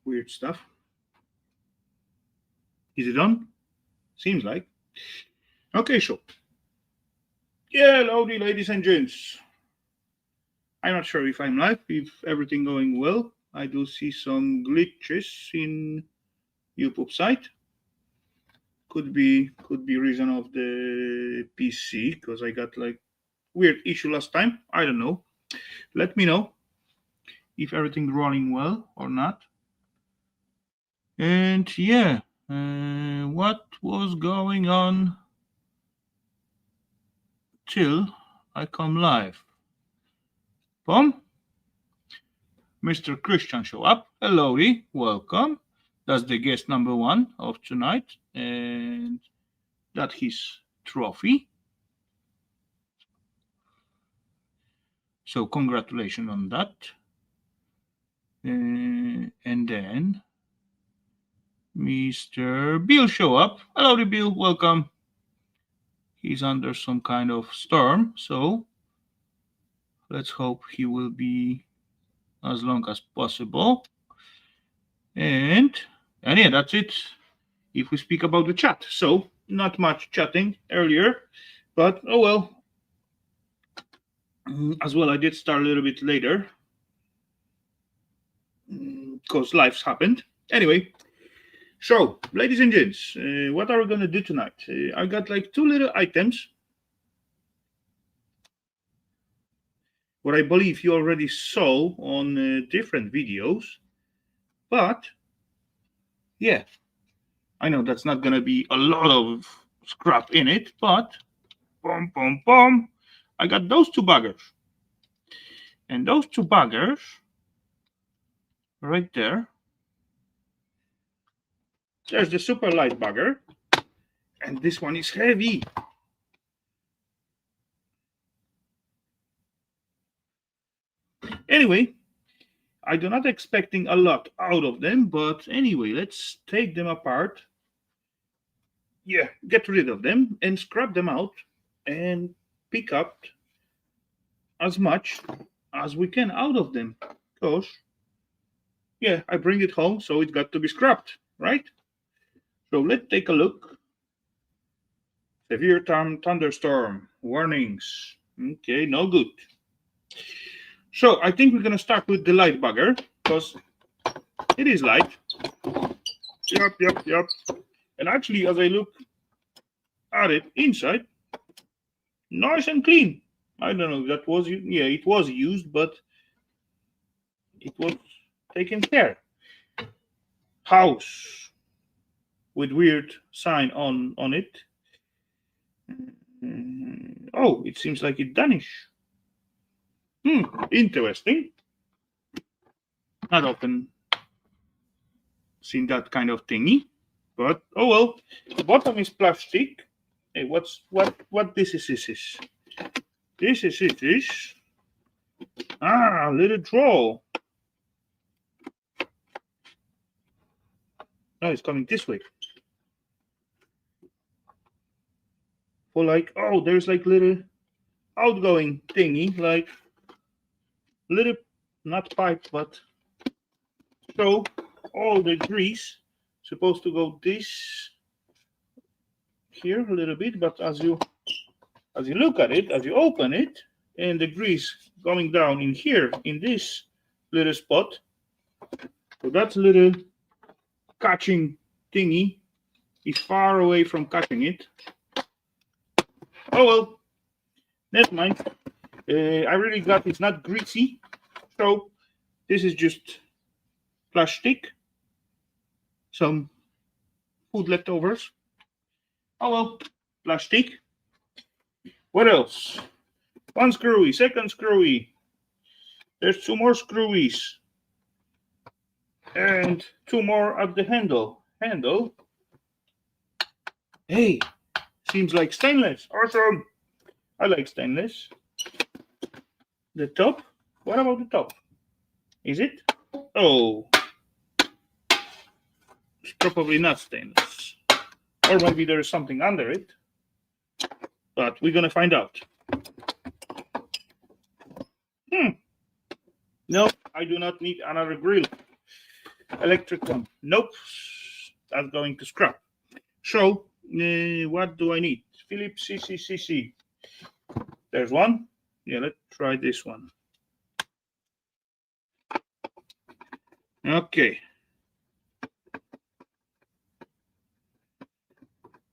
Weird stuff. Is it on? Seems like. Okay, so. Yeah, Hellowdy, ladies and gents. I'm not sure if I'm live, if everything going well. I do see some glitches in YouTube site. Could be reason of the PC because I got like weird issue last time. I don't know. Let me know if everything running well or not. And yeah, what was going on till I come live? Boom. Mr. Christian show up. Hello, welcome. That's the guest number one of tonight, and that his trophy. So congratulations on that. And then Mr. Bill show up. Hello, Bill. Welcome. He's under some kind of storm, so let's hope he will be as long as possible. And yeah, that's it. If we speak about the chat, so not much chatting earlier, but oh well. As well, I did start a little bit later because life's happened. Anyway, so ladies and gents, what are we gonna do tonight? I got like two little items. What I believe you already saw on different videos, but yeah, I know that's not gonna be a lot of scrap in it, but boom, boom, boom. I got those two buggers. And those two buggers right there. There's the super light bugger. And this one is heavy. Anyway, I do not expecting a lot out of them, but anyway, let's take them apart. Yeah, get rid of them and scrap them out and pick up as much as we can out of them. Because, yeah, I bring it home, so it got to be scrapped, right? So let's take a look. Severe thunderstorm warnings. Okay, no good. So I think we're going to start with the light bugger because it is light. Yep. And actually, as I look at it inside, nice and clean. I don't know, that was, yeah, it was used, but it was taken care. House with weird sign on it. Oh, it seems like it's Danish. Interesting. Not often seen that kind of thingy, but oh well. The bottom is plastic. Hey, what this is? This is little drawer. No, it's coming this way. For like, oh, there's like little outgoing thingy, like little, not pipe, but so all the grease supposed to go this here a little bit, but as you look at it, as you open it, and the grease going down in here in this little spot, so that little catching thingy is far away from catching it. Oh well, never mind. I really got it's not greasy, so this is just plastic, some food leftovers. Oh well, plastic. What else? One screwy, second screwy. There's two more screwies. And two more at the handle. Hey, seems like stainless. Awesome. I like stainless. The top? What about the top? Is it? Oh. It's probably not stainless. Or maybe there is something under it. But we're going to find out. No, I do not need another grill. Electric one. Nope. That's going to scrap. So, what do I need? Philips CCCC. There's one. Yeah, let's try this one. Okay.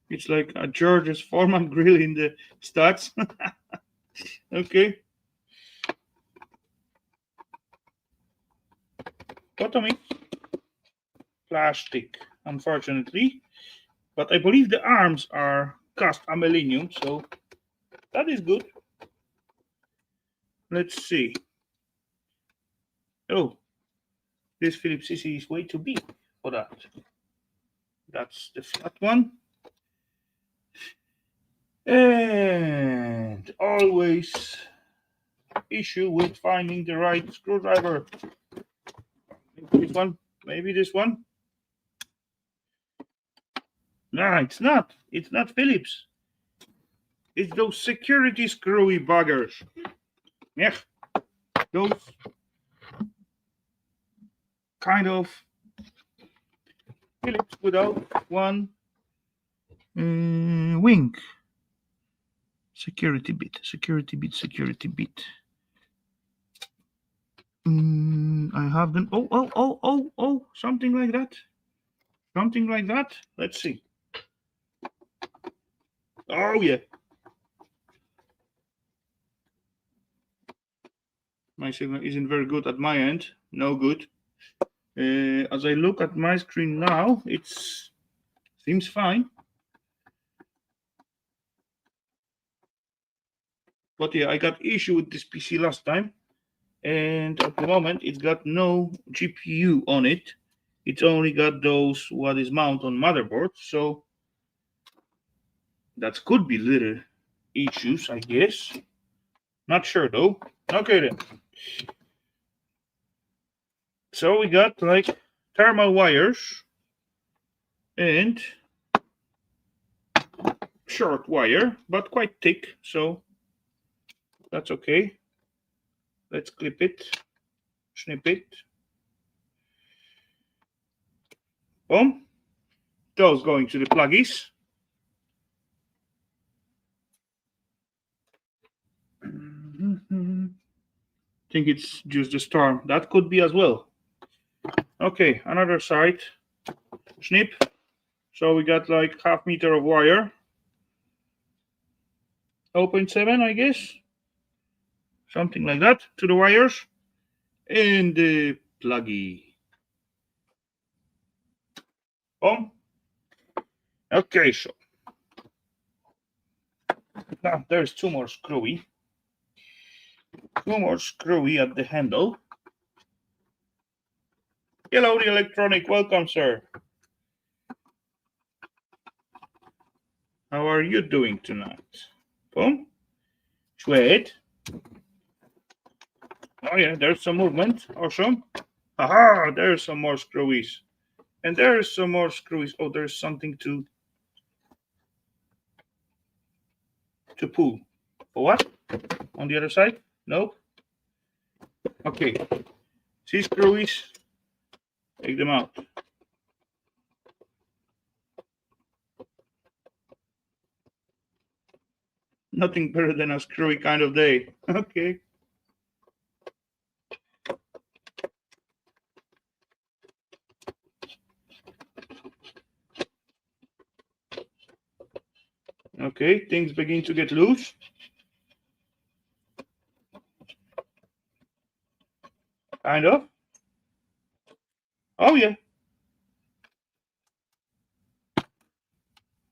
It's like a George's Foreman grill in the stats. Okay. Bottom is plastic, unfortunately. But I believe the arms are cast aluminum, so that is good. Let's see. Oh, this Philips CC is way too big for that. That's the flat one. And always issue with finding the right screwdriver. Maybe this one. Maybe this one. No, it's not. It's not Philips. It's those security screwy buggers. Yeah, those kind of Philips without one wing. Security bit, security bit, security bit. I have them. Oh, something like that. Something like that. Let's see. Oh, yeah. My signal isn't very good at my end. No good. As I look at my screen now, it seems fine. But yeah, I got issue with this PC last time. And at the moment, it's got no GPU on it. It's only got those what is mounted on motherboard. So that could be little issues, I guess. Not sure though. Okay then. So we got like thermal wires and short wire, but quite thick, so that's okay. Let's clip it, snip it. Boom. Those going to the pluggies. Think it's just the storm. That could be as well. Okay, another side. Snip. So we got like half meter of wire. 0.7, I guess. Something like that to the wires. And the pluggy. Boom. Okay, so now there's two more screwy. Two more screwy at the handle. Hellowdy Electronic, welcome, sir. How are you doing tonight? Boom. Sweet. Oh yeah, there's some movement. Awesome. Aha, there's some more screwies. And there's some more screwies. Oh, there's something to pull. For what? On the other side? Nope. Okay. See screwies? Take them out. Nothing better than a screwy kind of day. Okay. Okay, things begin to get loose. Kind of. Oh yeah.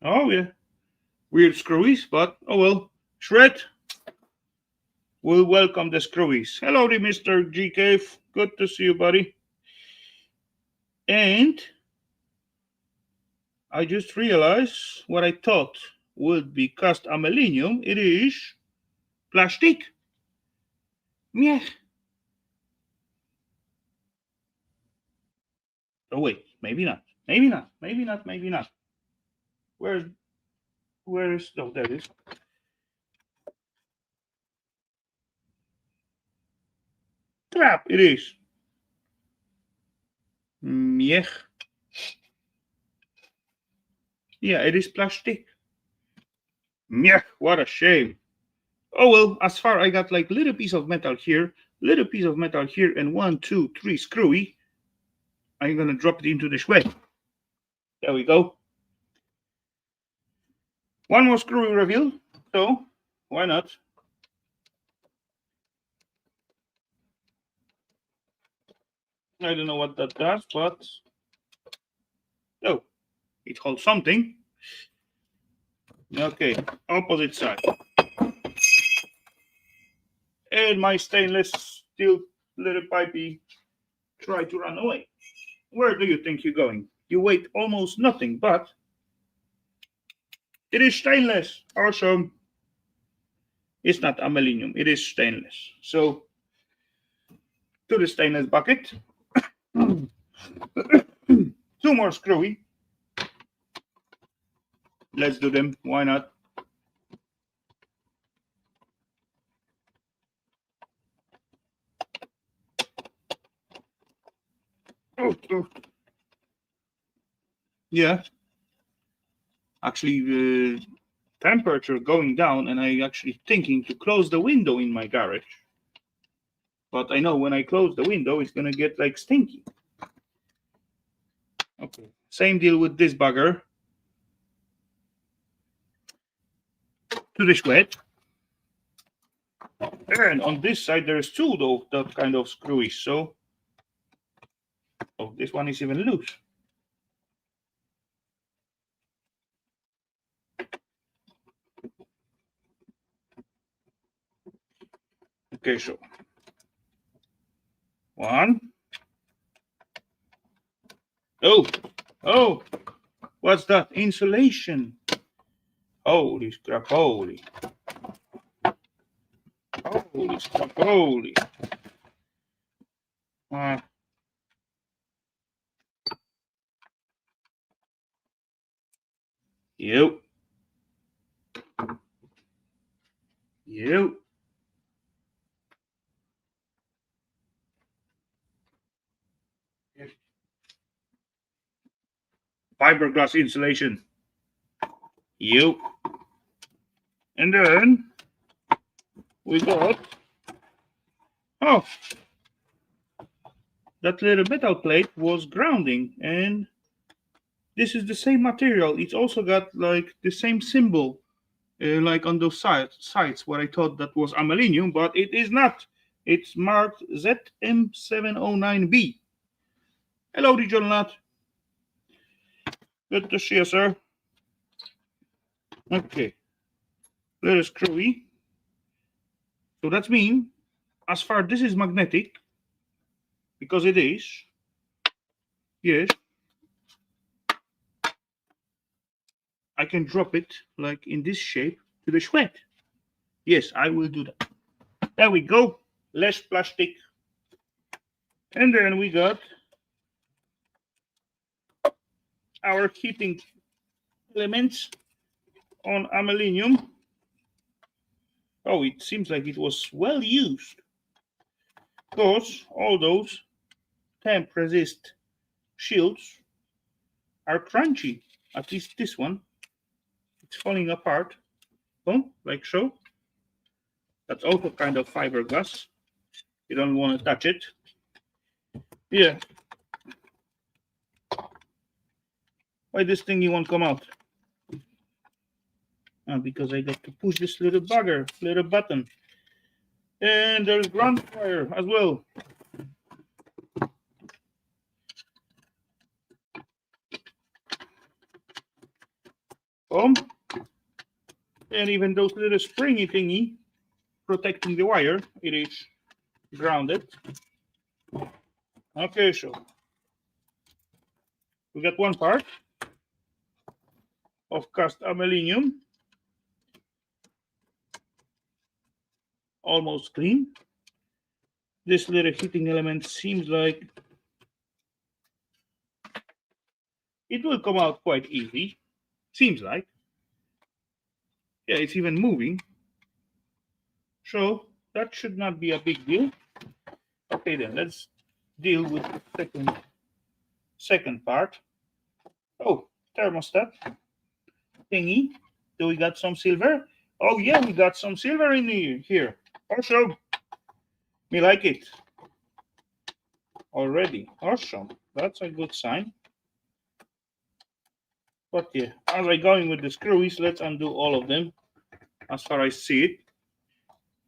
Oh yeah. Weird screwies, but oh well. Shred. We'll welcome the screwies. Hello, Mr. G Cave. Good to see you, buddy. And I just realized what I thought would be cast aluminum. It is plastic. Yeah. Oh wait, maybe not. Maybe not. Maybe not. Maybe not. Where is? Oh, there it is. Crap! It is. Miech. Yeah, it is plastic. Miech, what a shame. Oh well, as far I got like little piece of metal here, little piece of metal here, and 1, 2, 3 screwy. I'm gonna drop it into the shred. There we go. One more screwy reveal, so why not? I don't know what that does, but oh, it holds something. Okay, opposite side. And my stainless steel little pipey try to run away. Where do you think you're going? You weigh almost nothing, but it is stainless. Awesome. It's not aluminum, it is stainless. So, to the stainless bucket. 2 more screwy. Let's do them. Why not? Oh. Yeah. Actually, the temperature going down, and I actually thinking to close the window in my garage. But I know when I close the window, it's gonna get like stinky. Okay. Same deal with this bugger. To the sweat. And on this side, there's 2 though, that kind of screwy. So, oh, this one is even loose. Okay, so 1. Oh, what's that? Insulation. Holy crap, holy. Holy crap, holy. You. Fiberglass insulation. You. And then we got, oh, that little metal plate was grounding, and this is the same material. It's also got like the same symbol, like on those sides where I thought that was aluminum, but it is not. It's marked ZM709B. Hello, John Nut. Good to see you, sir. Okay. Little screwy. So that means, as far this is magnetic, because it is, yes, I can drop it like in this shape to the shred. Yes, I will do that. There we go. Less plastic. And then we got our heating elements on aluminum. Oh, it seems like it was well used, because all those temp resist shields are crunchy. At least this one, it's falling apart. Oh, like so. That's also kind of fiberglass. You don't want to touch it. Yeah. Why this thingy won't come out? Because I got to push this little button. And there's ground wire as well. And even those little springy thingy protecting the wire, it is grounded. Okay, so we got one part of cast aluminum, almost clean. This little heating element seems like it will come out quite easy. Seems like. Yeah, it's even moving. So that should not be a big deal. Okay, then let's deal with the second second part. Oh, thermostat thingy. Do we got some silver? Oh yeah, we got some silver in here. Awesome. We like it already. Awesome. That's a good sign. But yeah, as I going with the screws, let's undo all of them as far as I see it.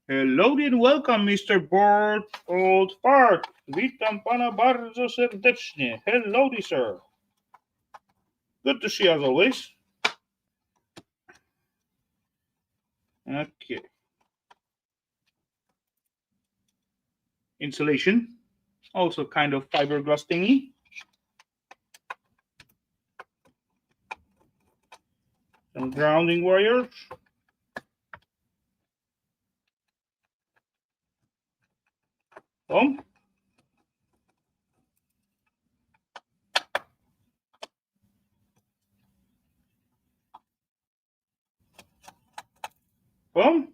Hello and welcome, Mr. Board Old Fart. Witam pana bardzo serdecznie. Hello, sir. Good to see you as always. Okay. Insulation. Also kind of fiberglass thingy. Some grounding wires. Boom. Boom.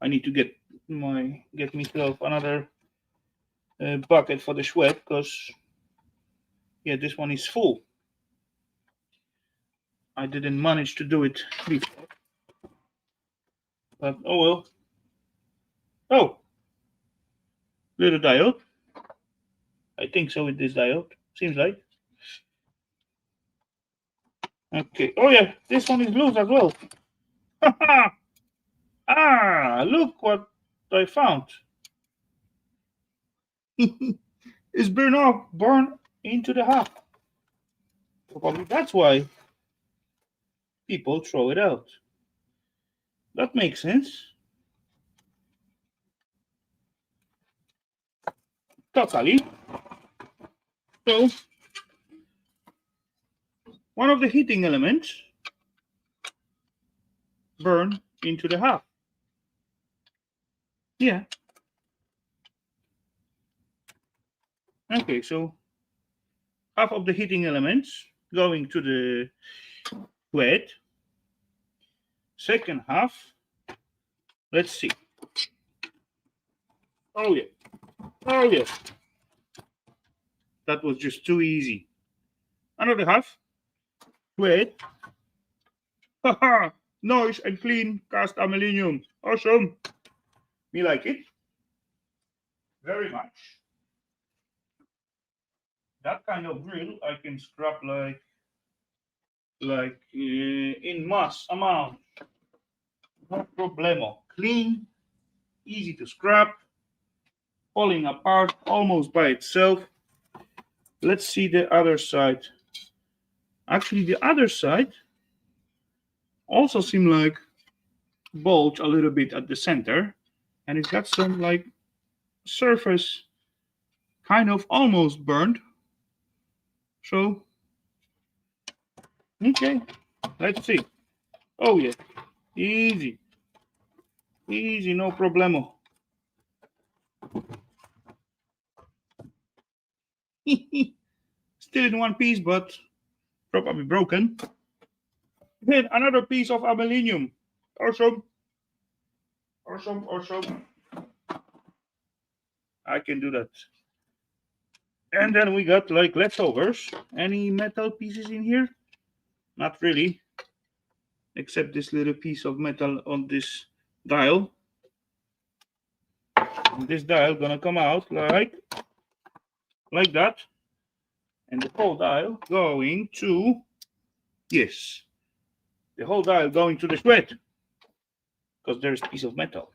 I need to get myself another bucket for the sweat because yeah, this one is full. I didn't manage to do it before, but oh well. Oh, little diode. I think so with this diode. Seems like. Okay. Oh yeah, this one is loose as well. Ah, look what I found. It's burn into the half. Probably that's why people throw it out. That makes sense. Totally. So, one of the heating elements burn into the half. Yeah. Okay, so half of the heating elements going to the wet. Second half, let's see. Oh yeah. Oh yeah. That was just too easy. Another half. Wet. Haha. Nice and clean cast aluminium. Awesome. Me like it. Very much. That kind of grill I can scrap in mass amount. No problemo. Clean, easy to scrap, falling apart almost by itself. Let's see the other side. Actually, the other side also seems like bulge a little bit at the center, and it's got some like surface kind of almost burned. So, okay, let's see. Oh yeah, easy, easy, no problemo. Still in one piece, but probably broken. Then another piece of aluminium. Awesome. Awesome, awesome. I can do that. And then we got like leftovers. Any metal pieces in here? Not really. Except this little piece of metal on this dial. And this dial gonna come out like that. And the whole dial going to, yes, the whole dial going to the thread. Because there's a piece of metal.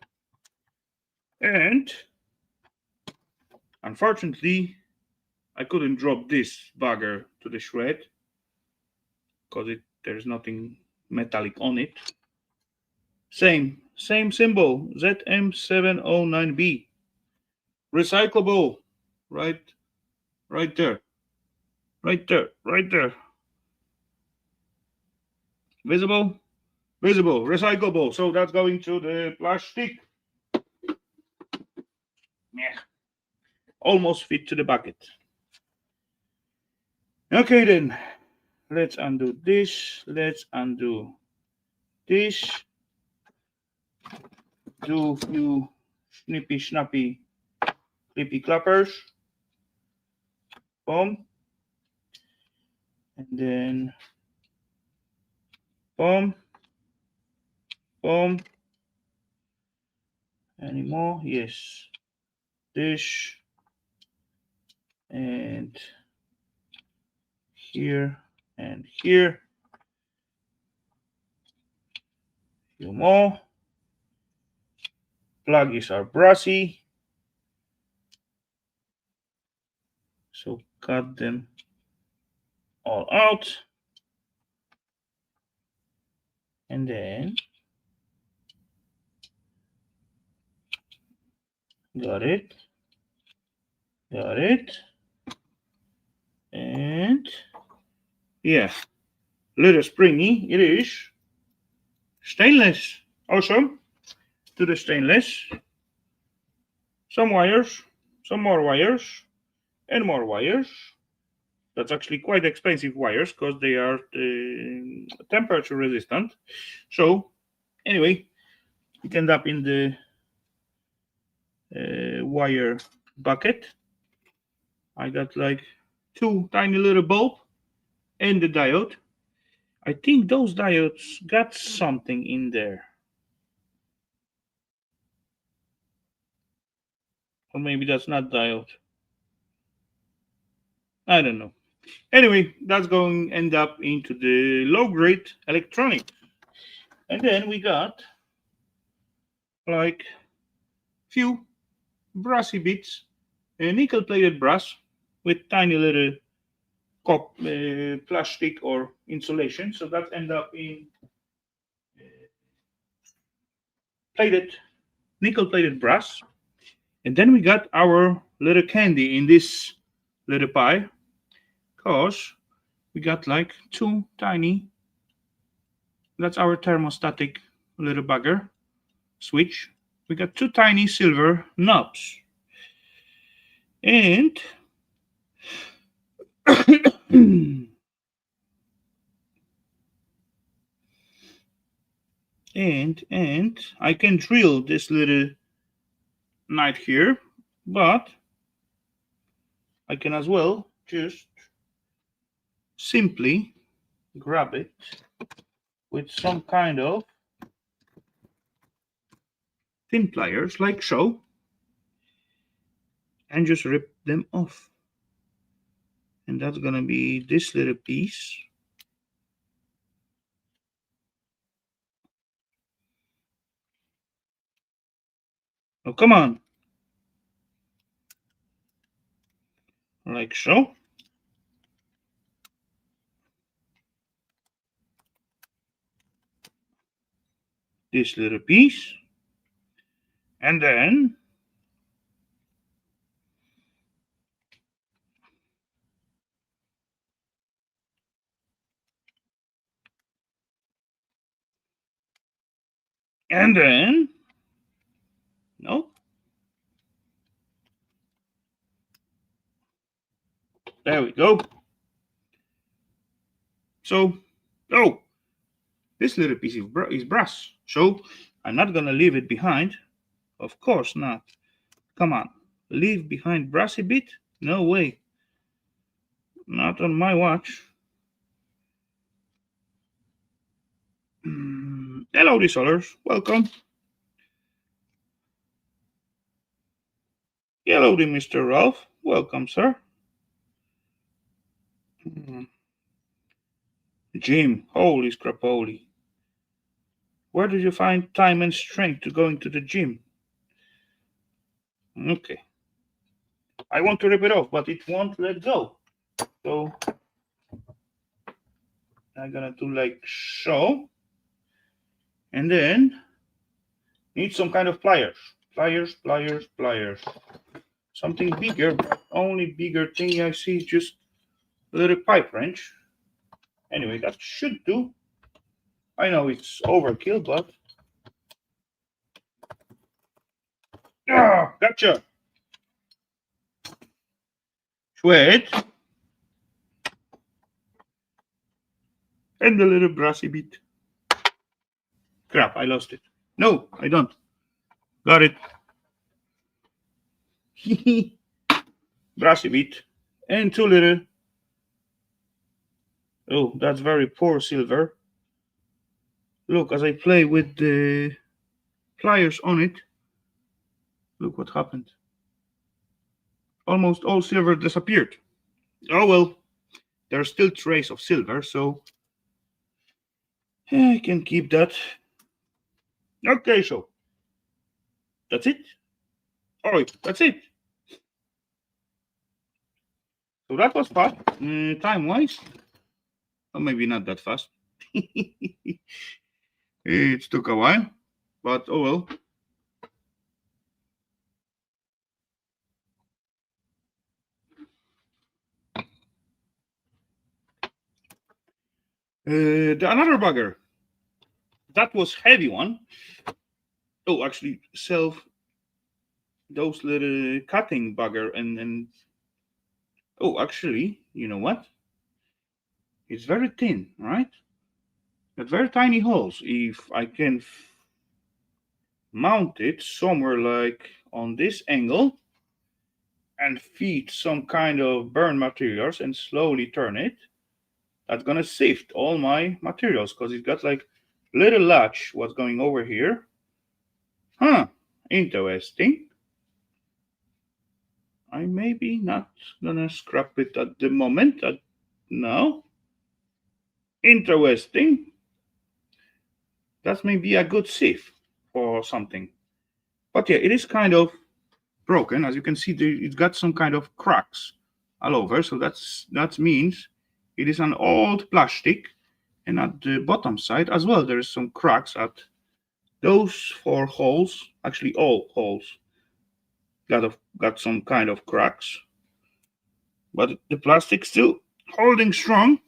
And unfortunately, I couldn't drop this bugger to the shred because there's nothing metallic on it. Same symbol, ZM709B. Recyclable, right there. Visible, recyclable. So that's going to the plastic. Yeah. Almost fit to the bucket. Okay then, let's undo this. Let's undo this. Do a few snippy snappy clippy clappers. boom, and then boom, boom. Any more? Yes. This and here and here. Few more. Pluggies are brassy, so cut them all out, and then got it, and yeah, little springy it is. Stainless, awesome. To the stainless, some wires, some more wires, and more wires. That's actually quite expensive wires because they are temperature resistant. So anyway, it ended up in the wire bucket. I got like two tiny little bulb and the diode. I think those diodes got something in there. Or maybe that's not diode. I don't know. Anyway, that's going to end up into the low-grade electronics. And then we got like few brassy bits, nickel-plated brass with tiny little plastic or insulation. So that end up in nickel-plated brass. And then we got our little candy in this little pie, because we got like two tiny, that's our thermostatic little bugger switch. We got two tiny silver knobs. And and I can drill this little knife here, but I can as well just simply grab it with some kind of thin pliers like so and just rip them off. And that's gonna be this little piece. Oh, come on. Like so. This little piece. And then no. There we go. So, oh, this little piece is brass. So I'm not gonna leave it behind. Of course not. Come on. Leave behind brassy bit? No way. Not on my watch. Hello, Solars. Welcome. Hello, Mr. Ralph. Welcome, sir. Jim, holy scrapoly. Where did you find time and strength to go into the gym? Okay. I want to rip it off, but it won't let go. So I'm gonna do like so. And then need some kind of pliers. Pliers. Something bigger, but only bigger thing I see is just a little pipe wrench. Anyway, that should do. I know it's overkill, but gotcha. Sweat. And the little brassy bit. Crap, I lost it. No, I don't. Got it. Brassy bit. And two little. Oh, that's very poor silver. Look, as I play with the pliers on it, look what happened. Almost all silver disappeared. Oh well, there's still trace of silver, so I can keep that. Okay, so that's it. Oh, that's it. So that was fast, time-wise. Or maybe not that fast. It took a while, but oh well. The another bugger. That was heavy one. Oh, actually, those little cutting bugger and oh, actually, you know what? It's very thin, right? Got very tiny holes. If I can mount it somewhere like on this angle and feed some kind of burn materials and slowly turn it, that's gonna sift all my materials because it's got like little latch what's going over here. Huh, interesting. I maybe not gonna scrap it at the moment. No. Interesting. That may be a good sieve for something. But yeah, it is kind of broken. As you can see, it's got some kind of cracks all over. So that means it is an old plastic. And at the bottom side as well, there is some cracks at those four holes. Actually, all holes got some kind of cracks. But the plastic still holding strong.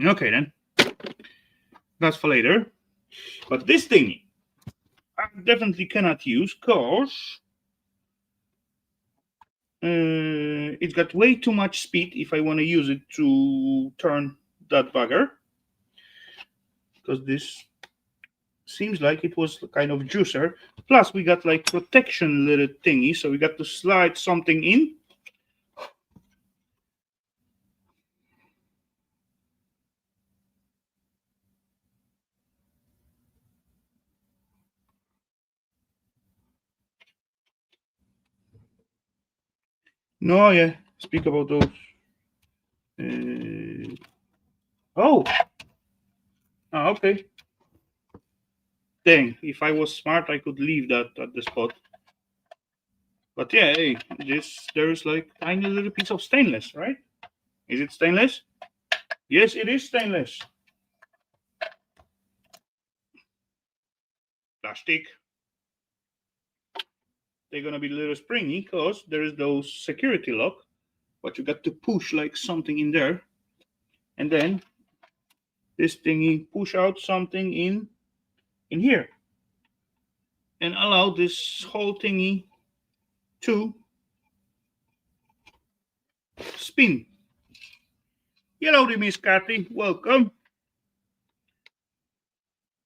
Okay then. That's for later. But this thing I definitely cannot use because it's got way too much speed if I want to use it to turn that bugger. Because this seems like it was kind of juicer. Plus we got like protection little thingy, so we got to slide something in. No, yeah, speak about those. Oh, okay. Dang, if I was smart, I could leave that at the spot. But yeah, hey, there's like tiny little piece of stainless, right? Is it stainless? Yes, it is stainless. Plastic. They're gonna be a little springy because there is those security lock, but you got to push like something in there, and then this thingy push out something in here, and allow this whole thingy to spin. Hellowdy, Miss Cathy. Welcome.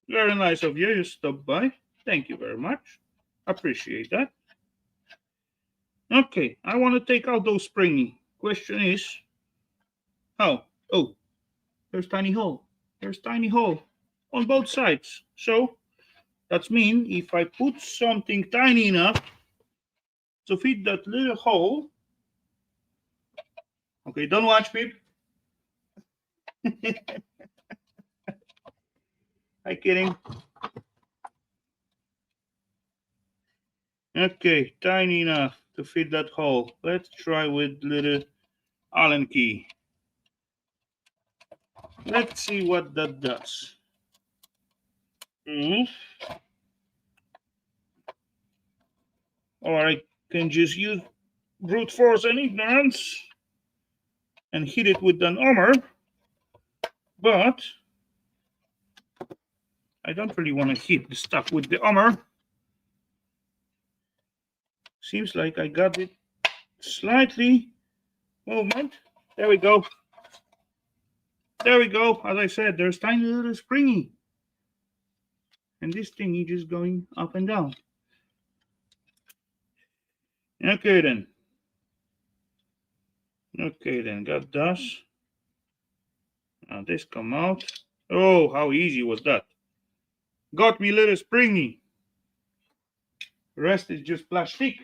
Very nice of you. You stopped by. Thank you very much. Appreciate that. Okay, I want to take out those springy. Question is, how? Oh, there's tiny hole. There's tiny hole on both sides. So that means if I put something tiny enough to fit that little hole. Okay, don't watch, Pip. I'm kidding. Okay, tiny enough to fit that hole. Let's try with little Allen key. Let's see what that does. Or I can just use brute force and ignorance and hit it with an hammer. But I don't really want to hit the stuff with the hammer. Seems like I got it slightly movement. There we go. There we go. As I said, there's tiny little springy. And this thingy just going up and down. Okay then. Okay then, got this. Now this come out. Oh, how easy was that? Got me little springy. Rest is just plastic.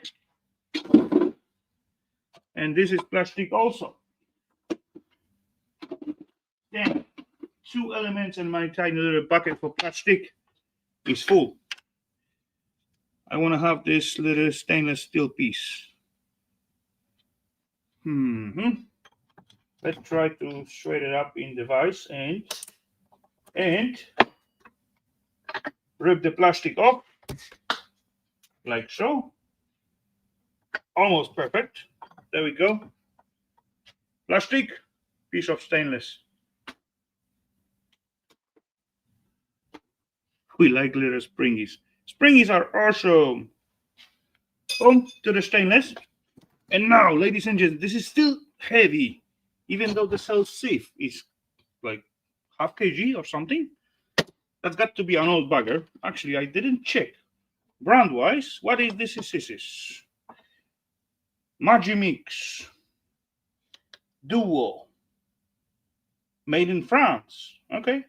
And this is plastic also. Damn. 2 elements in my tiny little bucket for plastic is full. I want to have this little stainless steel piece. Let's try to straighten it up in the vise and rip the plastic off like so. Almost perfect. There we go. Plastic, piece of stainless. We like little springies. Springies are awesome. Boom, to the stainless. And now, ladies and gents, this is still heavy, even though the cell sieve is like half kg or something. That's got to be an old bugger. Actually, I didn't check. Brand-wise, what is this? This is Magimix Duo. Made in France. Okay.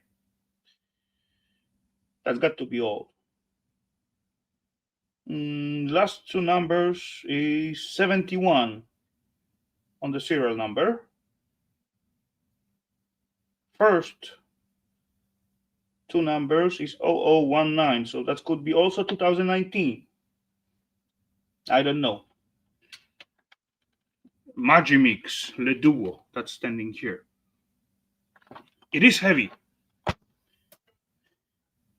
That's got to be old. Last 2 numbers is 71 on the serial number. First 2 numbers is 0019, so that could be also 2019. I don't know. Magimix Le Duo, that's standing here. It is heavy.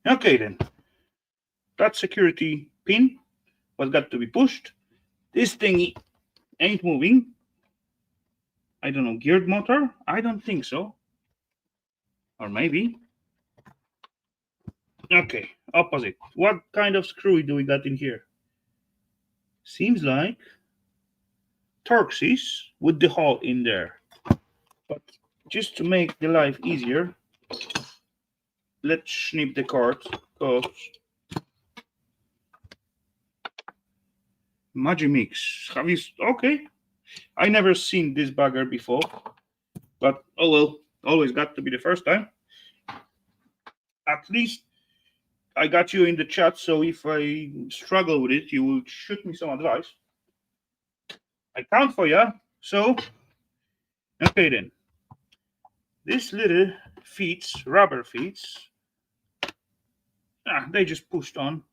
Okay then. That security pin was got to be pushed. This thingy ain't moving. I don't know, geared motor? I don't think so. Or maybe. Okay, opposite. What kind of screw do we got in here? Seems like Torxes with the hole in there. But just to make the life easier, let's snip the cord, because Magimix. Have you? Okay. I never seen this bugger before, but oh well, always got to be the first time. At least I got you in the chat, so if I struggle with it, you will shoot me some advice. I count for you. So, okay then. This little feet, rubber feet, they just pushed on.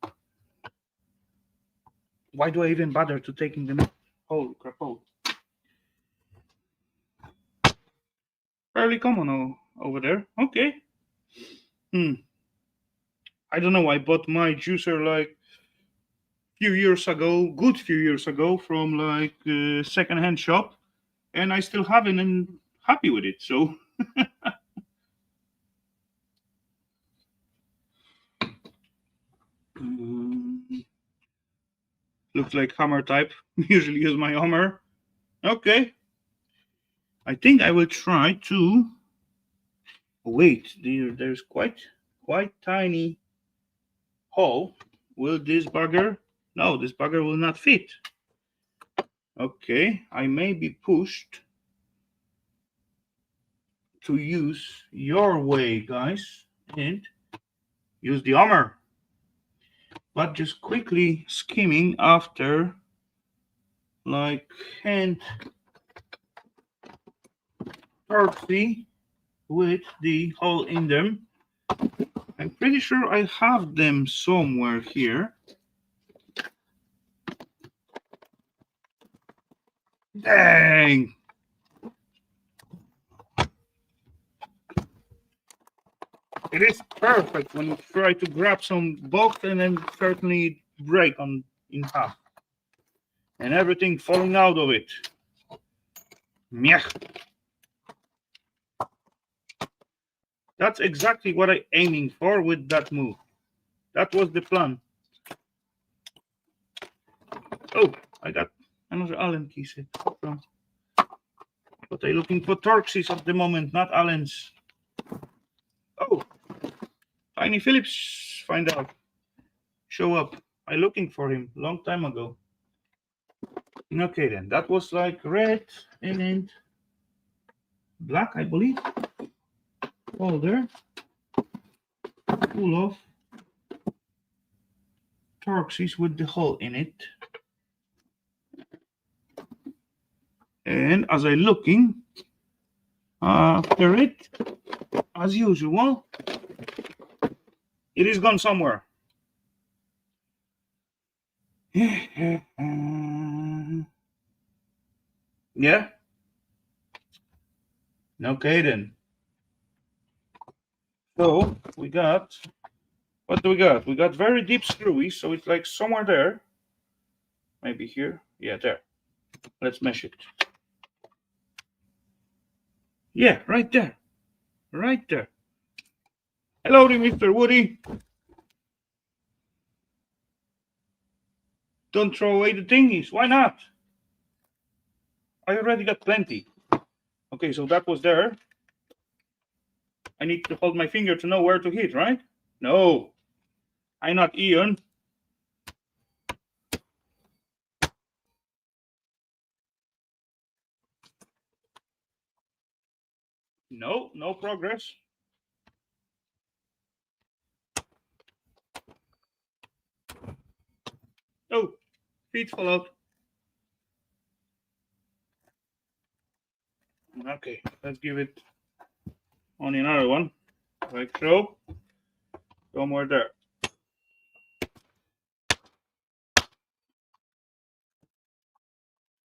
Why do I even bother to taking them? Holy crap! Fairly common over there. Okay. I don't know. I bought my juicer like good few years ago from like a second-hand shop, and I still haven't and happy with it. So. Looks like hammer type. Usually use my hammer. Okay. I think I will try to. Wait, there's quite tiny hole. Will this bugger? No, this bugger will not fit. Okay, I may be pushed to use your way, guys, and use the hammer. But just quickly skimming after like hand torquey with the hole in them. I'm pretty sure I have them somewhere here. Dang! It is perfect when you try to grab some bolt and then certainly break in half. And everything falling out of it. Meh. That's exactly what I'm aiming for with that move. That was the plan. Oh, I got another Allen key set. But I'm looking for Torxes at the moment, not Allens. Oh, Tiny Phillips, find out. Show up. I'm looking for him long time ago. Okay, then that was like red and black, I believe. Folder full of Torxies with the hole in it. And as I looking after it, as usual, it is gone somewhere. Yeah. Okay then. So we got, what do we got? We got very deep screwy, so it's like somewhere there. Maybe here. Yeah, there. Let's mesh it. Yeah, right there. Right there. Hello, Mr. Woody. Don't throw away the thingies. Why not? I already got plenty. Okay, so that was there. I need to hold my finger to know where to hit, right? No. I'm not Ian. No, no progress. Oh, feet fall out. Okay, let's give it on another one. Like so. Somewhere there.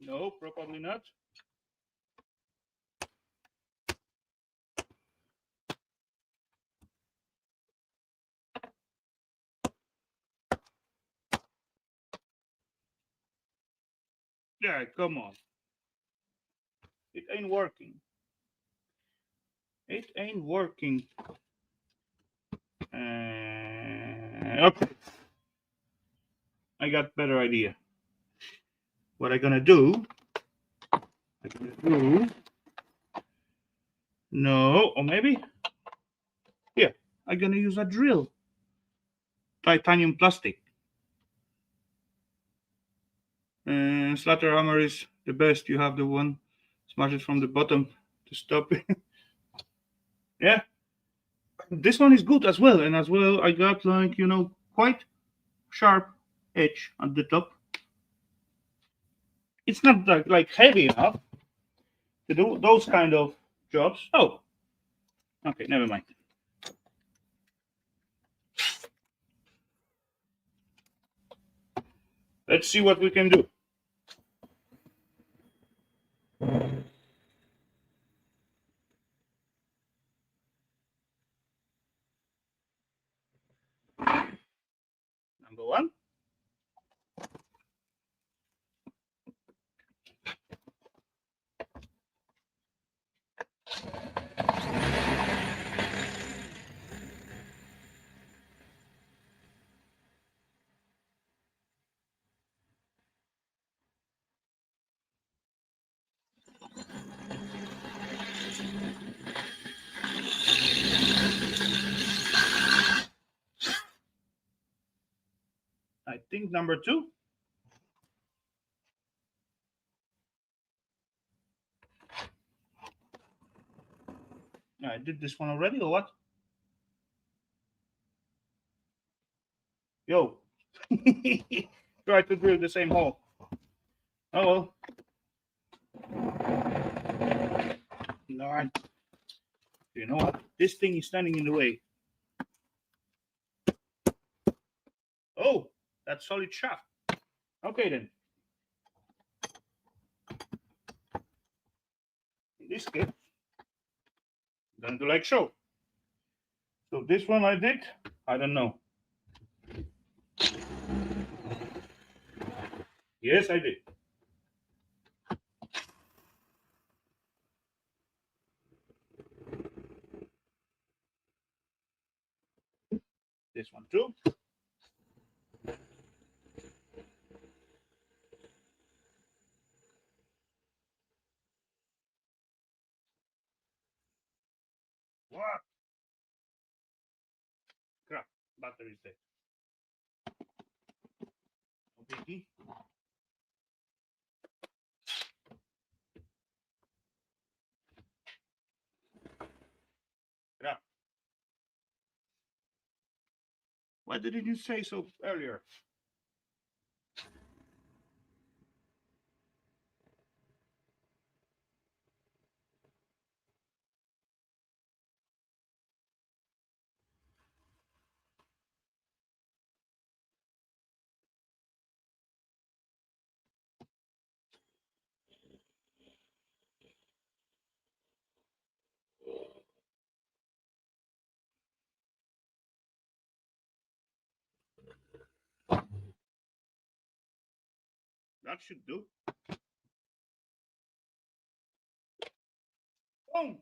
No, probably not. Yeah, come on. It ain't working. It ain't working. Okay. I got better idea. What I'm gonna do? No, or maybe. Yeah, I'm gonna use a drill. Titanium plastic. Slatter hammer is the best. You have the one. Smash it from the bottom to stop it. Yeah. This one is good as well, and as well I got like quite sharp edge at the top. It's not like heavy enough to do those kind of jobs. Oh, okay, never mind. Let's see what we can do. Number one. I think number two. I did this one already, or what? Yo. Try to drill the same hole. Oh well. No, you know what? This thing is standing in the way. Oh, that's solid shaft. Okay then. In this case, I'm gonna do like so. So this one I did, I don't know. Yes, I did. This one too. What? Crap, battery is dead. No biggie. Why didn't you say so earlier? That should do. Oh.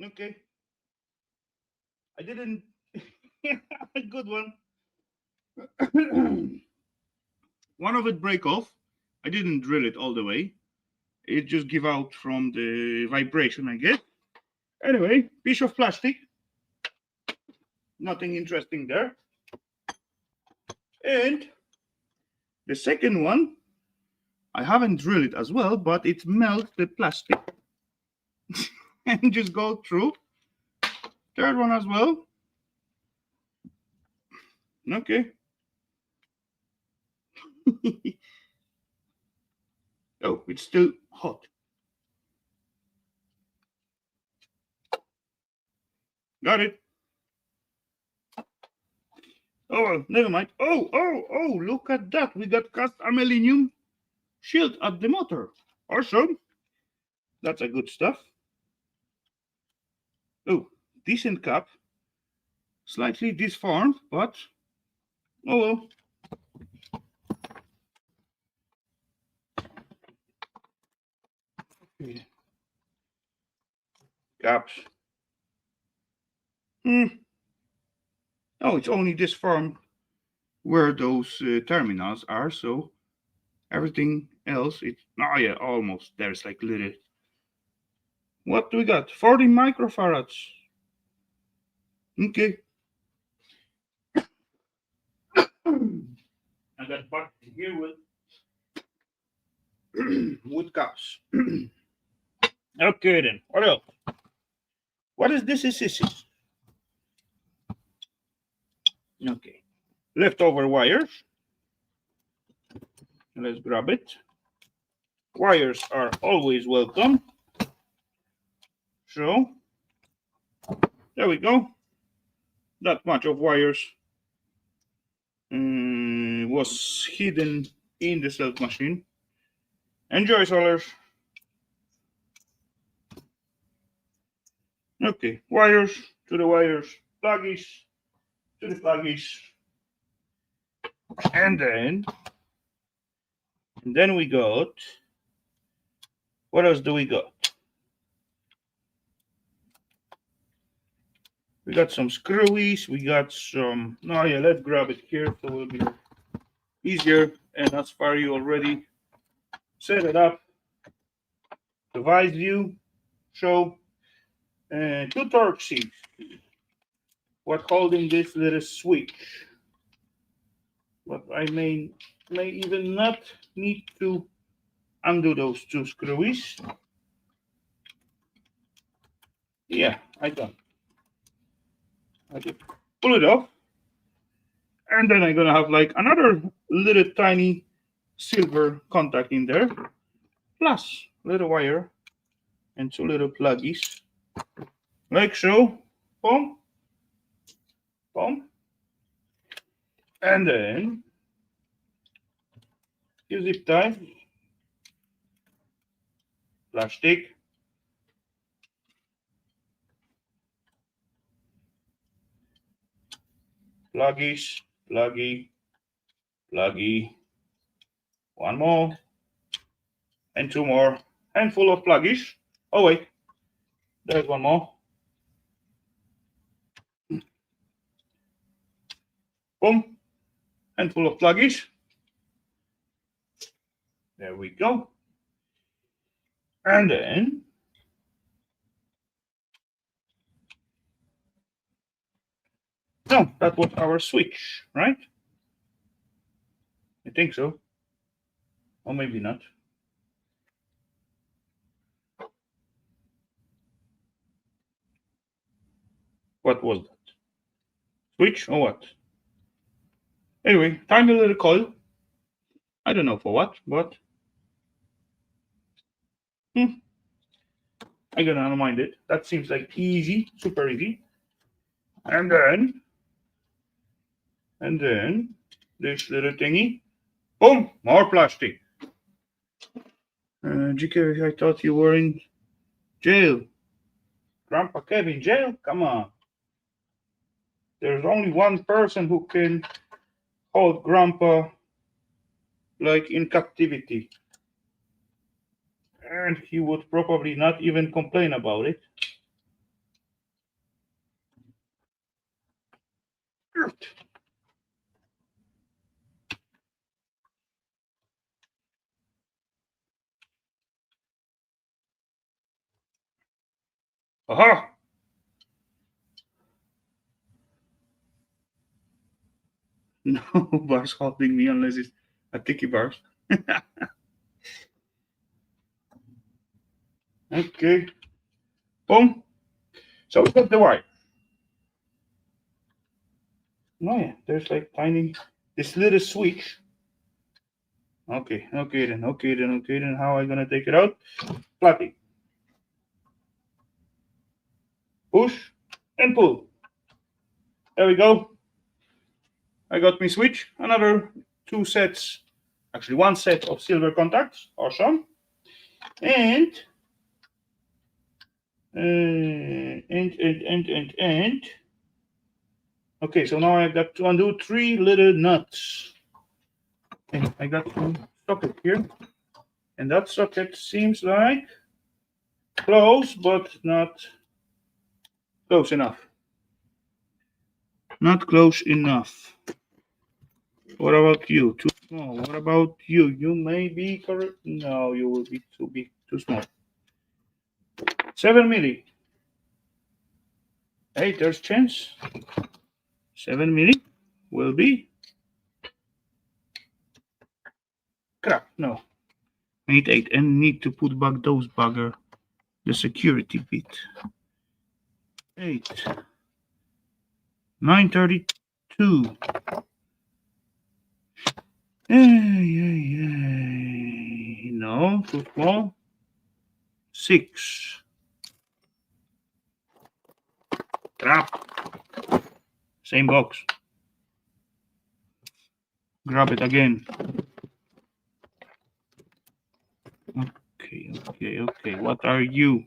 Okay. I didn't. Good one. One of it break off. I didn't drill it all the way. It just give out from the vibration, I guess. Anyway, piece of plastic. Nothing interesting there. And the second one, I haven't drilled it as well, but it melts the plastic and just go through. Third one as well. Okay. Oh, it's still hot. Got it. Oh, well, never mind. Oh, look at that. We got cast aluminum shield at the motor. Awesome. That's a good stuff. Oh, decent cap. Slightly disformed, but oh well. Caps. Oh, it's only disformed where those terminals are, so everything else, it's, oh yeah, almost. There's like little. What do we got? 40 microfarads. Okay. I got back here with wood caps. Okay then. What else? What is this? Okay. Leftover wires. Let's grab it. Wires are always welcome. So there we go. That much of wires was hidden in the self machine. Enjoy, solars. Okay, wires to the wires, pluggies to the pluggies, and then we got, what else do we got? We got some screwies, we got some, no, yeah, let's grab it here so it will be easier. And as far you already set it up, device view, show, 2 torque seats. What holding this little switch? But I may even not need to undo those 2 screwies. Yeah, I don't. I just pull it off, and then I'm gonna have like another little tiny silver contact in there, plus little wire and 2 little pluggies, like so. Boom, boom, and then you zip tie, plastic, pluggies, pluggy, pluggy, 1 more, and 2 more, handful of pluggies. Oh wait, there's 1 more. Boom, handful of pluggies. There we go. And then no, that was our switch, right? I think so. Or maybe not. What was that? Switch or what? Anyway, tiny little coil. I don't know for what, but I'm gonna unwind it. That seems like easy, super easy. And then this little thingy. Boom! More plastic. GK, I thought you were in jail. Grandpa Kev in jail? Come on. There's only one person who can hold Grandpa like in captivity. And he would probably not even complain about it. Aha! No bars holding me unless it's a tiki bars. Okay. Boom. So we got the wire. Oh yeah, there's like tiny, this little switch. Okay then. How am I gonna take it out? Flatty. Push and pull. There we go. I got my switch. Another two sets, actually one set of silver contacts. Awesome. And okay, so now I got to undo three little nuts. And I got some socket here. And that socket seems like close, but not close enough. Not close enough. What about you? Too small. What about you? You may be correct. No, you will be too big, too small. 7 milli. Hey, there's chance. 7 milli will be. Crap, no. I need 8 and need to put back those bugger. The security bit. 8. 932. No, too small. 6. Crap. Same box. Grab it again. Okay. What are you?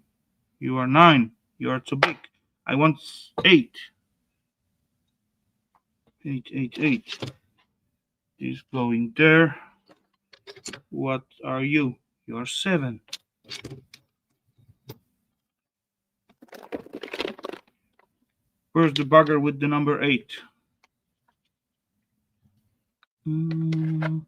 You are 9. You are too big. I want 8. 8. Is going there. What are you? You are 7. Where's the bugger with the number 8? No.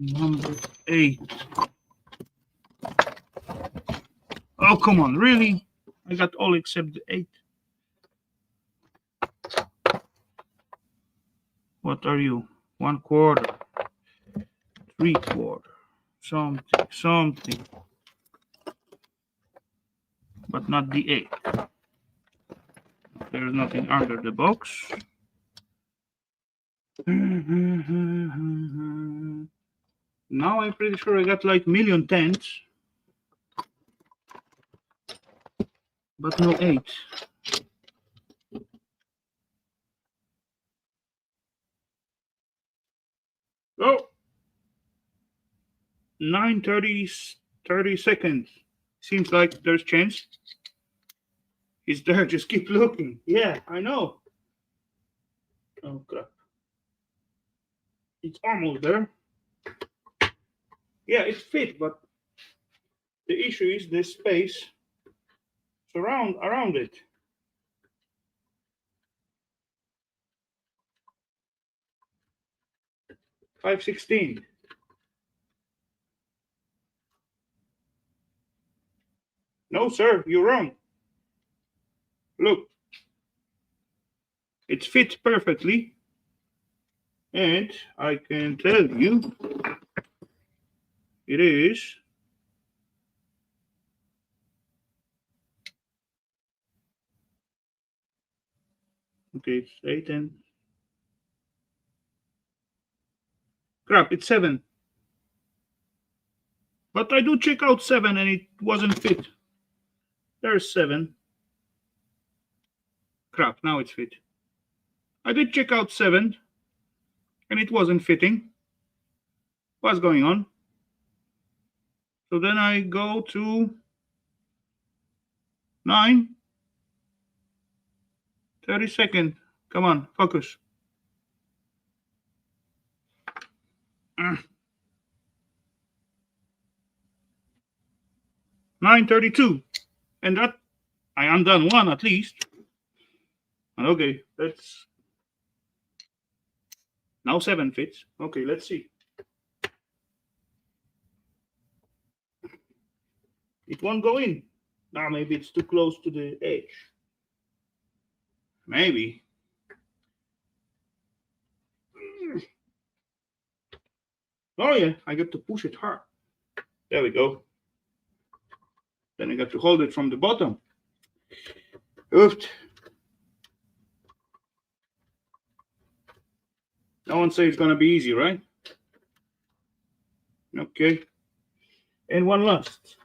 Number 8. Oh, come on, really? I got all except the 8. What are you? 1/4, 3/4, something. But not the 8. There's nothing under the box. Now I'm pretty sure I got like million 10s. But no 8. Oh! 9:30 seconds. Seems like there's chance. He's there, just keep looking. Yeah, I know. Oh crap. It's almost there. Yeah, it fit, but the issue is the space around it. 5/16. No, sir, you're wrong. Look, it fits perfectly, and I can tell you it is okay. It's 8 and crap. It's 7, but I do check out 7 and it wasn't fit. There's 7. Crap. Now it's fit. I did check out 7 and it wasn't fitting. What's going on? So then I go to 9. 32nd. Come on, focus. 9:32, and that I undone one at least. And okay, that's now 7 fits. Okay, let's see. It won't go in. Now maybe it's too close to the edge. Maybe. Oh yeah, I got to push it hard. There we go. Then I got to hold it from the bottom. Oops. No one say it's gonna be easy, right? Okay. And one last.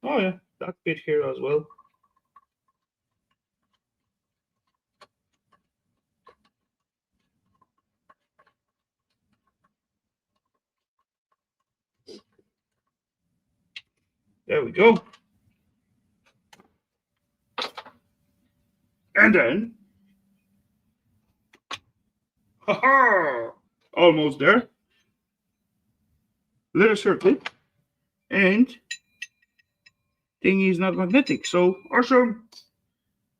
Oh yeah, that bit here as well. There we go. And then, haha, almost there. Little circuit, and thingy is not magnetic. So awesome.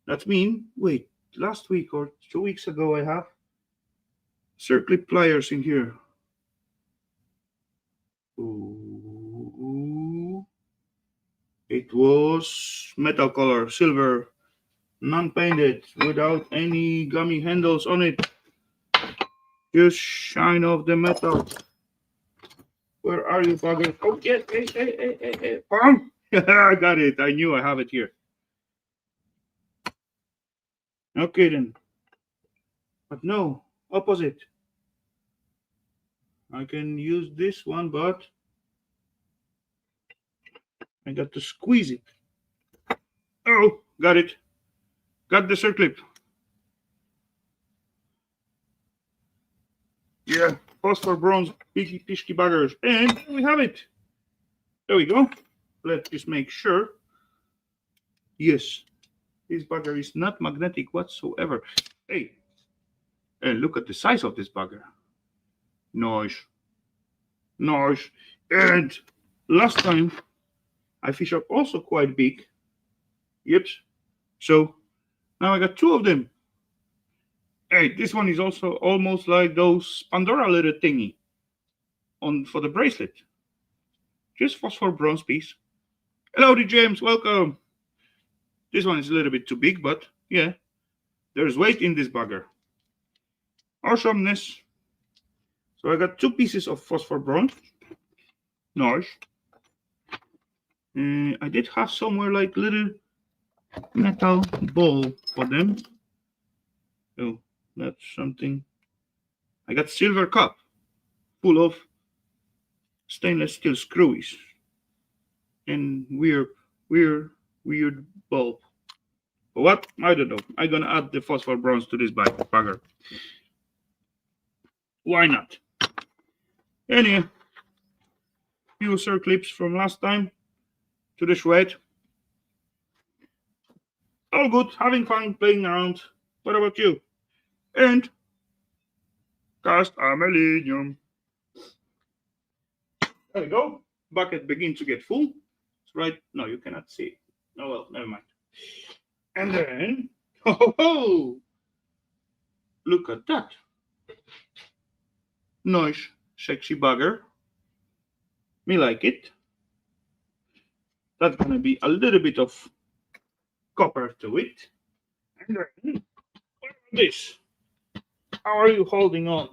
That means, wait, last week or 2 weeks ago, I have circlip pliers in here. Ooh. It was metal color, silver, non-painted, without any gummy handles on it. Just shine off the metal. Where are you, bugger? Oh, yes, hey. Bam! I got it. I knew I have it here. Okay, then. But no, opposite. I can use this one, but I got to squeeze it. Oh, got it. Got the circlip. Yeah, phosphor bronze, pishki buggers. And we have it. There we go. Let's just make sure. Yes, this bugger is not magnetic whatsoever. Hey, and look at the size of this bugger. Nice. Nice. And last time I fished up also quite big. Yep. So now I got 2 of them. Hey, this one is also almost like those Pandora little thingy for the bracelet. Just phosphor bronze piece. Hellowdy, James. Welcome. This one is a little bit too big, but yeah, there's weight in this bugger. Awesomeness. So I got 2 pieces of phosphor bronze. Nice. I did have somewhere like little metal ball for them. Oh, that's something. I got silver cup full of stainless steel screws and weird bulb. But what? I don't know. I'm gonna add the phosphor bronze to this bugger. Why not? Anyway, few circlips from last time to the shred. All good, having fun playing around. What about you? And cast a millennium. There we go. Bucket begins to get full. It's right. No, you cannot see it. Oh well, never mind. And then, ho, look at that. Nice, sexy bugger. Me like it. That's gonna be a little bit of copper to it. And then, what about this? How are you holding on?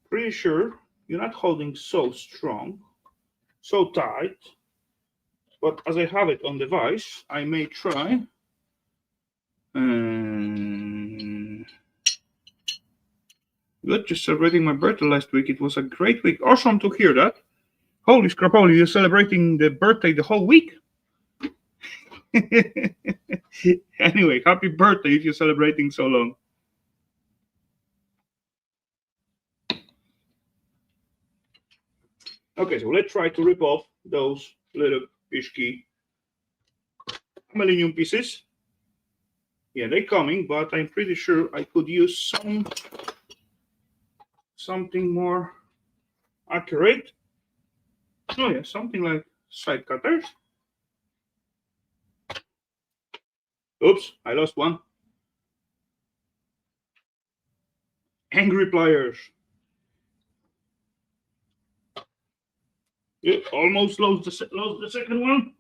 Pretty sure you're not holding so strong, so tight. But as I have it on device, I may try. Good, just celebrating my birthday last week. It was a great week. Awesome to hear that. Holy scrapoli, you're celebrating the birthday the whole week? Anyway, happy birthday if you're celebrating so long. Okay, so let's try to rip off those little pishki aluminum pieces. Yeah, they're coming, but I'm pretty sure I could use something more accurate. Oh yeah, something like side cutters. Oops, I lost one. Angry pliers. Yeah, almost lost the second one.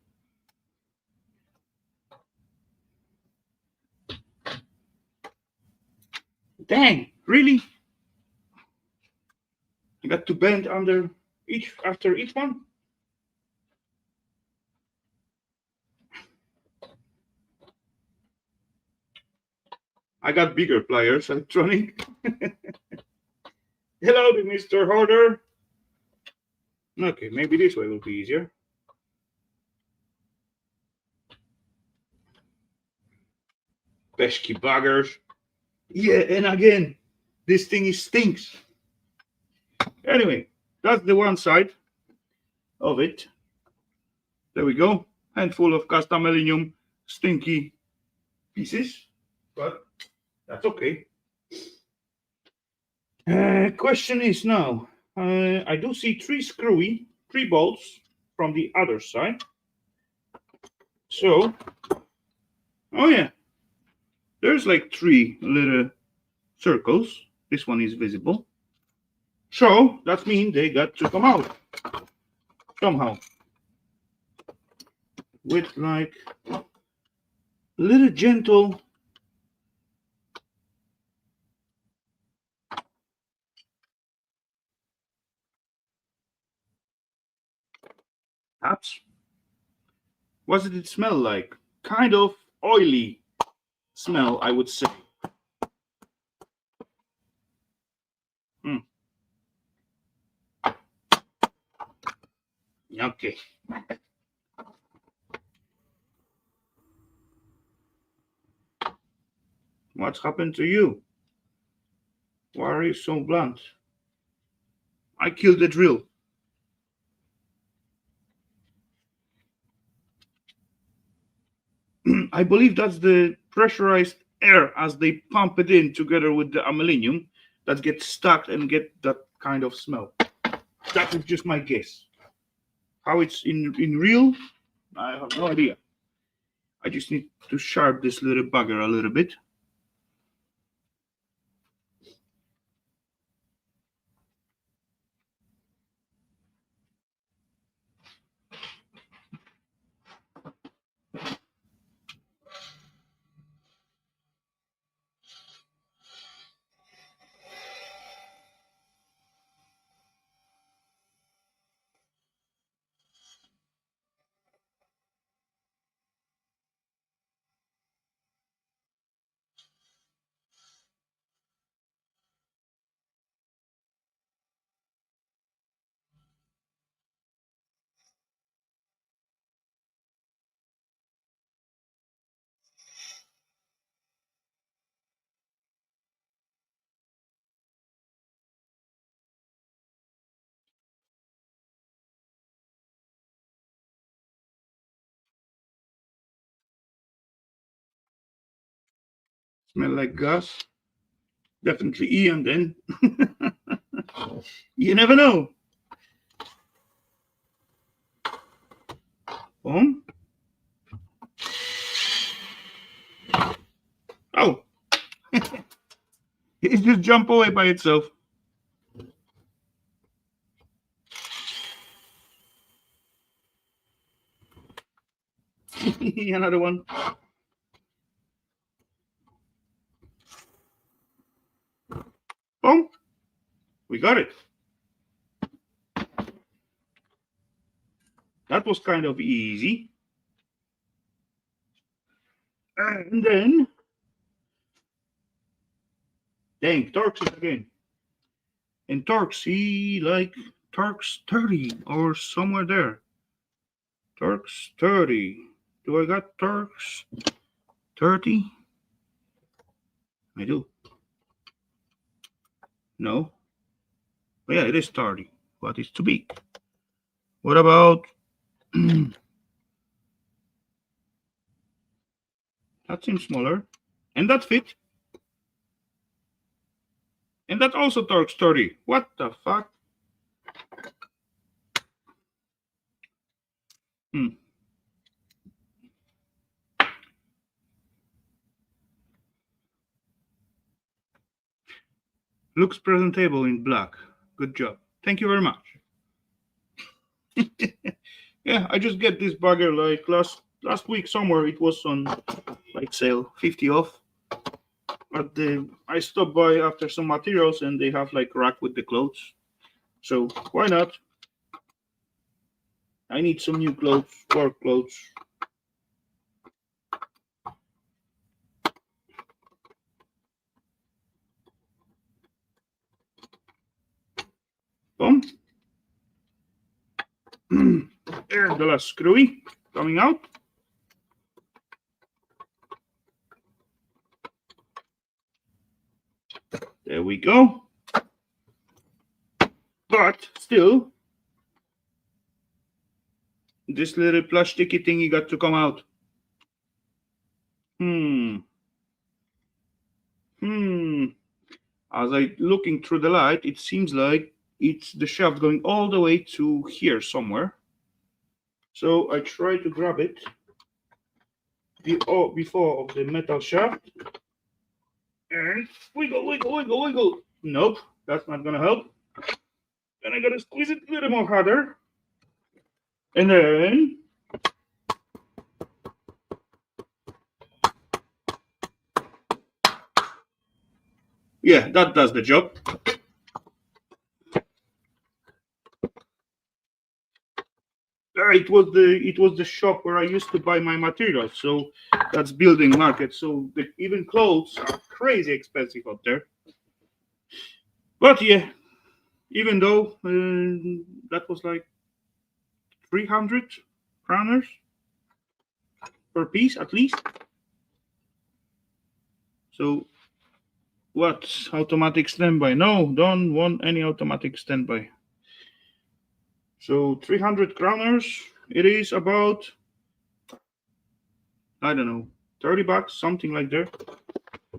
Dang, really? I got to bend under after each one. I got bigger pliers, electronic. Hello, Mr. Hoarder. Okay, maybe this way will be easier. Pesky buggers. Yeah, and again, this thing stinks. Anyway, that's the one side of it. There we go. Handful of cast aluminum stinky pieces, but that's okay. Question is now, I do see three bolts from the other side. So, oh yeah, there's like three little circles. This one is visible. So that means they got to come out somehow with like little gentle taps. What did it smell like? Kind of oily smell, I would say. Okay. What's happened to you? Why are you so blunt? I killed the drill. I believe that's the pressurized air as they pump it in together with the aluminum that gets stuck and get that kind of smell. That is just my guess. How it's in real, I have no idea. I just need to sharp this little bugger a little bit. Smell like gas. Definitely E and then. You never know. Boom. Oh. It just jump away by itself. Another one. Boom. We got it. That was kind of easy. And then, dang, Torx it again. And Torx, he like Torx 30 or somewhere there. Torx 30. Do I got Torx 30? I do. No. Oh, yeah, it is 30, but it's too big. What about that seems smaller. And that fit. And that also Torx 30. What the fuck? Looks presentable in black. Good job. Thank you very much. Yeah, I just get this bugger like last week somewhere. It was on like sale, 50 off. But I stopped by after some materials and they have like rack with the clothes. So why not? I need some new clothes, work clothes. Boom. There's the last screwy coming out. There we go. But still, this little plasticky thingy got to come out. As I looking through the light, it seems like it's the shaft going all the way to here somewhere. So I try to grab it before of the metal shaft. And wiggle, wiggle, wiggle, wiggle. Nope, that's not gonna help. Then I gotta squeeze it a little more harder. And then yeah, that does the job. It was the shop where I used to buy my materials. So that's building market. So even clothes are crazy expensive out there. But yeah, even though that was like 300 kroners per piece at least. So what? Automatic standby? No, don't want any automatic standby. So 300 kroners. It is about, I don't know, 30 bucks, something like that.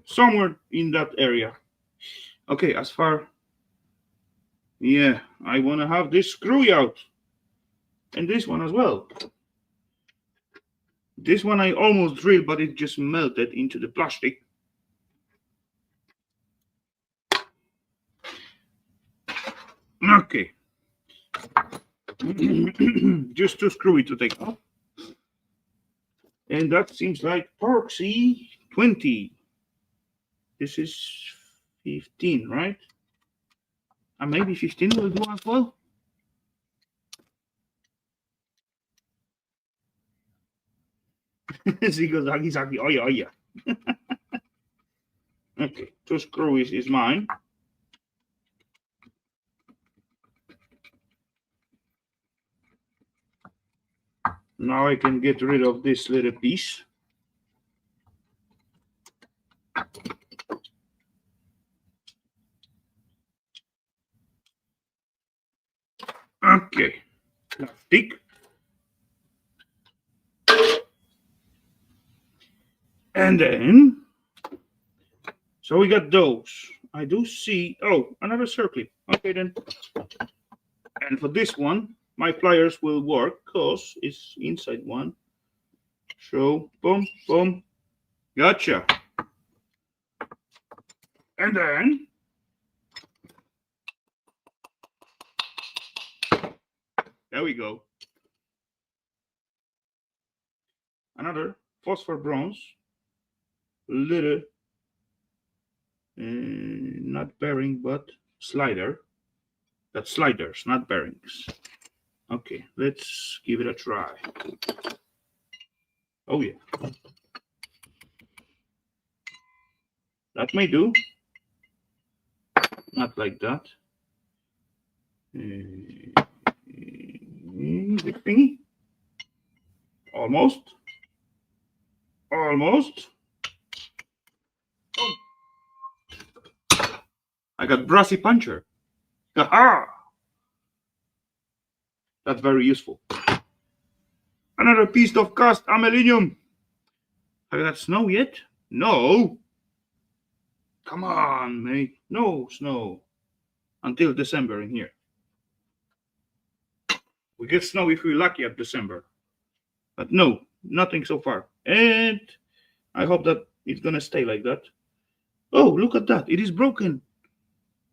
Somewhere in that area. Okay, as far, yeah, I want to have this screw out. And this one as well. This one I almost drilled, but it just melted into the plastic. Okay. Just too screwy to take off. And that seems like Torxy 20. This is 15, right? And maybe 15 will do as well. Ziggy, oh yeah, oh yeah. Okay, 2 screwies is mine. Now I can get rid of this little piece. Okay, plastic. And then, so we got those. I do see, oh, another circlet. Okay then. And for this one, my pliers will work because it's inside one. So, boom, boom, gotcha. And then, there we go. another phosphor bronze, little, not bearing, but slider. That's sliders, not bearings. Okay, let's give it a try. Oh yeah. That may do. Not like that. Big thingy. Almost. Almost. Oh. I got brassy puncher. Haha! That's very useful. Another piece of cast aluminium. Have you got snow yet? No. Come on, mate. No snow. Until December in here. We get snow if we're lucky at December. But no, nothing so far. And I hope that it's gonna stay like that. Oh, look at that. It is broken.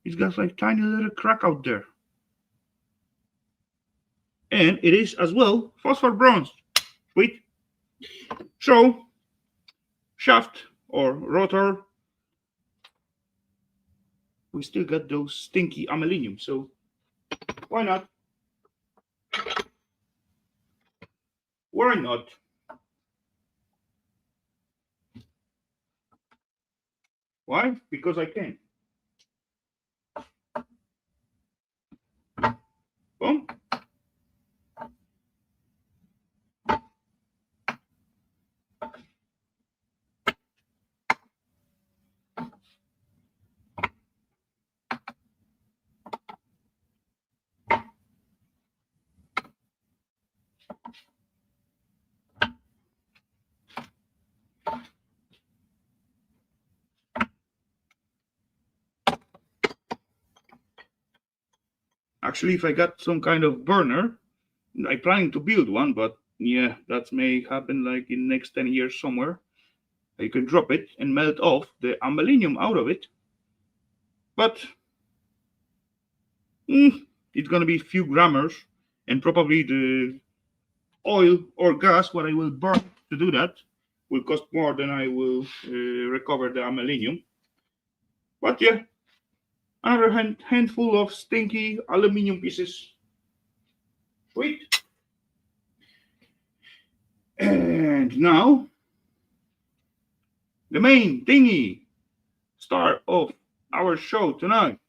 It's got like tiny little crack out there. And it is as well phosphor bronze. Sweet. So, shaft or rotor, we still got those stinky aluminium. So, why not? Why not? Why? Because I can. Boom. Actually, if I got some kind of burner, I'm planning to build one, but yeah, that may happen like in next 10 years somewhere. You can drop it and melt off the aluminium out of it. But it's gonna be a few grammars, and probably the oil or gas what I will burn to do that will cost more than I will recover the aluminium. But yeah, another handful of stinky aluminium pieces. Sweet. And now the main thingy, star of our show tonight.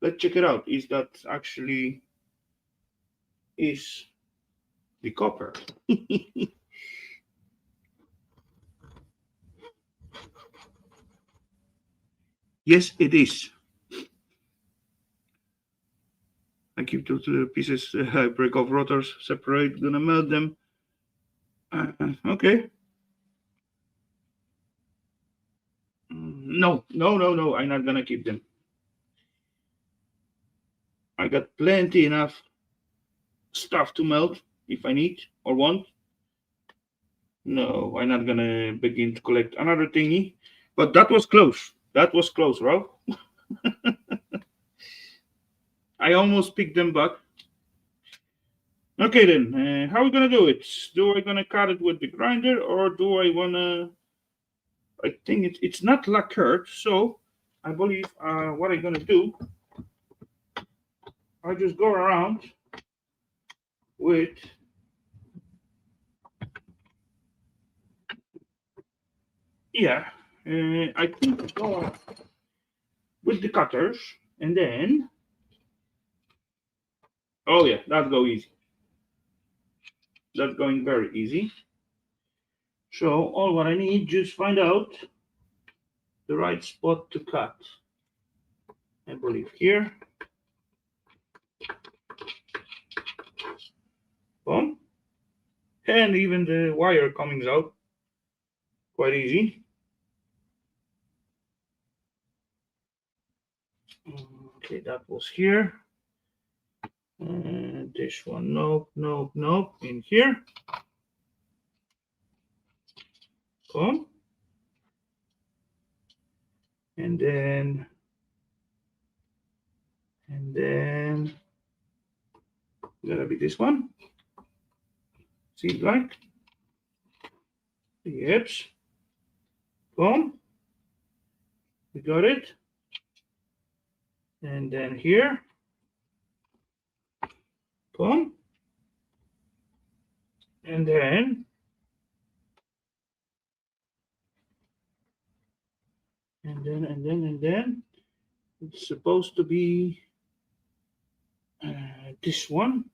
Let's check it out. Is that actually is the copper? Yes, it is. I keep those little pieces. I break off rotors, separate, gonna melt them. Okay. No, no, no, no. I'm not gonna keep them. I got plenty enough stuff to melt if I need or want. No, I'm not gonna begin to collect another thingy. But that was close. That was close, Ralph. I almost picked them back. Okay then, how are we gonna do it? Do I gonna cut it with the grinder or do I wanna? I think it's not lacquered, so I believe what I'm gonna do. I just go around with yeah. I think I go with the cutters and then oh yeah, that go easy. That's going very easy. So all what I need just find out the right spot to cut. I believe here. Boom. And even the wire coming out quite easy. Okay, that was here. And this one, nope, nope, nope, in here. Boom. And then gotta be this one. See it like? Yep. Boom. We got it. And then here. Boom. And then it's supposed to be this one,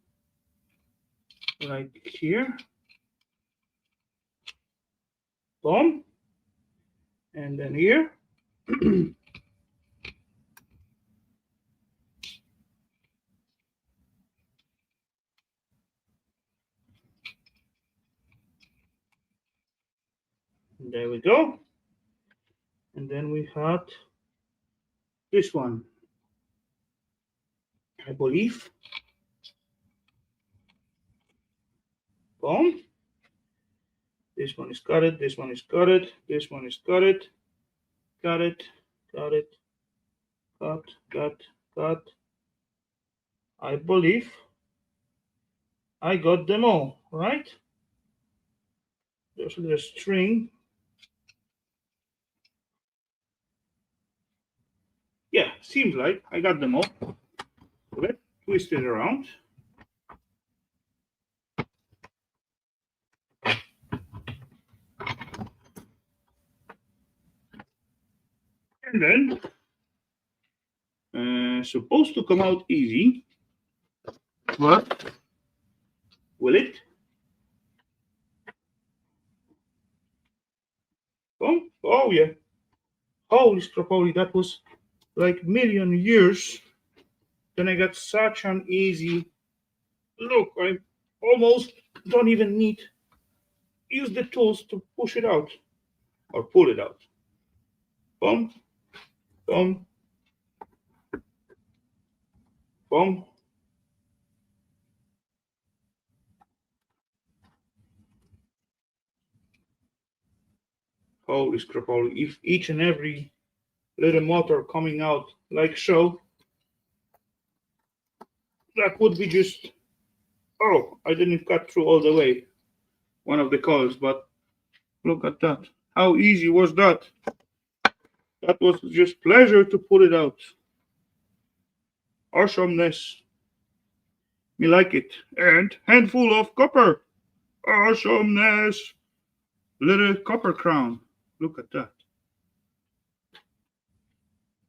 like here. Boom. And then here. There we go. And then we had this one, I believe. Boom. This one is got it. This one is got it. This one is got it. Got it. Got it. Got. I believe I got them all, right? There's a little string. Yeah, seems like I got them all. Let's twist it around. And then supposed to come out easy, but will it? Oh yeah. Holy crap, that was like million years. Then I got such an easy look. I almost don't even need use the tools to push it out or pull it out. Boom, boom, boom. Holy crap, if each and every little motor coming out like so, that would be just, oh, I didn't cut through all the way one of the coils, but look at that. How easy was that? That was just pleasure to pull it out. Awesomeness. Me like it. And handful of copper. Awesomeness. Little copper crown. Look at that.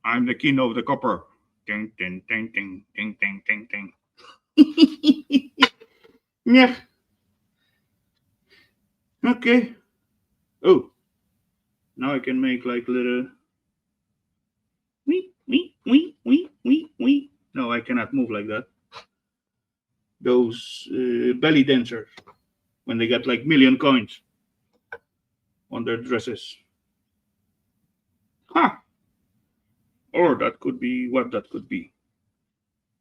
I'm the king of the copper. Ding, ding, ding, ding, ding, ding, ding, ding. Yeah. Okay. Oh. Now I can make like little. Wee. No, I cannot move like that. Those belly dancers, when they got like million coins on their dresses. Huh. Or that could be what that could be.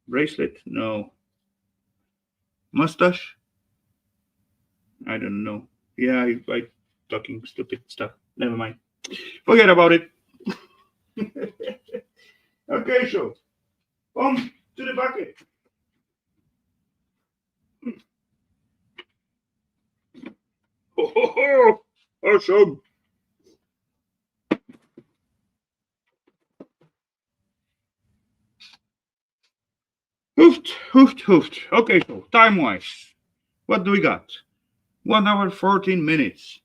Bracelet? No. Mustache? I don't know. Yeah, I talking stupid stuff. Never mind. Forget about it. Okay, so on to the bucket. Oh, ho, ho. Awesome. Hoofed. Okay, so time-wise, what do we got? 1 hour, 14 minutes.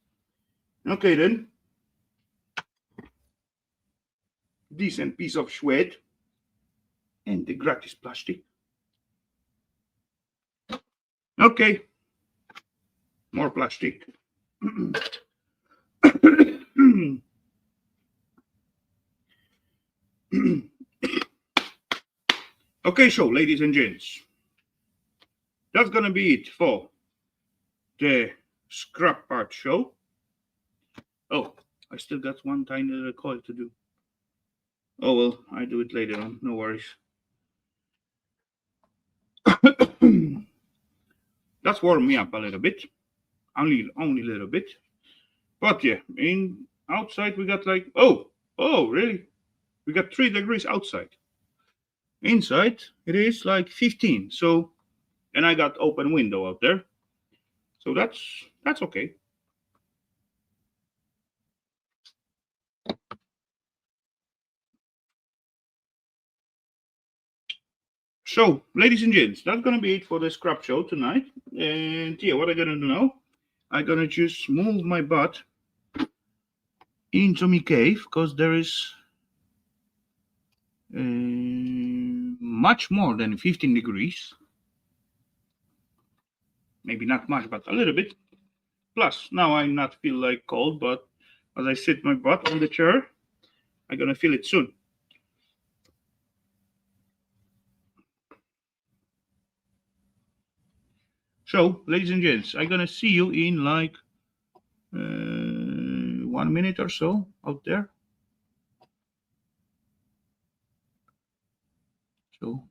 Okay, then. Decent piece of suede. And the gratis plastic. Okay. More plastic. Okay, so ladies and gents, that's gonna be it for the scrap part show. Oh, I still got one tiny little coil to do. Oh well, I do it later on. No worries. That's warmed me up a little bit, only a little bit. But yeah, in outside we got like oh really? We got 3 degrees outside. Inside it is like 15. So, and I got open window out there, so that's okay. So, ladies and gents, that's gonna be it for the scrap show tonight. And yeah, what I'm gonna do now, I'm gonna just move my butt into my cave because there is much more than 15 degrees. Maybe not much, but a little bit. Plus, now I not feel like cold, but as I sit my butt on the chair, I'm gonna feel it soon. So, ladies and gents, I'm gonna see you in like 1 minute or so out there. So.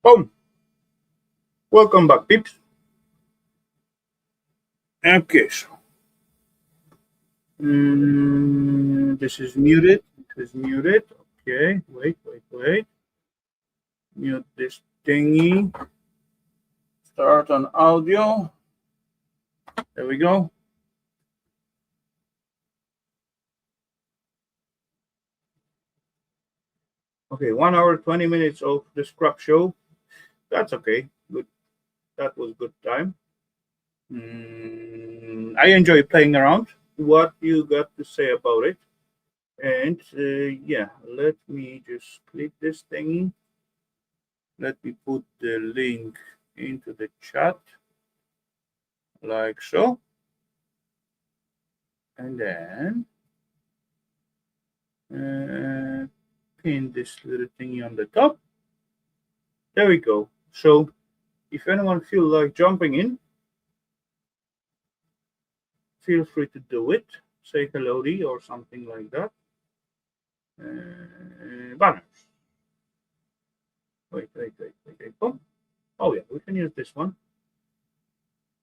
Boom! Welcome back, peeps. Okay, so this is muted. This is muted. Okay, wait. Mute this thingy. Start on audio. There we go. Okay, 1 hour 20 minutes of the scrap show. That's okay. Good. That was good time. I enjoy playing around. What you got to say about it? And yeah, let me just click this thingy. Let me put the link into the chat like so. And then pin this little thingy on the top. There we go. So if anyone feels like jumping in, feel free to do it. Say Hellowdy or something like that. Banners. Wait. Oh yeah, we can use this one.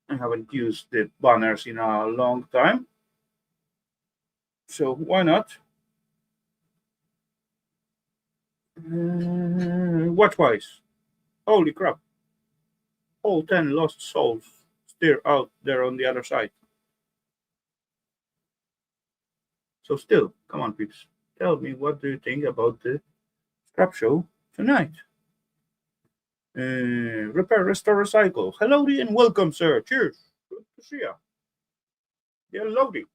I haven't used the banners in a long time, so why not? Watchwise. Holy crap. All 10 lost souls still out there on the other side. So still, come on, peeps. Tell me, what do you think about the scrap show tonight? Repair, restore, recycle. Hellowdy and welcome, sir. Cheers. Good to see ya. Hellowdy.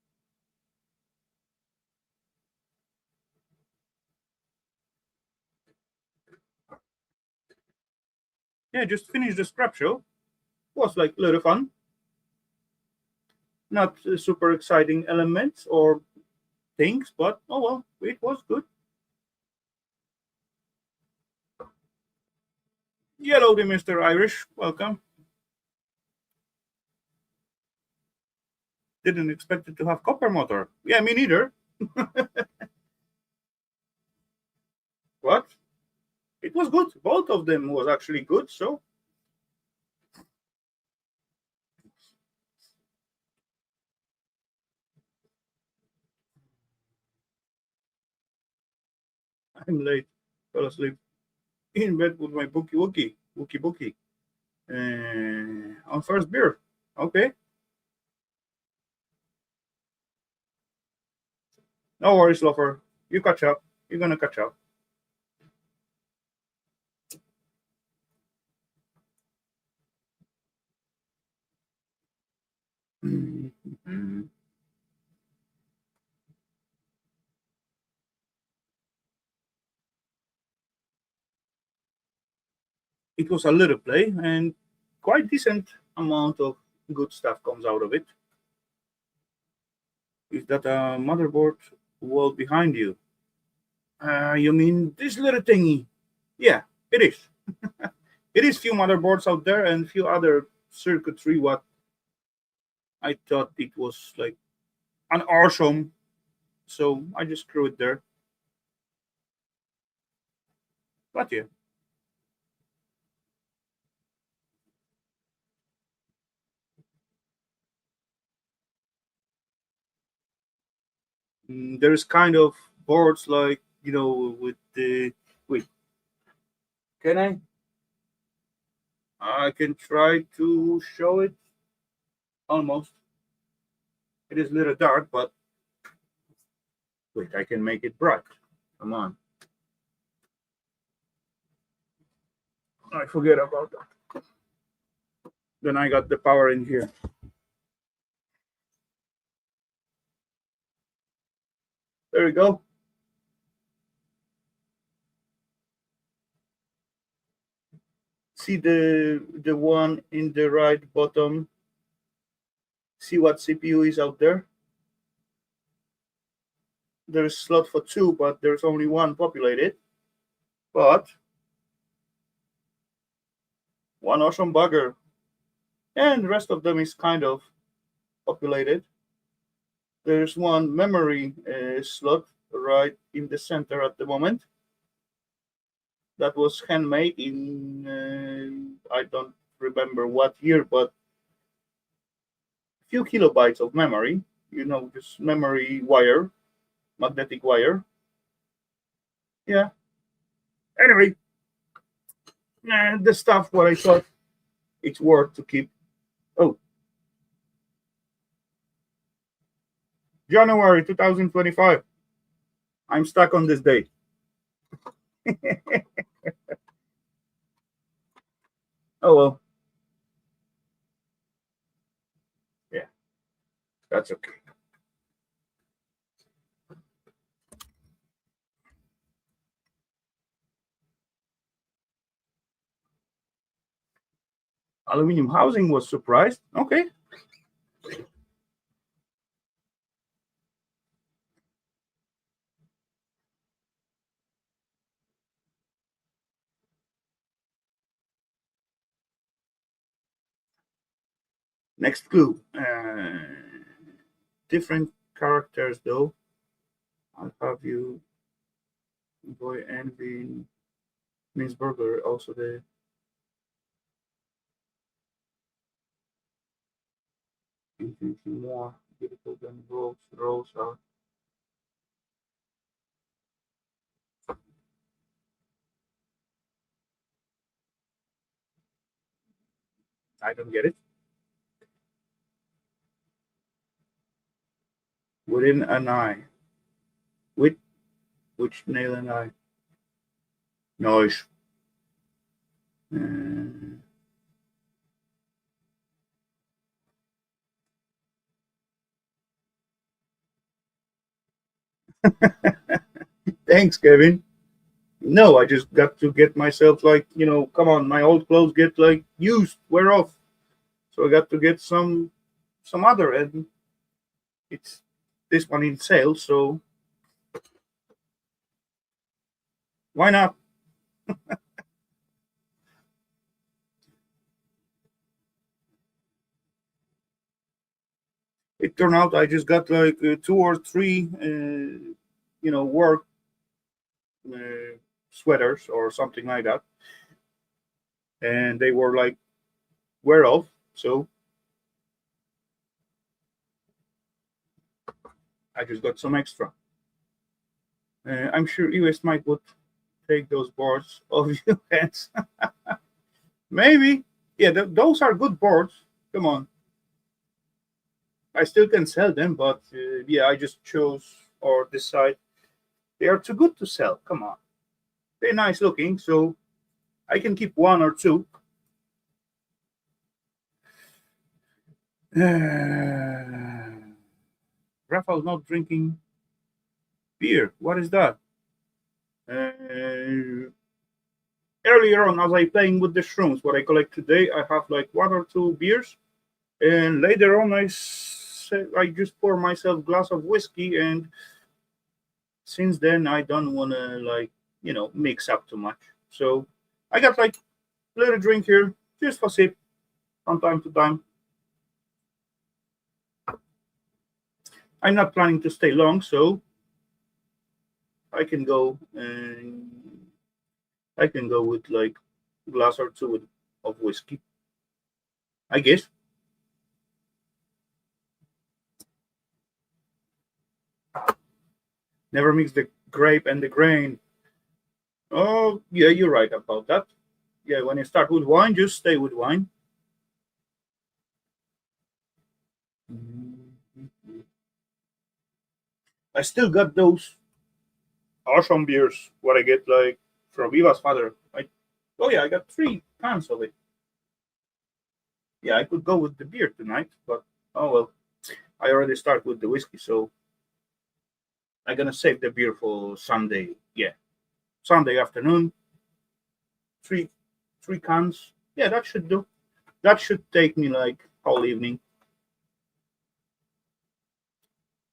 Yeah, just finished the scrap show. Was like a little fun. Not super exciting elements or things, but oh well, it was good. Hellowdy, Mr. Irish. Welcome. Didn't expect it to have copper motor. Yeah, me neither. What? It was good. Both of them was actually good. So I'm late. Fell asleep in bed with my bookie. On first beer. Okay. No worries, lover. You catch up. You're gonna catch up. Mhm. It was a little play, and quite decent amount of good stuff comes out of it. Is that a motherboard wall behind you? You mean this little thingy? Yeah, it is. It is few motherboards out there and few other circuitry. What I thought it was like an awesome, so I just screw it there. But yeah, there's kind of boards like with the wait. Can I? I can try to show it almost. It is a little dark, but wait, I can make it bright. Come on. I forget about that. Then I got the power in here. There we go. See the one in the right bottom. See what CPU is out there? There's slot for two, but there's only one populated. But one awesome bugger. And the rest of them is kind of populated. There's one memory slot right in the center at the moment. That was handmade in, I don't remember what year, but a few kilobytes of memory. This memory wire, magnetic wire. Yeah. Anyway, the stuff what I thought it's worth to keep. Oh, January 2025. I'm stuck on this date. Oh well. Yeah, that's okay. Aluminium housing was surprised. Okay. Next clue. Different characters though. I'll have you boy envy Miss Burger also the infinitely more beautiful than rose. Rose are. I don't get it. Within an eye. With which nail and eye? Noise. Uh, thanks, Kevin. No, I just got to get myself like, come on, my old clothes get like used, wear off. So I got to get some other, and it's this one in sale, so why not? It turned out I just got like two or three, work uh, sweaters or something like that, and they were like wear off. So I just got some extra. I'm sure US Mike would take those boards off your hands. Maybe. Yeah, those are good boards. Come on. I still can sell them, but yeah, I just chose or this side, they are too good to sell. Come on, they're nice looking, so I can keep one or two. Rafal not drinking beer. What is that? Uh, Earlier on, as I playing with the shrooms, what I collect today, I have like one or two beers, and later on, I just pour myself glass of whiskey, and since then I don't wanna like mix up too much. So I got like little drink here just for sip from time to time. I'm not planning to stay long, so I can go and I can go with like glass or two of whiskey, I guess. Never mix the grape and the grain. Oh, yeah, you're right about that. Yeah, when you start with wine, just stay with wine. I still got those awesome beers. What I get like from Viva's father. Oh yeah, I got 3 cans of it. Yeah, I could go with the beer tonight, but oh well. I already start with the whiskey, so I'm gonna save the beer for Sunday. Yeah, Sunday afternoon. Three, 3 cans. Yeah, that should do. That should take me like whole evening.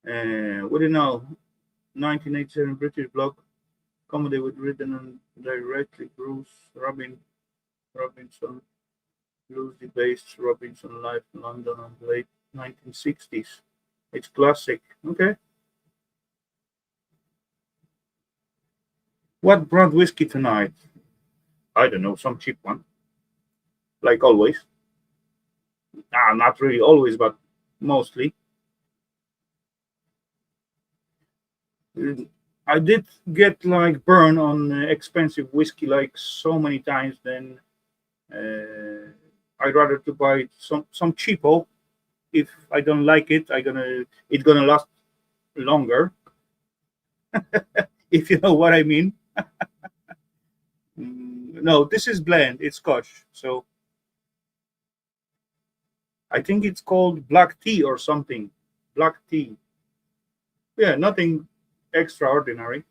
What do you know? 1987 British block comedy with written and directly Bruce Robinson, loosely based Robinson life in London in the late 1960s. It's classic. Okay. What brand whiskey tonight? I don't know, some cheap one, like always. Not really always, but mostly. I did get like burn on expensive whiskey like so many times. Then I'd rather to buy some cheapo. If I don't like it, it's gonna last longer. If you know what I mean. No, this is blend. It's Scotch, so I think it's called black tea or something. Black tea. Yeah, nothing extraordinary.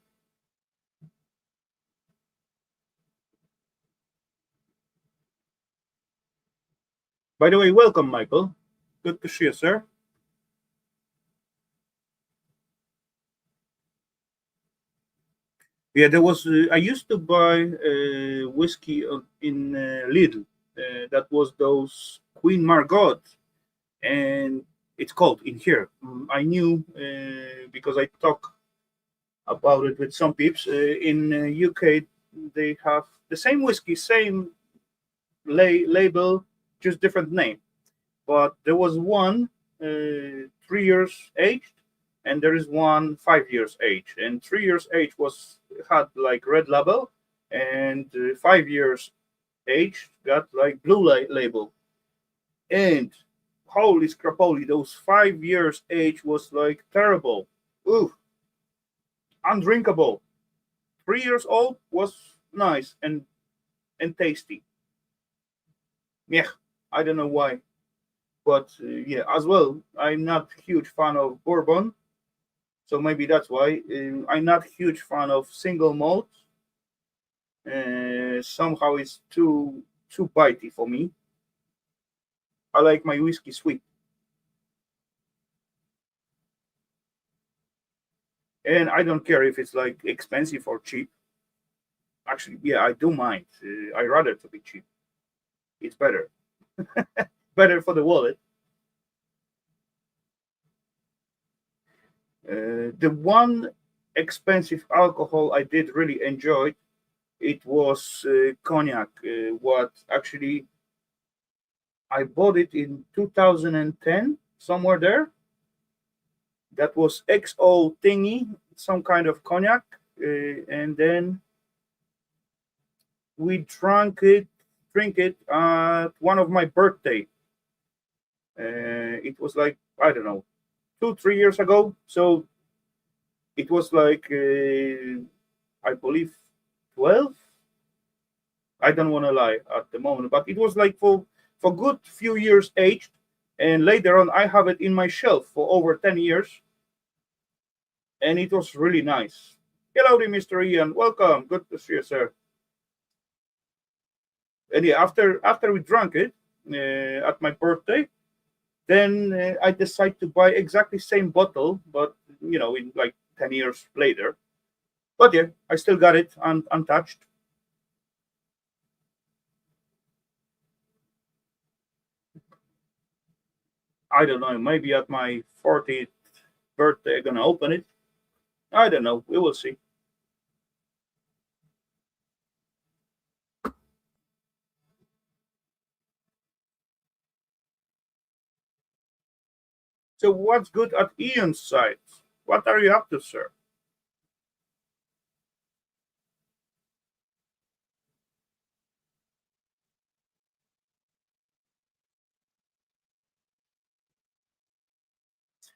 By the way, welcome, Michael. Good to see you, sir. Yeah, there was. I used to buy whiskey in Lidl. That was those Queen Margot, and it's called in here. I knew because I talk about it with some peeps in UK. They have the same whiskey, same label, just different name. But there was one 3 years aged, and there is one 5 years aged. And 3 years aged was had like red label, and 5 years aged got like blue label. And holy scrapoly, those 5 years age was like terrible. Ooh, undrinkable. 3 years old was nice and tasty. Yeah, I don't know why, but yeah, as well, I'm not huge fan of bourbon, so maybe that's why. I'm not huge fan of single malt. Somehow it's too bitey for me. I like my whiskey sweet, and I don't care if it's like expensive or cheap. Actually, yeah, I do mind. I rather to be cheap. It's better for the wallet. The one expensive alcohol I did really enjoy it was cognac. What actually I bought it in 2010 somewhere there. That was XO thingy, some kind of cognac, and then we drink it at one of my birthday. It was like I don't know 2 3 years ago. So It was like I believe 12. I don't want to lie at the moment, but it was like for good few years aged, and later on I have it in my shelf for over 10 years, and it was really nice. Hello, Mr. Ian. Welcome. Good to see you, sir. And yeah, after we drank it at my birthday, then I decided to buy exactly same bottle, but in like 10 years later. But yeah, I still got it untouched. I don't know. Maybe at my 40th birthday, I'm gonna open it. I don't know. We will see. So, what's good at Ian's side? What are you up to, sir?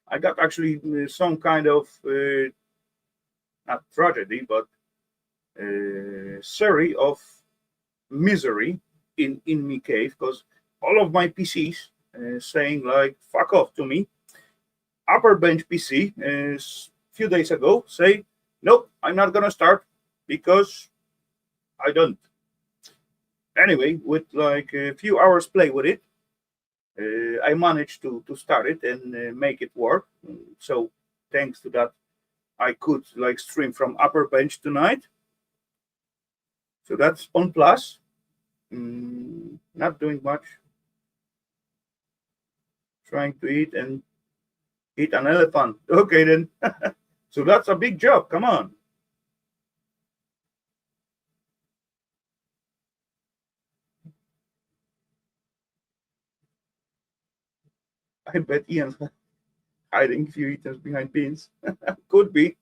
I got actually some kind of not tragedy, but series of misery in me cave because all of my PCs saying like "fuck off" to me. Upper bench PC is few days ago say, "Nope, I'm not gonna start because I don't." Anyway, with like a few hours play with it, I managed to start it and make it work. So thanks to that, I could like stream from upper bench tonight. So that's on plus. Not doing much. Trying to eat and eat an elephant. Okay then. So that's a big job. Come on. I bet Ian's hiding a few items behind beans. Could be.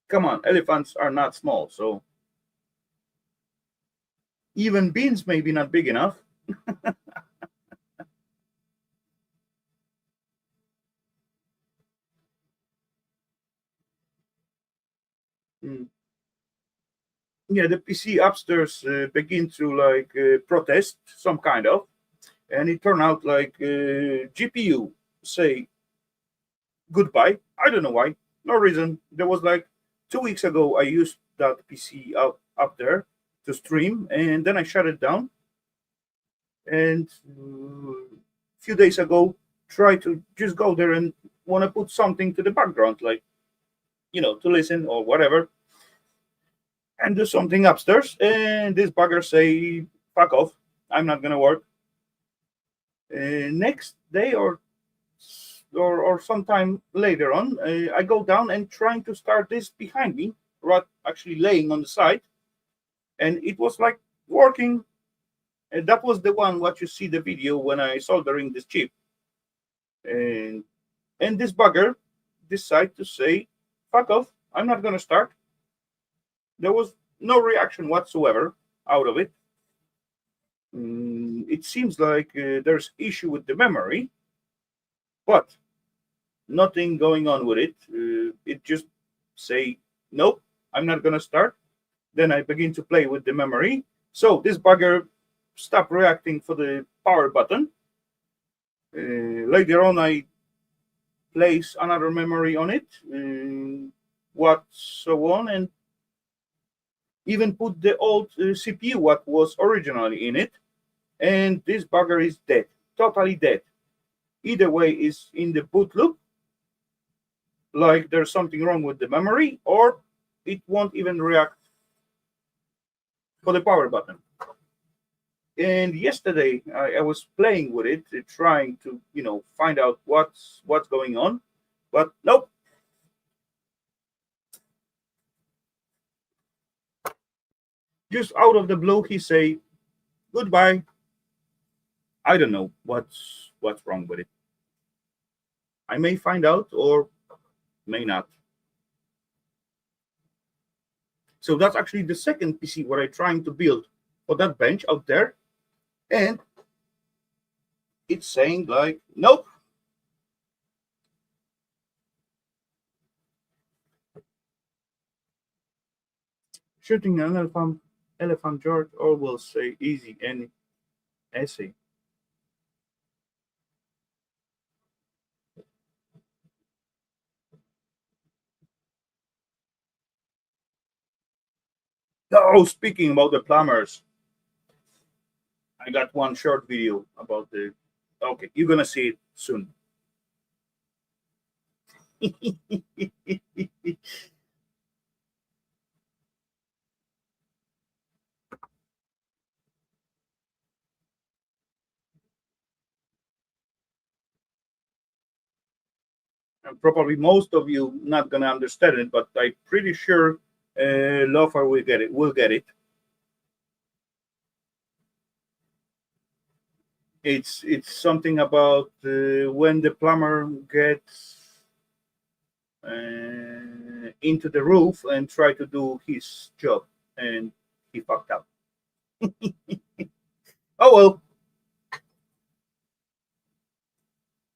Come on, elephants are not small, so even beans may be not big enough. Mm. Yeah, the PC upstairs begin to like protest some kind of, and it turned out like GPU say goodbye. I don't know why, no reason. There was like 2 weeks ago I used that PC up there to stream, and then I shut it down. And a few days ago, try to just go there and want to put something to the background, like to listen or whatever, and do something upstairs. And this bugger say, "Fuck off! I'm not gonna work." Next day or sometime later on, I go down and trying to start this behind me, right, actually laying on the side, and it was like working. And that was the one what you see the video when I soldering this chip, and this bugger decide to say, "Fuck off! I'm not gonna start." There was no reaction whatsoever out of it. It seems like there's issue with the memory, but nothing going on with it. It just say, "Nope, I'm not gonna start." Then I begin to play with the memory. So this bugger stop reacting for the power button. Later on, I place another memory on it, what so on, and even put the old CPU what was originally in it, and this bugger is dead, totally dead. Either way is in the boot loop, like there's something wrong with the memory, or it won't even react for the power button. And yesterday I was playing with it, trying to find out what's going on, but nope. Just out of the blue, he say goodbye. I don't know what's wrong with it. I may find out or may not. So that's actually the second PC what I'm trying to build for that bench out there, and it's saying like nope. Shooting an elephant George Orwell say easy any essay. Oh, speaking about the plumbers, I got one short video about the. Okay, you're gonna see it soon. And probably most of you not gonna understand it, but I'm pretty sure Lofer will get it. Will get it. It's something about when the plumber gets into the roof and try to do his job, and he fucked up. Oh well,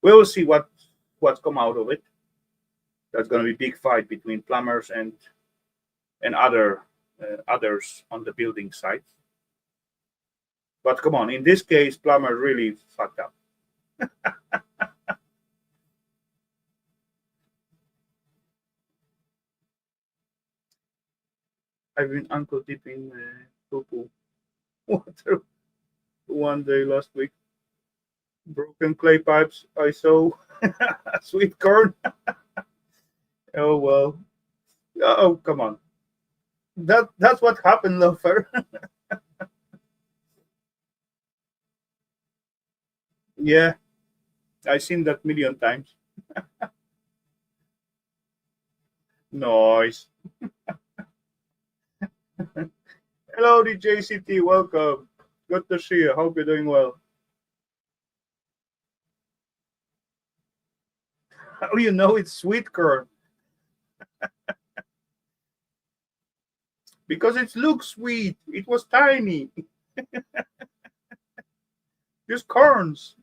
we will see what's come out of it. There's going to be big fight between plumbers and others on the building site. But come on, in this case, plumber really fucked up. I've been ankle deep in poo water one day last week. Broken clay pipes. I saw sweet corn. Oh well. Oh come on. That's what happened, Lofer. Yeah, I've seen that million times. Nice. Hello, DJCT. Welcome. Good to see you. Hope you're doing well. How do you know it's sweet corn? Because it looks sweet. It was tiny. Just corns.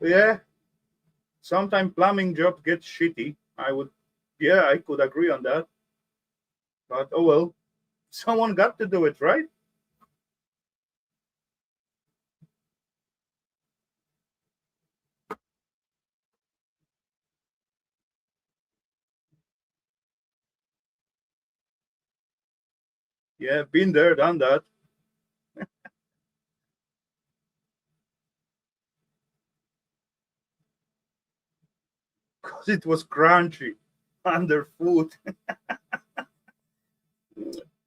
Yeah. Sometimes plumbing jobs get shitty. Yeah, I could agree on that. But oh well, someone got to do it, right? Yeah, been there, done that. Because it was crunchy underfoot.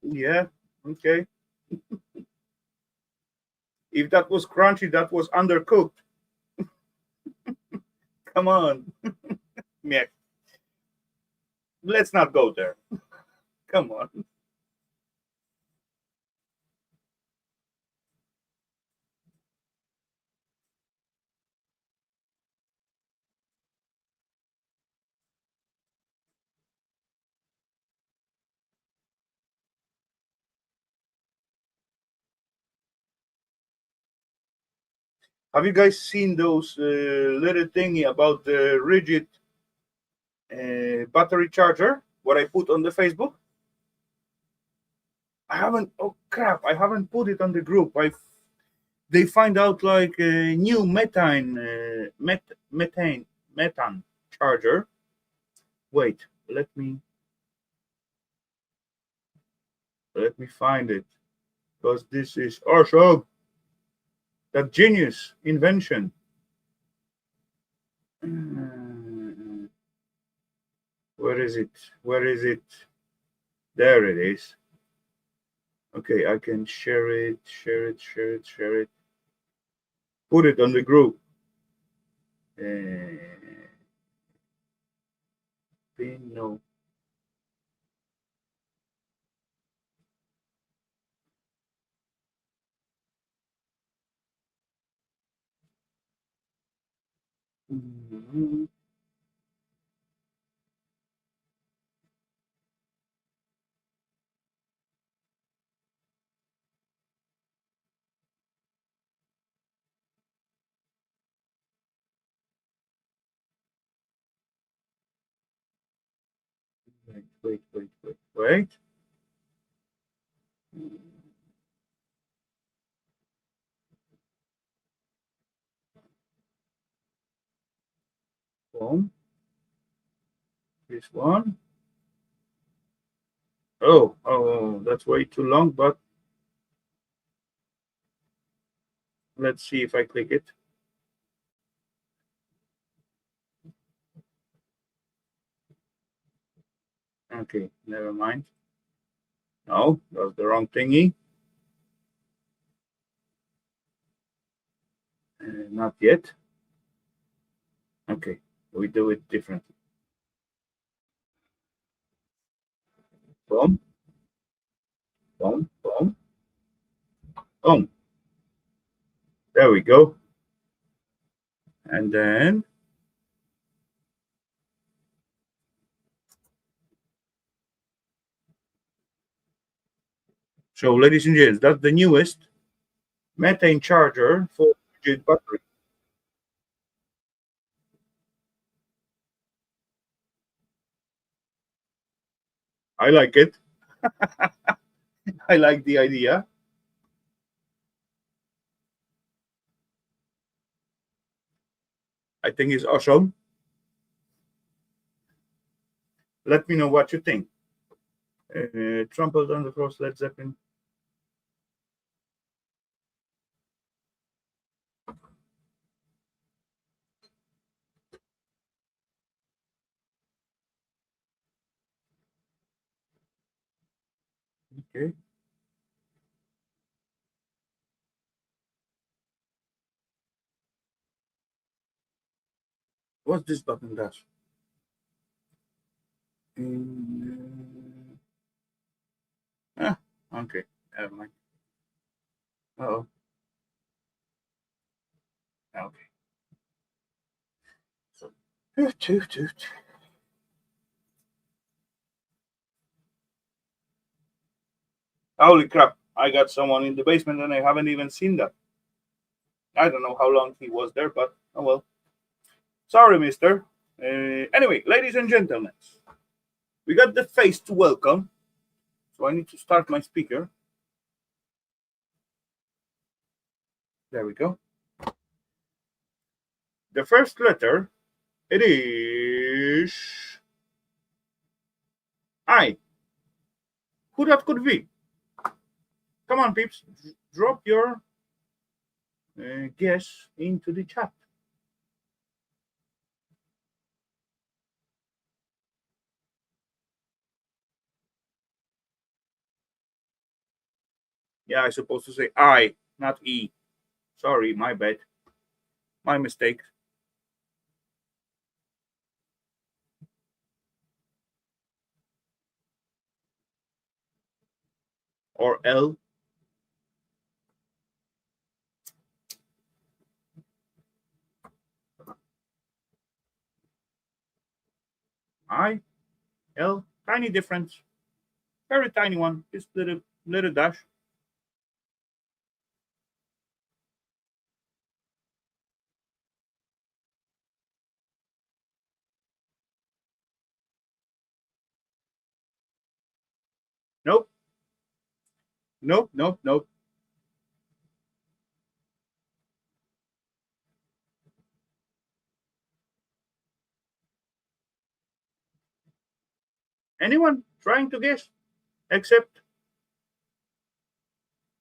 Yeah, okay. If that was crunchy, that was undercooked. Come on. Yeah, let's not go there. Come on. Have you guys seen those little thingy about the rigid battery charger? What I put on the Facebook? I haven't. Oh crap! I haven't put it on the group. They find out like a new methane charger. Wait, let me find it because this is awesome. That genius invention. Uh, where is it? Where is it? There it is. Okay, I can share it. Put it on the group. Uh, no. Mhm. Boom. This one. Oh, that's way too long, but let's see if I click it. Okay, never mind. No, that's the wrong thingy. Not yet. Okay, we do it differently. Boom, boom, boom, boom. There we go. And then so, ladies and gents, that's the newest methane charger for jet battery. I like it. I like the idea. I think it's awesome. Let me know what you think. Trampled on the cross, Led Zeppelin. Okay. What's this button does? Okay. Never mind. Oh. Okay. So, holy crap! I got someone in the basement and I haven't even seen that. I don't know how long he was there, but oh well. Sorry, mister. Anyway, ladies and gentlemen, we got the face to welcome. So I need to start my speaker. There we go. The first letter, it is I. Who that could be? Come on, peeps. Drop your guess into the chat. Yeah, I'm supposed to say I, not E. Sorry, my bad. My mistake. Or L. I, L. Tiny difference. Very tiny one. Just little dash. Nope. Nope. Anyone trying to guess? Except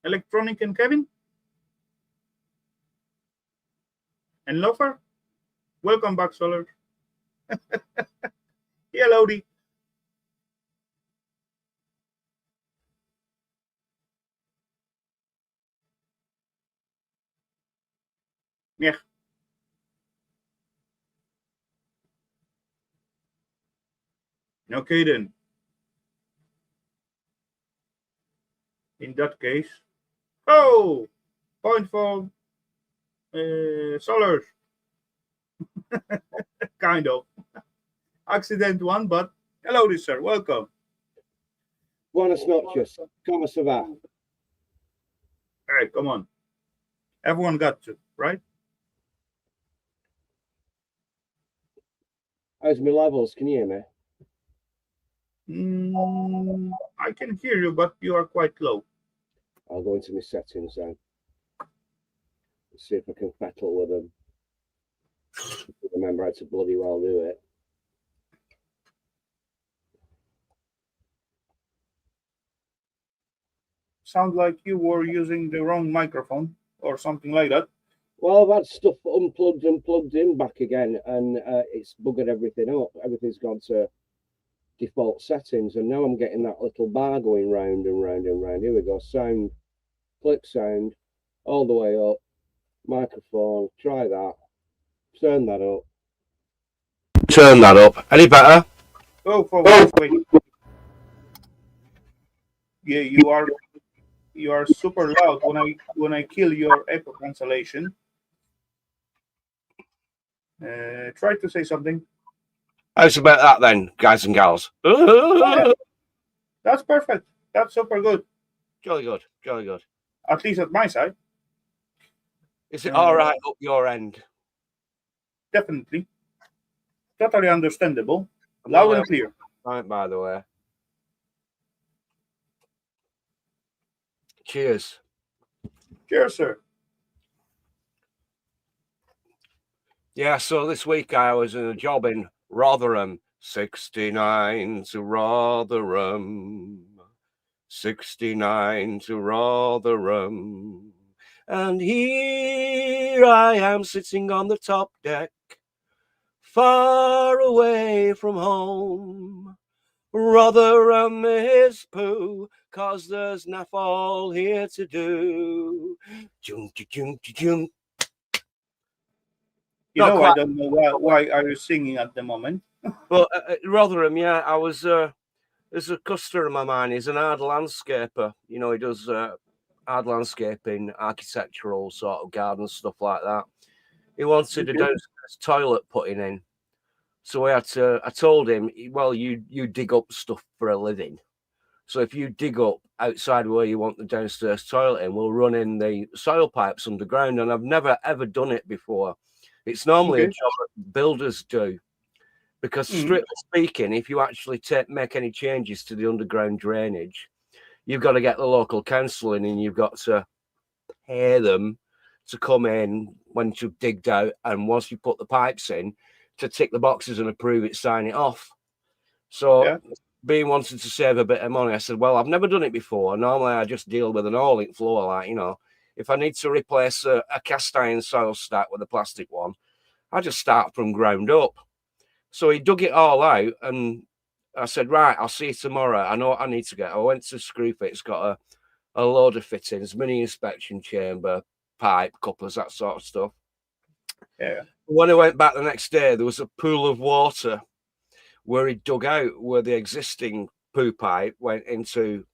Electronic and Kevin? And Lofer? Welcome back, Solar. Hellowdy. Yeah. Okay then. In that case, point for Solar. Kind of accident one, but hello, sir. Welcome. Buenas noches. ¿Cómo se va? All right, come on. Everyone got to, right? How's my levels? Can you hear me? I can hear you, but you are quite low. I'll go into my settings then. See if I can battle with them. Remember how to bloody well do it. Sounds like you were using the wrong microphone or something like that. Well, I've had stuff unplugged and plugged in back again, and it's buggered everything up. Everything's gone to default settings, and now I'm getting that little bar going round and round and round. Here we go. Sound, click sound, all the way up. Microphone, try that. Turn that up. Turn that up. Any better? Go forward. Wait. Yeah, you are super loud when I kill your echo cancellation. Try to say something. How's about that then, guys and gals? Yeah, that's perfect. That's super good. Jolly good, jolly good. At least at my side. Is it all right up your end? Definitely. Totally understandable. Loud and clear. Right, by the way. Cheers. Cheers, sir. Yeah, so this week I was in a job in Rotherham. 69 to Rotherham. 69 to Rotherham. And here I am sitting on the top deck, far away from home. Rotherham is poo, 'cause there's naff all here to do. Jum, jum, jum. You know, I don't know why are you singing at the moment. Well, Rotherham, yeah, I was. There's a customer of mine. He's an hard landscaper. You know, he does hard landscaping, architectural sort of garden stuff like that. He wanted a downstairs toilet putting in, so I told him, well, you dig up stuff for a living. So if you dig up outside where you want the downstairs toilet in, we'll run in the soil pipes underground. And I've never ever done it before. It's normally a job that builders do, because strictly speaking, if you actually make any changes to the underground drainage, you've got to get the local council in, and you've got to pay them to come in when you've digged out, and once you put the pipes in, to tick the boxes and approve it, sign it off. So being wanting to save a bit of money, I said, well, I've never done it before. Normally I just deal with an all-in floor, like, you know, if I need to replace a cast iron soil stack with a plastic one, I just start from ground up. So he dug it all out, and I said, right, I'll see you tomorrow. I know what I need to get. I went to Screwfix, got a load of fittings, mini inspection chamber, pipe, couplers, that sort of stuff. Yeah. When I went back the next day, there was a pool of water where he dug out where the existing poo pipe went into.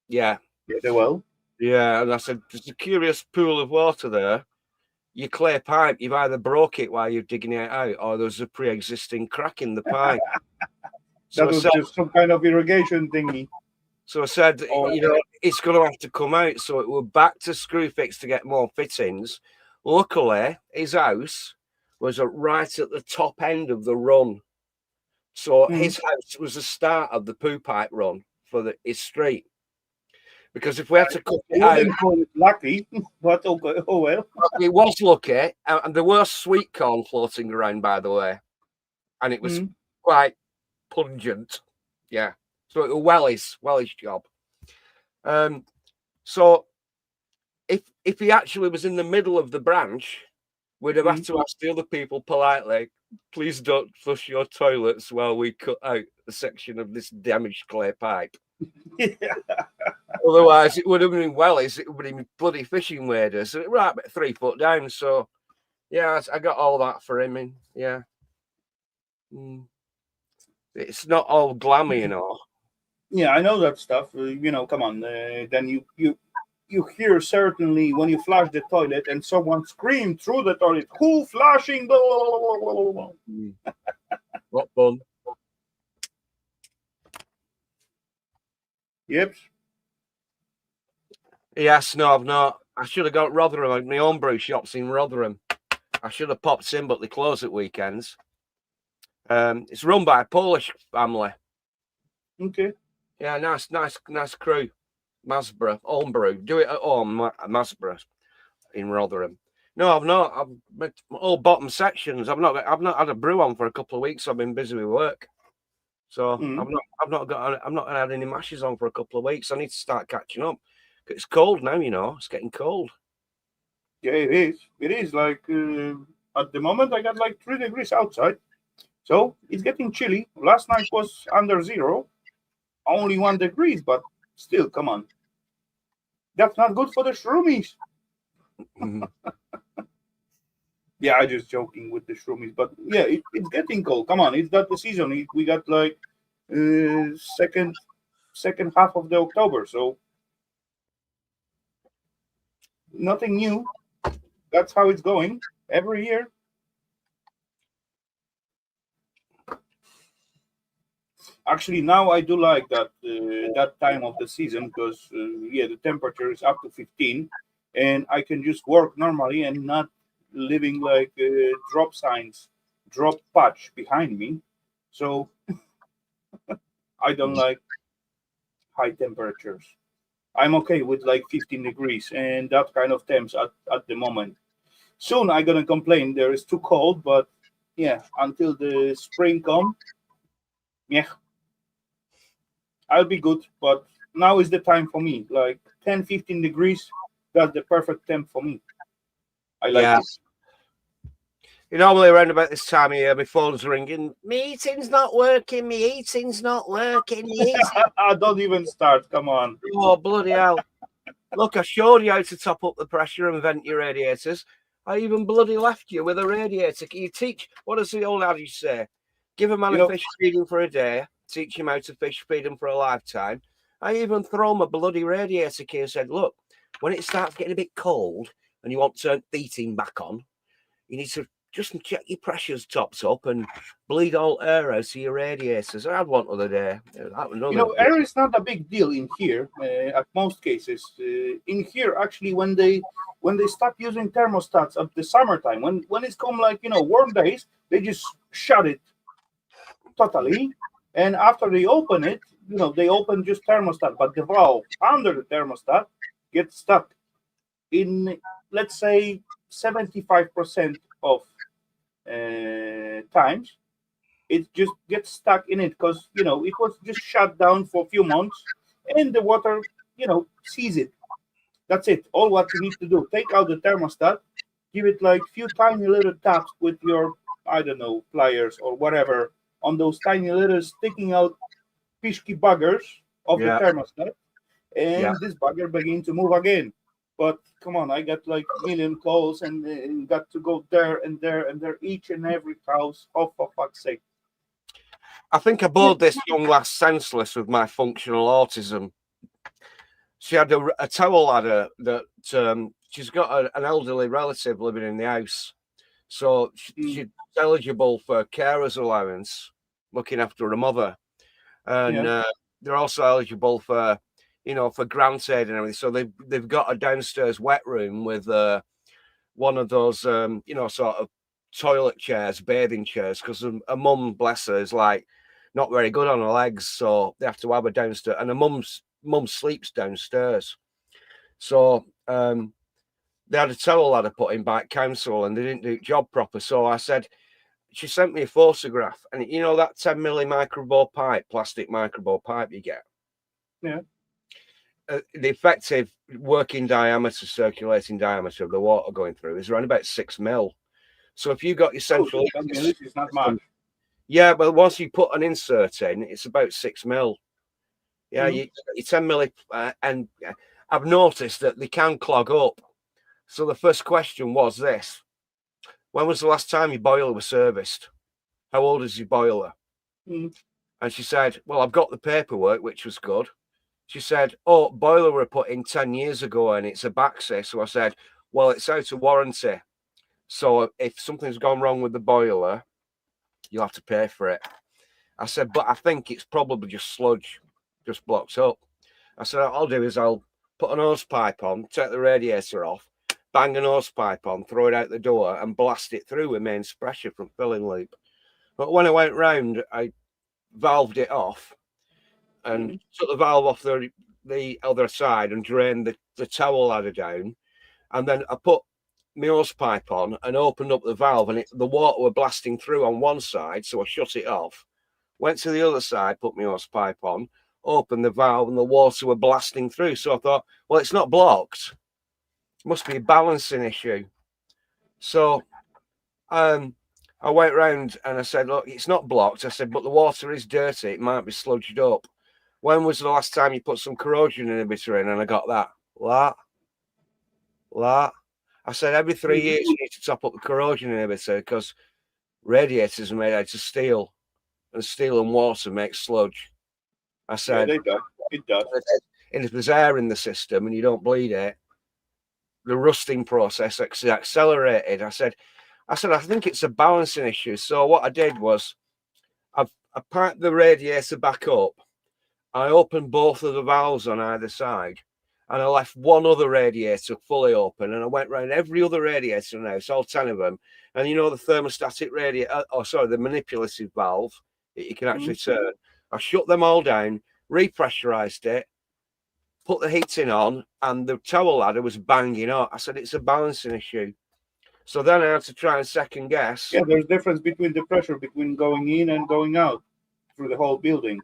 Yeah. The well. Yeah, and I said, there's a curious pool of water there. Your clay pipe, you've either broke it while you're digging it out, or there's a pre-existing crack in the pipe. That was just some kind of irrigation thingy. So I said, you know, it's going to have to come out. So it were back to Screwfix to get more fittings. Luckily, his house was right at the top end of the run. So his house was the start of the poo pipe run for his street. Because if we had to cut it out, lucky, but okay, oh well. It was lucky, and there were sweet corn floating around, by the way, and it was quite pungent. Yeah, so it was Welly's job. So if he actually was in the middle of the branch, we'd have had to ask the other people politely, please don't flush your toilets while we cut out a section of this damaged clay pipe. Otherwise, it would have been wellies. It would have been bloody fishing waders. So right about 3 foot down. So, yeah, I got all that for him. And yeah, it's not all glammy, you know. Yeah, I know that stuff. You know, come on. Then you hear certainly when you flush the toilet and someone screamed through the toilet, "Who flushing?" Blah, blah, blah, blah, blah. What fun. Yep. Yes, no, I've not. I should have got Rotherham. My own brew shop's in Rotherham. I should have popped in, but they close at weekends. It's run by a Polish family. Okay. Yeah, nice crew. Masborough, home brew. Do it at home, Masborough in Rotherham. No, I've not. I've all bottom sections. I've not had a brew on for a couple of weeks. I've been busy with work, so Mm. I've not had any mashes on for a couple of weeks. I need to start catching up. It's cold now, It's getting cold. Yeah, it is. It is like at the moment I got like 3 degrees outside, so it's getting chilly. Last night was under zero, only 1 degree, but still, come on, that's not good for the shroomies. Yeah, I just joking with the shroomies, but yeah, it's getting cold. Come on, it's not the season. We got like second half of the October, so nothing new. That's how it's going every year. Actually, now I do like that time of the season because yeah, the temperature is up to 15, and I can just work normally and not living like drop signs, drop patch behind me. So I don't like high temperatures. I'm okay with like 15 degrees and that kind of temps at the moment. Soon I'm gonna complain there is too cold, but yeah, until the spring come, yeah, I'll be good. But now is the time for me. Like 10, 15 degrees, that's the perfect temp for me. I like Yeah. it. Normally around about this time of year, my phone's ringing. Meeting's not working. Meeting's not working. Don't even start. Come on. Oh, bloody hell. Look, I showed you how to top up the pressure and vent your radiators. I even bloody left you with a radiator. Can you teach? What does the old adage say? Give a man You a know, fish feeding for a day, teach him how to fish feed him for a lifetime. I even throw him a bloody radiator key and said, look, when it starts getting a bit cold and you want to turn the heating back on, you need to just check your pressures tops up and bleed all air out of your radiators. I had one other day. air is not a big deal in here. At most cases, in here actually, when they stop using thermostats at the summertime, when it's come like warm days, they just shut it totally, and after they open it, they open just thermostat, but the valve under the thermostat gets stuck in, let's say, 75% of times it just gets stuck in it because it was just shut down for a few months and the water sees it. That's it. All what you need to do, take out the thermostat, give it like few tiny little taps with your, I don't know, pliers or whatever, on those tiny little sticking out pisky buggers of the Yeah, thermostat, yeah. and this bugger begin to move again. But come on, I got like million calls and got to go there and there and there, each and every house. Oh, for fuck's sake. I think I bored this young lass senseless with my functional autism. She had a towel ladder that she's got an elderly relative living in the house. So she's eligible for carers allowance, looking after her mother. And Yeah. they're also eligible for, for grant aid and everything. So they've got a downstairs wet room with one of those, sort of toilet chairs, bathing chairs, because a mum, bless her, is like not very good on her legs, so they have to have her downstairs. And her mum sleeps downstairs, so they had a towel ladder put in by council, and they didn't do the job proper. So I said, she sent me a photograph, and that 10 milli microbore pipe, plastic microbore pipe you get. Yeah. The effective working diameter, circulating diameter of the water going through is around about 6 mil. So if you got your central, 10 mil is not much. Yeah, but once you put an insert in, it's about 6 mil. Yeah, you 10 milli, and I've noticed that they can clog up. So the first question was this: when was the last time your boiler was serviced? How old is your boiler? And she said, well, I've got the paperwork, which was good. She said, oh, boiler were put in 10 years ago and it's a Baxi. So I said, well, it's out of warranty. So if something's gone wrong with the boiler, you'll have to pay for it. I said, but I think it's probably just sludge, just blocked up. I said, what I'll do is I'll put an hose pipe on, take the radiator off, bang an hose pipe on, throw it out the door and blast it through with mains pressure from filling loop. But when I went round, I valved it off and took the valve off the other side and drained the towel ladder down. And then I put my hose pipe on and opened up the valve, and the water were blasting through on one side, so I shut it off. Went to the other side, put my hose pipe on, opened the valve, and the water were blasting through. So I thought, well, it's not blocked. It must be a balancing issue. So I went round and I said, look, it's not blocked. I said, but the water is dirty. It might be sludged up. When was the last time you put some corrosion inhibitor in? And I got that. What? I said, every 3 years you need to top up the corrosion inhibitor because radiators are made out of steel, and steel and water make sludge. I said, yeah, it does. And if there's air in the system and you don't bleed it, the rusting process accelerated. I said, I think it's a balancing issue. So what I did was I piped the radiator back up. I opened both of the valves on either side, and I left one other radiator fully open, and I went around every other radiator in the house, all 10 of them. And you know the thermostatic radiator, the manipulative valve that you can actually turn. I shut them all down, repressurized it, put the heating on, and the towel ladder was banging up. I said, it's a balancing issue. So then I had to try and second guess. Yeah, there's difference between the pressure between going in and going out through the whole building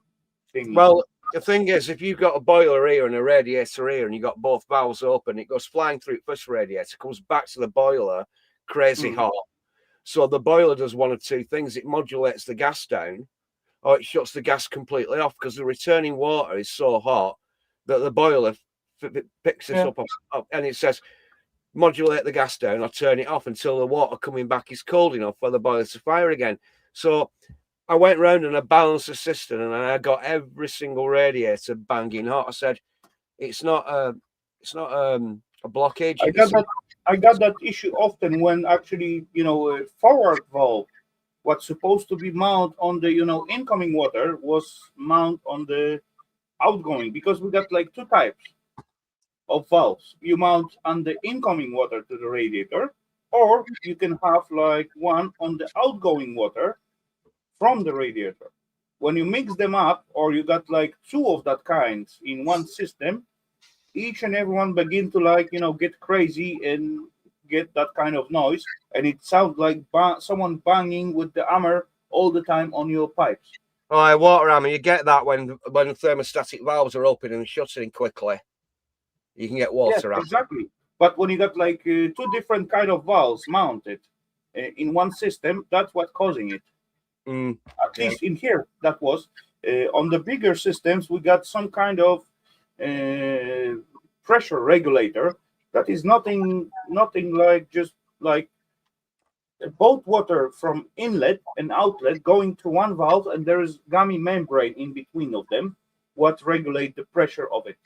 thing. Well, the thing is, if you've got a boiler here and a radiator here and you've got both valves open, it goes flying through first radiator, comes back to the boiler, crazy hot. So the boiler does one of two things. It modulates the gas down, or it shuts the gas completely off because the returning water is so hot that the boiler picks this up, and it says, modulate the gas down or turn it off until the water coming back is cold enough for the boiler to fire again. So I went round and I balanced the system, and I got every single radiator banging hot. I said, it's not a blockage. I got that issue often when actually, a forward valve, what's supposed to be mounted on the, incoming water was mounted on the outgoing, because we got like two types of valves. You mount on the incoming water to the radiator, or you can have like one on the outgoing water from the radiator. When you mix them up, or you got like two of that kind in one system, each and everyone begin to get crazy and get that kind of noise, and it sounds like someone banging with the hammer all the time on your pipes. Oh, water hammer, you get that when thermostatic valves are open and shutting quickly. You can get water hammer. Exactly. But when you got like two different kind of valves mounted in one system, that's what's causing it. At least in here, that was. On the bigger systems, we got some kind of pressure regulator that is nothing like just like both water from inlet and outlet going to one valve, and there is gummy membrane in between of them what regulate the pressure of it.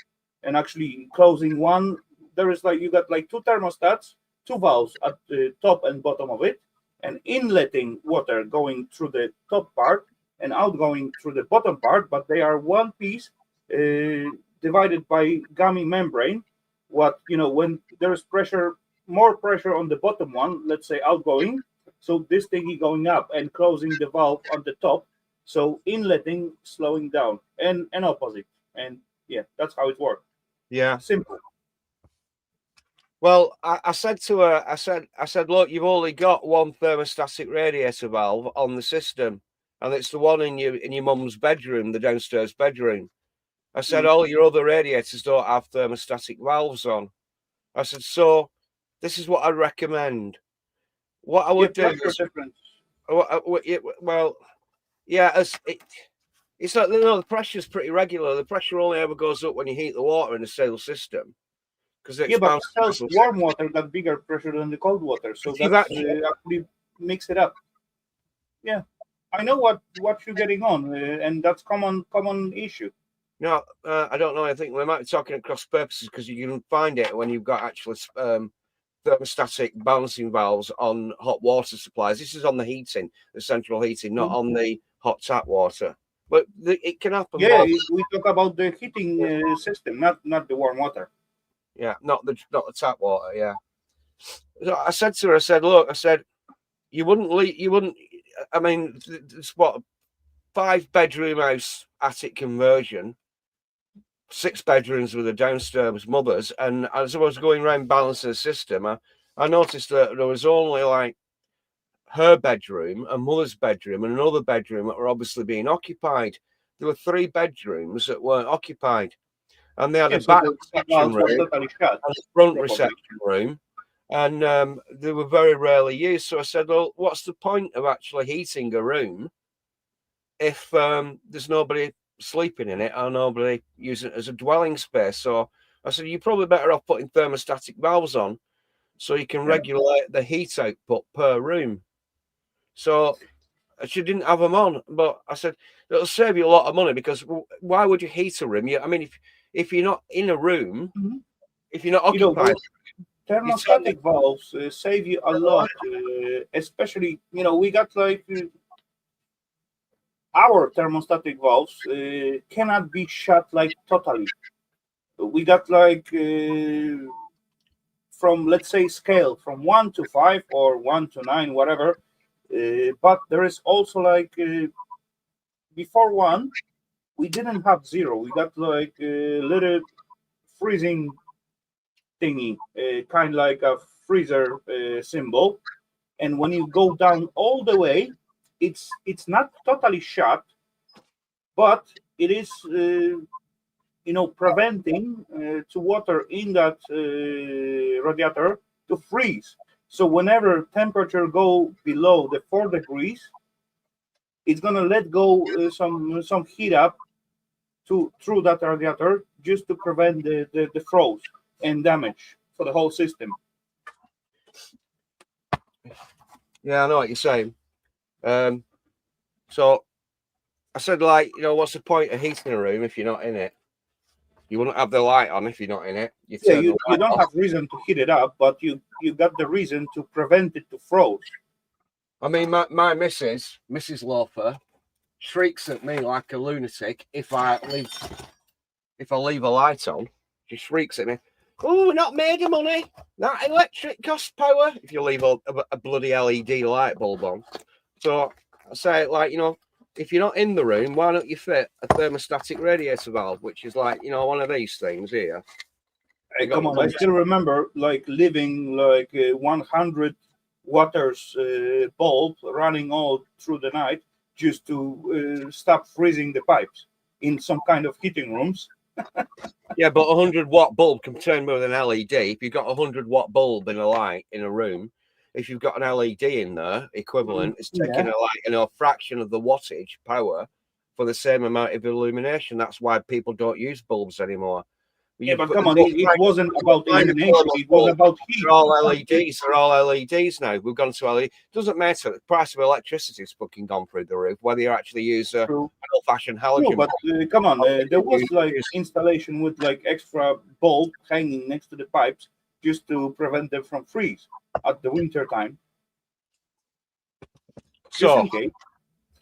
And actually closing one, there is like, you got like two thermostats, two valves at the top and bottom of it, and inletting water going through the top part and outgoing through the bottom part, but they are one piece divided by gummy membrane. When there's pressure, more pressure on the bottom one, let's say outgoing, so this thingy going up and closing the valve on the top, so inletting slowing down and opposite. And yeah, that's how it works. Yeah, simple. Well, I said to her, I said, look, you've only got one thermostatic radiator valve on the system, and it's the one in your mum's bedroom, the downstairs bedroom. I said, all your other radiators don't have thermostatic valves on. I said, so this is what I recommend. What I would do is, well, yeah, it's like, the pressure's pretty regular. The pressure only ever goes up when you heat the water in the steel system. But warm water got bigger pressure than the cold water, so that's actually mix it up. Yeah, I know what you're getting on, and that's common issue. No, I don't know. I think we might be talking at cross purposes, because you can find it when you've got actually thermostatic balancing valves on hot water supplies. This is on the heating, the central heating, not on the hot tap water. But it can happen. Yeah, we talk about the heating system, not the warm water. Yeah, not the tap water. Yeah. So I said to her, I said, look, I said, you wouldn't. I mean, it's what, 5-bedroom house attic conversion. 6 bedrooms with a downstairs mother's, and as I was going around balancing the system, I noticed that there was only like her bedroom, a mother's bedroom, and another bedroom that were obviously being occupied. There were 3 bedrooms that weren't occupied, and they had a so back the reception valves room were totally shut. and a front Probably. reception room, and they were very rarely used. So I said, well, what's the point of actually heating a room if there's nobody sleeping in it or nobody using it as a dwelling space? So I said, you're probably better off putting thermostatic valves on so you can regulate the heat output per room. So she didn't have them on, but I said, it'll save you a lot of money, because why would you heat a room? I mean, if you're not in a room, if you're not occupied, thermostatic valves save you a lot, especially, we got like our thermostatic valves cannot be shut like totally. We got like from, let's say, scale from 1 to 5 or 1 to 9, whatever. But there is also like before 1, we didn't have 0. We got like a little freezing thingy, kind of like a freezer symbol. And when you go down all the way, it's not totally shut, but it is preventing to water in that radiator to freeze. So whenever temperature go below the 4 degrees, it's gonna let go some heat up through that radiator, just to prevent the froze and damage for the whole system. Yeah, I know what you're saying. So I said, like, what's the point of heating a room if you're not in it? You wouldn't have the light on if you're not in it. You don't have reason to heat it up, but you got the reason to prevent it to froze. I mean, my Mrs. Loafer, shrieks at me like a lunatic if I leave a light on. She shrieks at me. Oh, we're not made of money. That electric costs power if you leave a bloody LED light bulb on. So I say, like, if you're not in the room, why don't you fit a thermostatic radiator valve, which is like, one of these things here. Hey, come on, I still remember like living like 100 watts bulb running all through the night just to stop freezing the pipes in some kind of heating rooms. Yeah, but a 100-watt bulb can turn with an LED. If you've got a 100-watt bulb in a light in a room, if you've got an LED in there, equivalent, it's taking a fraction of the wattage power for the same amount of illumination. That's why people don't use bulbs anymore. Yeah, but come on, it wasn't about illumination. It was about heat. They're all LEDs. They're all LEDs now. We've gone to LED. Doesn't matter. The price of electricity has fucking gone through the roof, whether you actually use an old-fashioned halogen. No, but come on, there was like installation with like extra bulb hanging next to the pipes just to prevent them from freeze at the winter time. Just in case.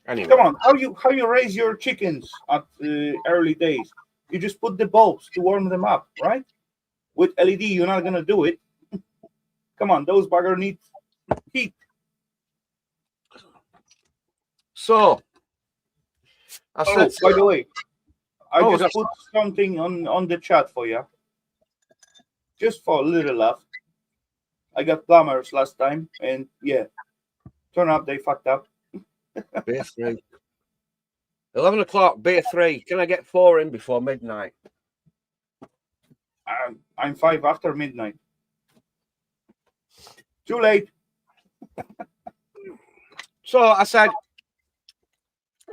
Anyway. Come on, how you raise your chickens at early days? You just put the bulbs to warm them up, right? With LED, you're not gonna do it. Come on, those buggers need heat. So, by the way, I just put something on the chat for you, just for a little laugh. I got plumbers last time, and yeah, turn up, they fucked up. Beer 3. 11 o'clock, beer 3. Can I get 4 in before midnight? I'm 5 after midnight. Too late. So I said,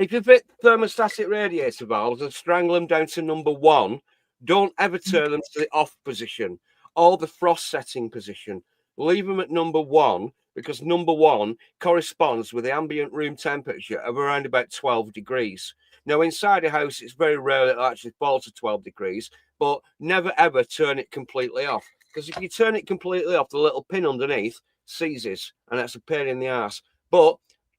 if you fit thermostatic radiator valves and strangle them down to number 1, don't ever turn them to the off position or the frost setting position. Leave them at number 1, because number 1 corresponds with the ambient room temperature of around about 12 degrees. Now, inside a house, it's very rare that it'll actually fall to 12 degrees, but never, ever turn it completely off. Because if you turn it completely off, the little pin underneath seizes, and that's a pain in the ass. But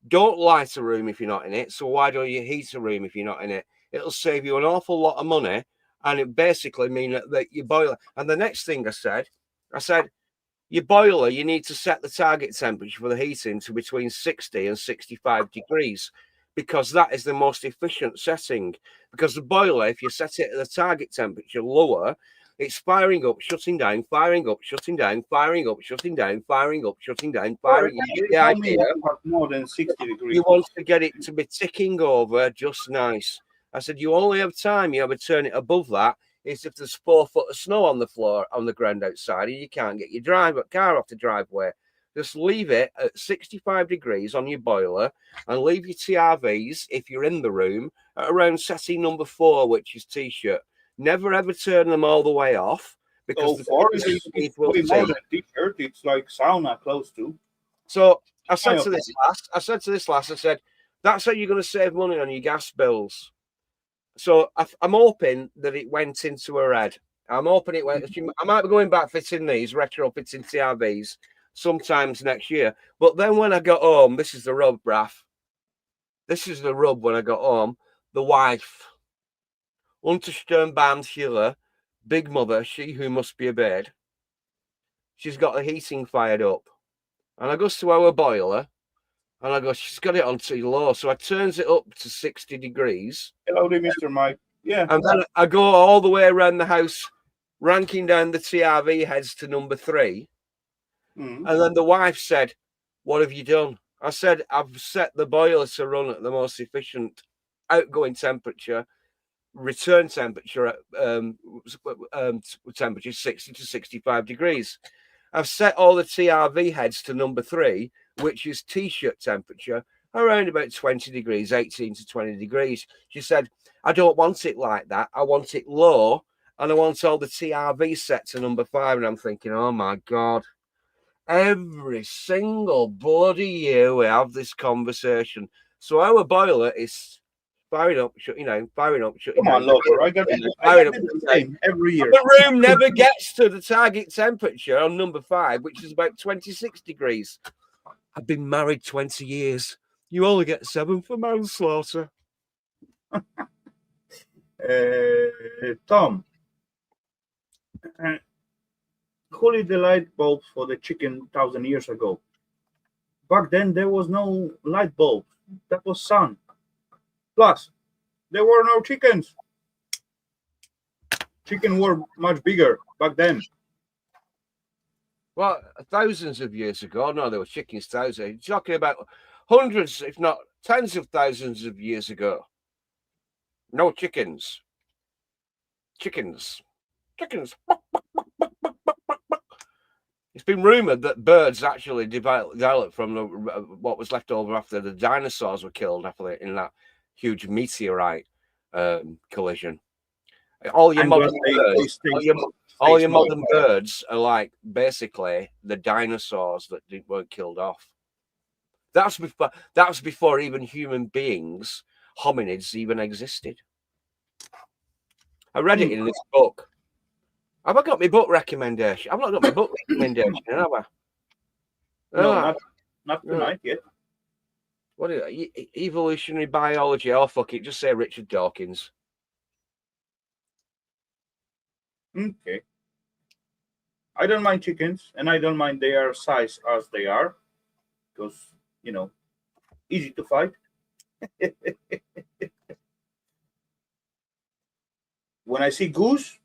don't light a room if you're not in it. So why don't you heat a room if you're not in it? It'll save you an awful lot of money, and it basically means that your boiler. And the next thing I said, your boiler, you need to set the target temperature for the heating to between 60 and 65 degrees, because that is the most efficient setting. Because the boiler, if you set it at the target temperature lower, it's firing up, shutting down, firing up, shutting down, firing up, shutting down, firing up, shutting down, firing up. The idea, more than 60 degrees. you want to get it to be ticking over just nice. I said, you only have time, you ever turn it above that, is if there's 4 foot of snow on the floor, on the ground outside, and you can't get your car off the driveway. Just leave it at 65 degrees on your boiler and leave your TRVs, if you're in the room, at around setting number 4, which is T-shirt. Never ever turn them all the way off, because it's way more than T-shirt. It's like sauna close to. So I said to this lass, I said, that's how you're going to save money on your gas bills. So I'm hoping that it went into her head. I'm hoping it went. I might be going back fitting these, retrofitting TRVs sometimes next year. But then when I got home, this is the rub, Raf. This is the rub when I got home. The wife, Untersternbahnschiller, big mother, she who must be obeyed. She's got the heating fired up. And I goes to our boiler, and I go, she's got it on too low. So I turns it up to 60 degrees. Hellowdy, Mr. Mike. Yeah. And then I go all the way around the house, ranking down the TRV heads to number 3. And then the wife said, what have you done? I said, I've set the boiler to run at the most efficient outgoing temperature, return temperature at temperature 60 to 65 degrees. I've set all the TRV heads to number 3, which is T-shirt temperature, around about 20 degrees, 18 to 20 degrees. She said, I don't want it like that. I want it low, and I want all the TRV set to number 5. And I'm thinking, oh, my God. Every single bloody year we have this conversation. So our boiler is firing up, shutting down, firing up, shutting down. Come on, lover. I got the same every year. The room never gets to the target temperature on number 5, which is about 26 degrees. I've been married 20 years. You only get 7 for manslaughter. Tom, who lit the light bulbs for the chicken 1,000 years ago? Back then, there was no light bulb. That was sun. Plus, there were no chickens. Chicken were much bigger back then. Well, thousands of years ago, no, there were chickens thousands. You're talking about hundreds, if not tens of thousands of years ago. No chickens. Chickens. It's been rumoured that birds actually developed from what was left over after the dinosaurs were killed in that huge meteorite collision. All your modern birds are like basically the dinosaurs that weren't killed off. That's before even human beings, hominids, even existed. I read it in this book. Have I got my book recommendation? I've not got my book recommendation, have I? No, not tonight yet. What is it? Evolutionary biology. Oh, fuck it. Just say Richard Dawkins. Okay. I don't mind chickens, and I don't mind their size as they are, because, easy to fight. When I see goose,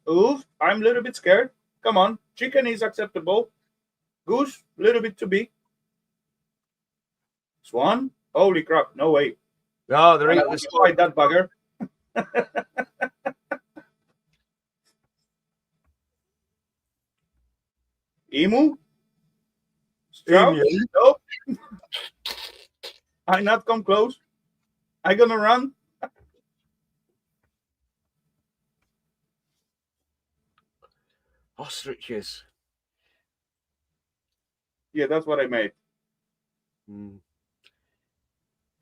I'm a little bit scared. Come on, chicken is acceptable. Goose, a little bit too big. Swan, holy crap, no way. No, there ain't this fight that bugger. Emu? Strauss? Nope. I not come close. I gonna run. Ostriches. Yeah, that's what I made.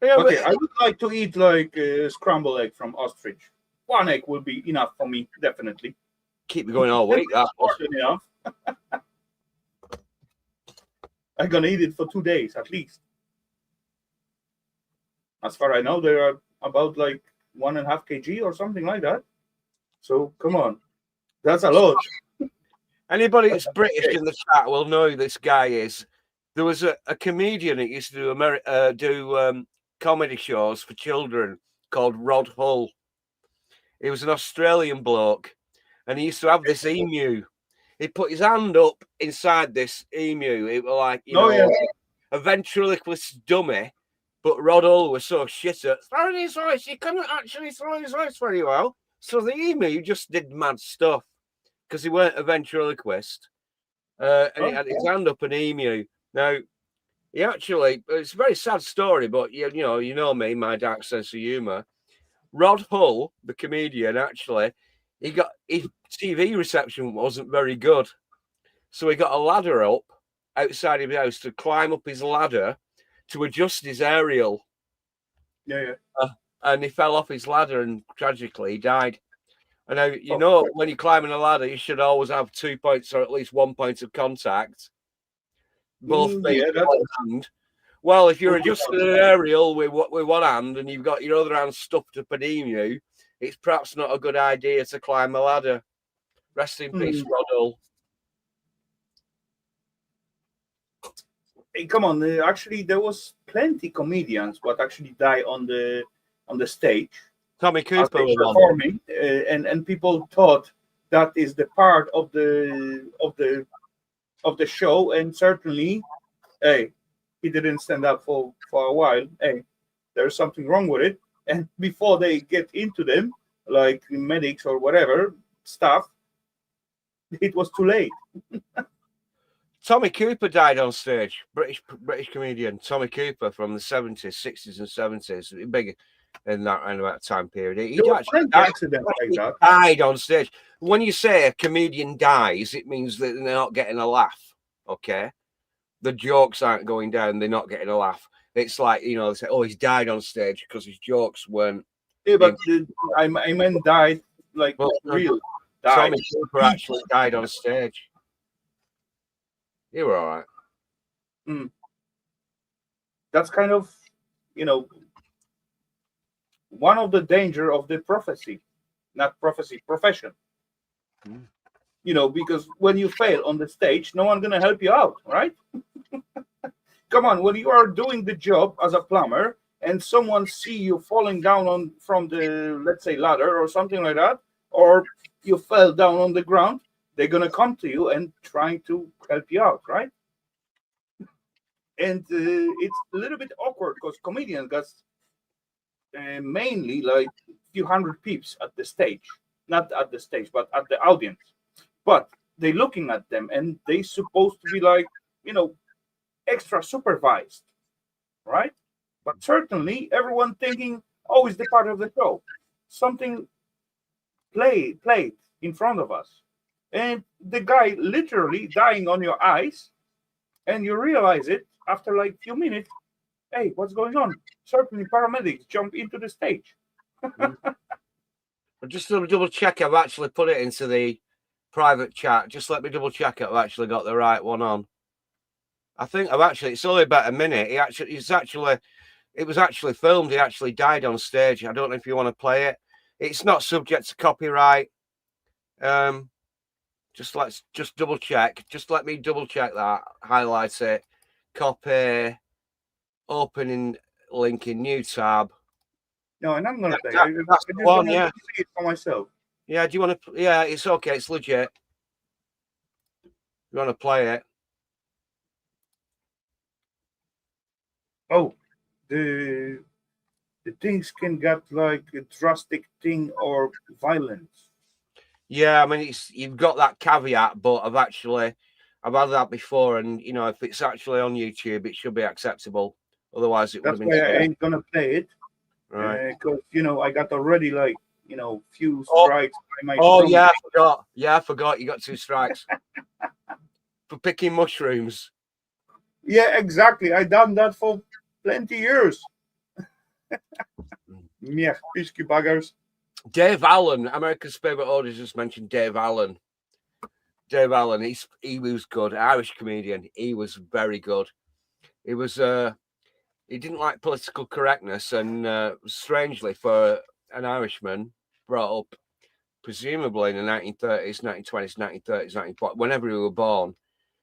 Yeah, okay, I would like to eat like a scrambled egg from ostrich. 1 egg will be enough for me, definitely. Keep me going all week. That's more than enough. I'm gonna eat it for 2 days at least. As far as I know, they are about like 1.5 kg or something like that. So come on, that's a lot. Anybody that's British in the chat will know who this guy is. There was a comedian that used to do comedy shows for children called Rod Hull. He was an Australian bloke, and he used to have this emu. He put his hand up inside this emu. It was like, a ventriloquist dummy. But Rod Hull was so shit at throwing his voice, he couldn't actually throw his voice very well. So the emu just did mad stuff because he weren't a ventriloquist. And he had his hand up an emu. Now, he actually, it's a very sad story, but you know me, my dark sense of humour. Rod Hull, the comedian, actually, his TV reception wasn't very good. So he got a ladder up outside of his house to climb up his ladder to adjust his aerial. Yeah. And he fell off his ladder and tragically he died. And now, when you're climbing a ladder, you should always have 2 points or at least 1 point of contact. Both feet with one hand. Well, if you're adjusting an aerial with one hand and you've got your other hand stuffed up an emu, it's perhaps not a good idea to climb a ladder. Rest in peace, Rod Hull. Hey, come on! Actually, there was plenty comedians what actually die on the stage. Tommy Cooper was performing, and people thought that is the part of the show, and certainly, hey, he didn't stand up for a while. Hey, there's something wrong with it. And before they get into them, like medics or whatever stuff, it was too late. Tommy Cooper died on stage. British comedian Tommy Cooper from the 70s, 60s, and 70s. Big in that time period. He died on stage. When you say a comedian dies, it means that they're not getting a laugh. Okay, the jokes aren't going down. They're not getting a laugh. It's like, they say, "Oh, he's died on stage because his jokes weren't." Yeah, but I meant died like real. Tommy Cooper actually died on stage. You were all right. That's kind of, one of the danger of the profession. Because when you fail on the stage, no one's gonna help you out, right? Come on, when you are doing the job as a plumber and someone see you falling down from the, let's say, ladder or something like that, or you fell down on the ground, they're gonna come to you and trying to help you out, right? And it's a little bit awkward because comedians got mainly like a few hundred peeps at the stage, not at the stage, but at the audience. But they're looking at them and they supposed to be like, extra supervised, right? But certainly everyone thinking, oh, it's the part of the show. Something played in front of us. And the guy literally dying on your eyes, and you realize it after like a few minutes. Hey, what's going on? Certainly paramedics jump into the stage. Just to double check, I've actually put it into the private chat. Just let me double check I've actually got the right one on. I think it's only about a minute. It was actually filmed. He actually died on stage. I don't know if you want to play it. It's not subject to copyright. Just double check. Just let me double check that. Highlight it. Copy. Opening link in new tab. No, and I'm gonna play. That's the one. Yeah. See it for myself. Yeah. Do you want to? Yeah, it's okay. It's legit. You want to play it? Oh, the things can get like a drastic thing or violence. Yeah, I mean, you've got that caveat, but I've had that before, and if it's actually on YouTube, it should be acceptable. Otherwise, it would have been. That's why I ain't gonna play it, right? Because I got already like few strikes. Yeah, I forgot. Yeah, I forgot. You got 2 strikes for picking mushrooms. Yeah, exactly. I done that for plenty years. Yeah, pisky buggers. Dave Allen, America's favorite audience, just mentioned Dave Allen. Dave Allen, he was good. Irish comedian. He was very good. He was. He didn't like political correctness, and strangely, for an Irishman brought up presumably in the 1930s, 1920s, 1930s, 1940s, whenever he was born,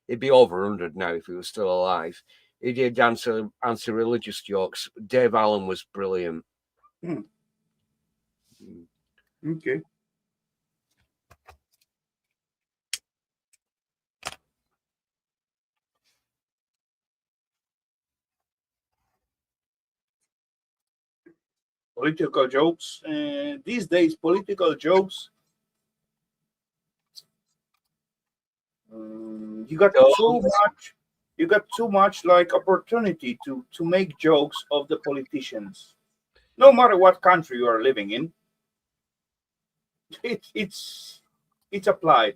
he'd be over 100 now if he was still alive. He did anti-religious jokes. Dave Allen was brilliant. Okay. Political jokes. These days, political jokes. You got too much. You got too much like opportunity to make jokes of the politicians. No matter what country you are living in, it's applied.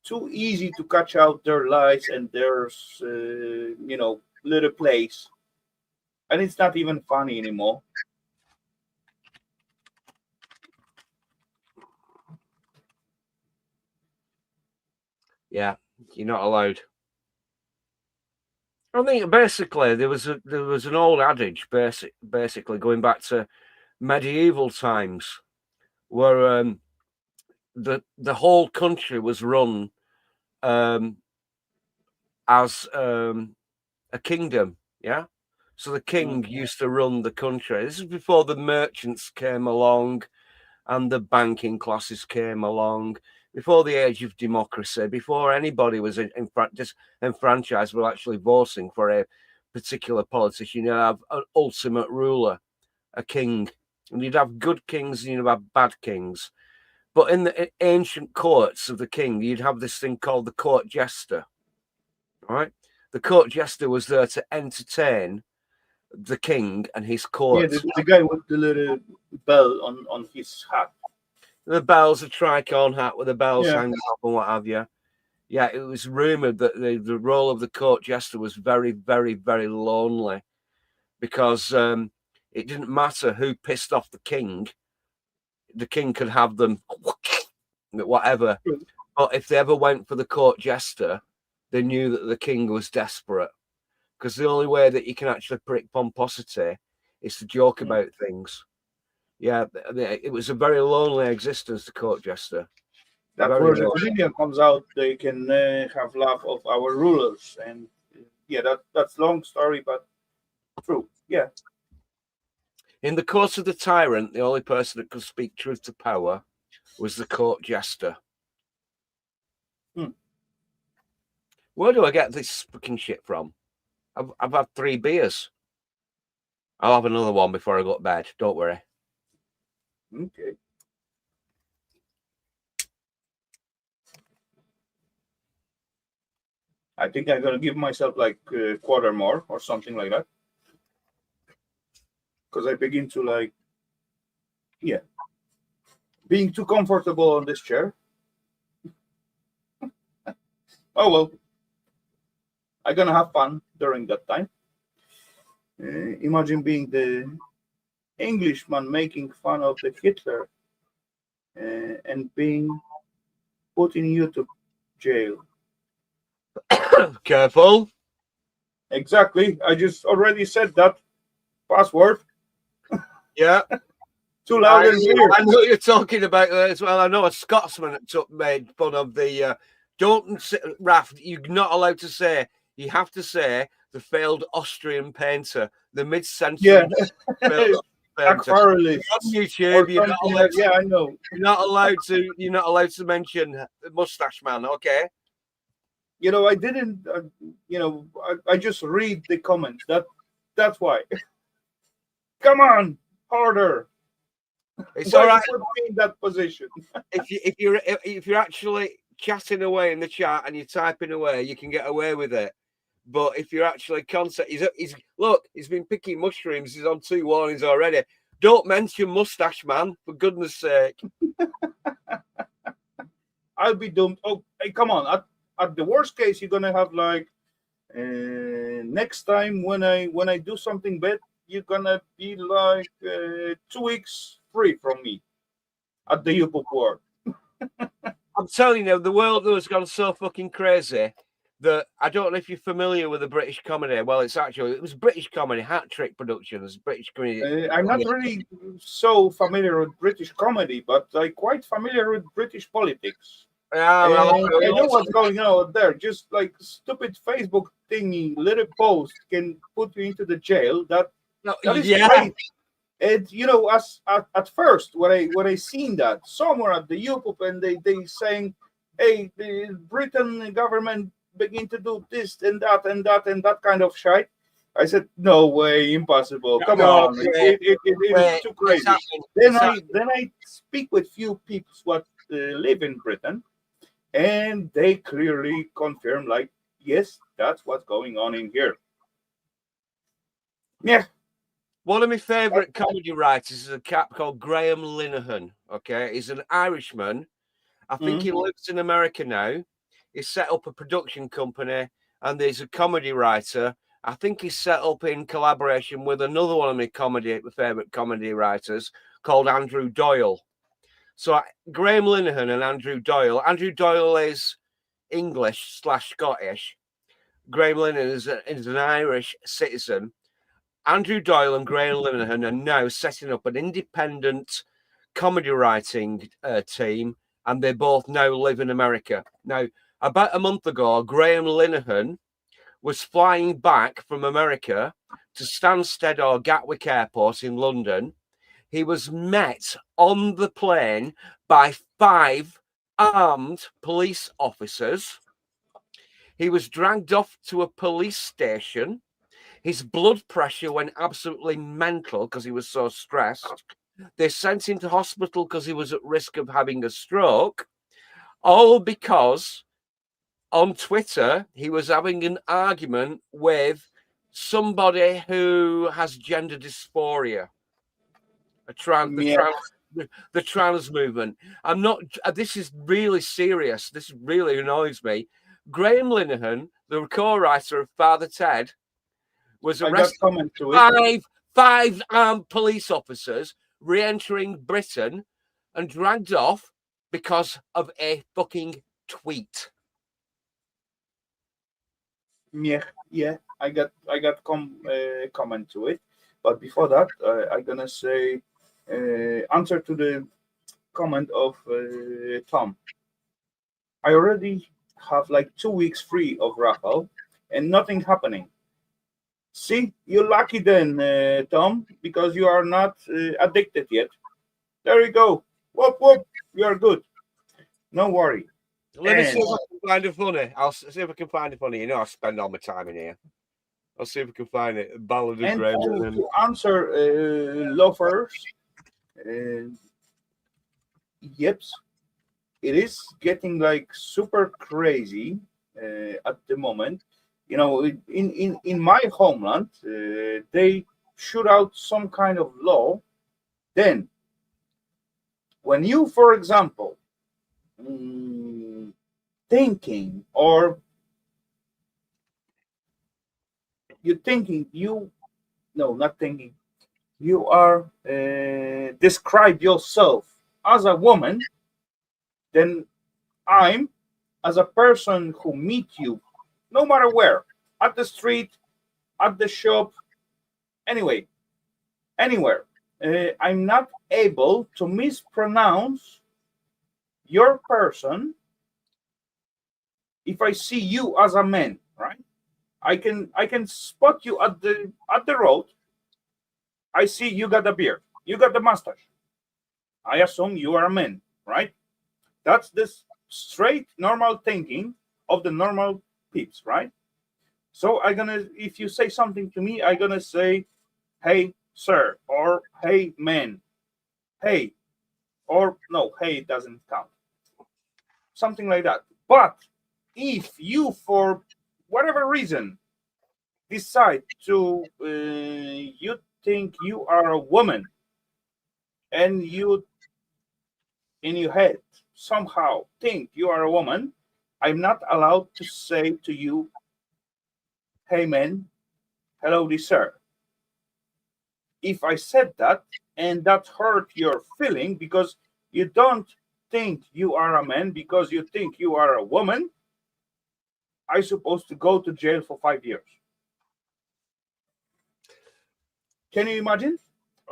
Too easy to catch out their lies and their little plays, and it's not even funny anymore. Yeah, you're not allowed. I think basically there was an old adage, basically going back to medieval times, where the whole country was run as a kingdom. Yeah, so the king used to run the country. This is before the merchants came along and the banking classes came along, before the age of democracy, before anybody was enfranchised with actually voting for a particular politician. You'd have an ultimate ruler, a king, and you'd have good kings and you'd have bad kings. But in the ancient courts of the king, you'd have this thing called the court jester. Right? The court jester was there to entertain the king and his court. Yeah, the guy with the little bell on his hat. The bells, a tricorn hat with the bells Yeah. hanging off and what have you. Yeah, it was rumoured that the role of the court jester was very, very, very lonely because it didn't matter who pissed off the king could have them whatever. But if they ever went for the court jester, they knew that the king was desperate, because the only way that you can actually prick pomposity is to joke about things. Yeah, it was a very lonely existence, the court jester. That's where the comedian comes out. They can have laugh of our rulers, and yeah, that's long story, but true. Yeah. In the court of the tyrant, the only person that could speak truth to power was the court jester. Where do I get this fucking shit from? I've had 3 beers. I'll have another one before I go to bed. Don't worry. Okay. I think I'm gonna give myself like a quarter more or something like that, because I begin to like, yeah, being too comfortable on this chair. Oh well, I'm gonna have fun during that time. Imagine being the Englishman making fun of the Hitler and being put into jail. Careful. Exactly. I just already said that password. Yeah. Too loud and clear. I know what you're talking about there as well. I know a Scotsman that made fun of the. Don't say, Raf, you're not allowed to say. You have to say the failed Austrian painter, the mid-century. Yeah. On YouTube, you're not allowed yeah, I know. You're not allowed to mention Mustache Man. Okay. You know, I didn't. I just read the comments. That's why. Come on, harder. It's all right. Put me in that position. if you're actually chatting away in the chat and you're typing away, you can get away with it. But if you're actually he's been picking mushrooms. He's on 2 warnings already. Don't mention Mustache Man, for goodness sake. I'll be doomed. Oh, hey, come on. At the worst case, you're gonna have like next time when I do something bad, you're gonna be like 2 weeks free from me at the YouTube world. I'm telling you, the world has gone so fucking crazy that I don't know if you're familiar with the British comedy. Well, it was British comedy, Hat Trick Productions, British comedy. I'm not really so familiar with British comedy, but I'm quite familiar with British politics. Yeah, well, I know what's going on out there. Just like stupid Facebook thingy, little post can put you into the jail. That is Yeah. great. And you know, as at first when I seen that somewhere at the YouTube and they saying, hey, the Britain government begin to do this and that and that and that kind of shit, I said, no way, impossible. Come No, on, it is too crazy. Then I speak with few people what live in Britain, and they clearly confirm, like, yes, that's what's going on in here. Yeah. One of my favourite comedy writers is a chap called Graham Linehan. Okay, he's an Irishman. I think he lives in America now. He set up a production company, and he's a comedy writer. I think he's set up in collaboration with another one of my favourite comedy writers called Andrew Doyle. So Graham Linehan and Andrew Doyle. Andrew Doyle is English/Scottish. Graham Linehan is an Irish citizen. Andrew Doyle and Graham Linehan are now setting up an independent comedy writing team, and they both now live in America. Now, about a month ago, Graham Linehan was flying back from America to Stansted or Gatwick Airport in London. He was met on the plane by 5 armed police officers. He was dragged off to a police station. His blood pressure went absolutely mental because he was so stressed. They sent him to hospital because he was at risk of having a stroke, all because on Twitter he was having an argument with somebody who has gender dysphoria, the trans movement. I'm not. This is really serious. This really annoys me. Graham Linehan, the co-writer of Father Ted, was arrested. Five armed police officers re-entering Britain and dragged off because of a fucking tweet. Yeah. I got comment to it, but before that, I'm gonna say answer to the comment of Tom. I already have like 2 weeks free of Rafal, and nothing happening. See, you're lucky then, Tom, because you are not addicted yet. There you go. Whoop whoop. You are good. No worry. Let me see if I can find it funny. I'll see if I can find it funny. You know, I spend all my time in here. I'll see if I can find it. Ballad of Graham. To answer Loafers, yep, it is getting like super crazy at the moment. You know, in my homeland, they shoot out some kind of law. Then, when you, for example, thinking or you're thinking you no not thinking you are describe yourself as a woman, then I'm as a person who meet you no matter where, at the street, at the shop, anyway, anywhere, I'm not able to mispronounce your person if I see you as a man, right? I can spot you at the road. I see you got a beard, you got the mustache. I assume you are a man, right? That's this straight normal thinking of the normal peeps, right? So if you say something to me, I'm gonna say, hey sir, or hey man, hey, or no, hey doesn't count. Something like that. But if you, for whatever reason, decide to you think you are a woman, and you in your head somehow think you are a woman, I'm not allowed to say to you, hey man, hello sir. If I said that and that hurt your feeling because you don't think you are a man, because you think you are a woman, I supposed to go to jail for 5 years. Can you imagine?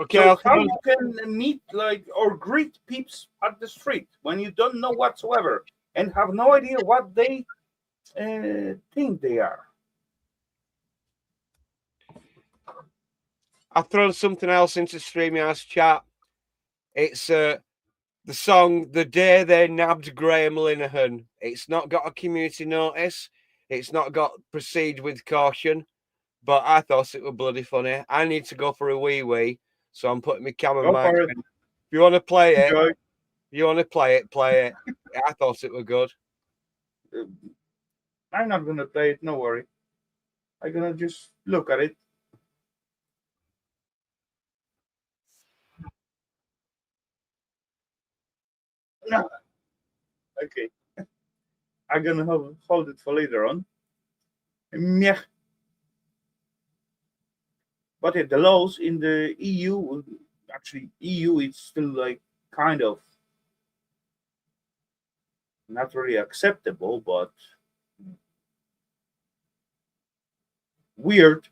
Okay, so how you can meet like or greet peeps at the street when you don't know whatsoever and have no idea what they think they are? I've thrown something else into StreamYard's chat. It's the song "The Day They Nabbed Graham Linehan." It's not got a community notice. It's not got proceed with caution. But I thought it was bloody funny. I need to go for a wee, so I'm putting my camera Go mic for it. in. If you want to play it, Enjoy. play it. I thought it was good. I'm not gonna play it. No worry. I'm gonna just look at it. No. Okay. I'm gonna hold it for later on. Meh. But the laws in the EU, actually EU, it's still like kind of not really acceptable, but weird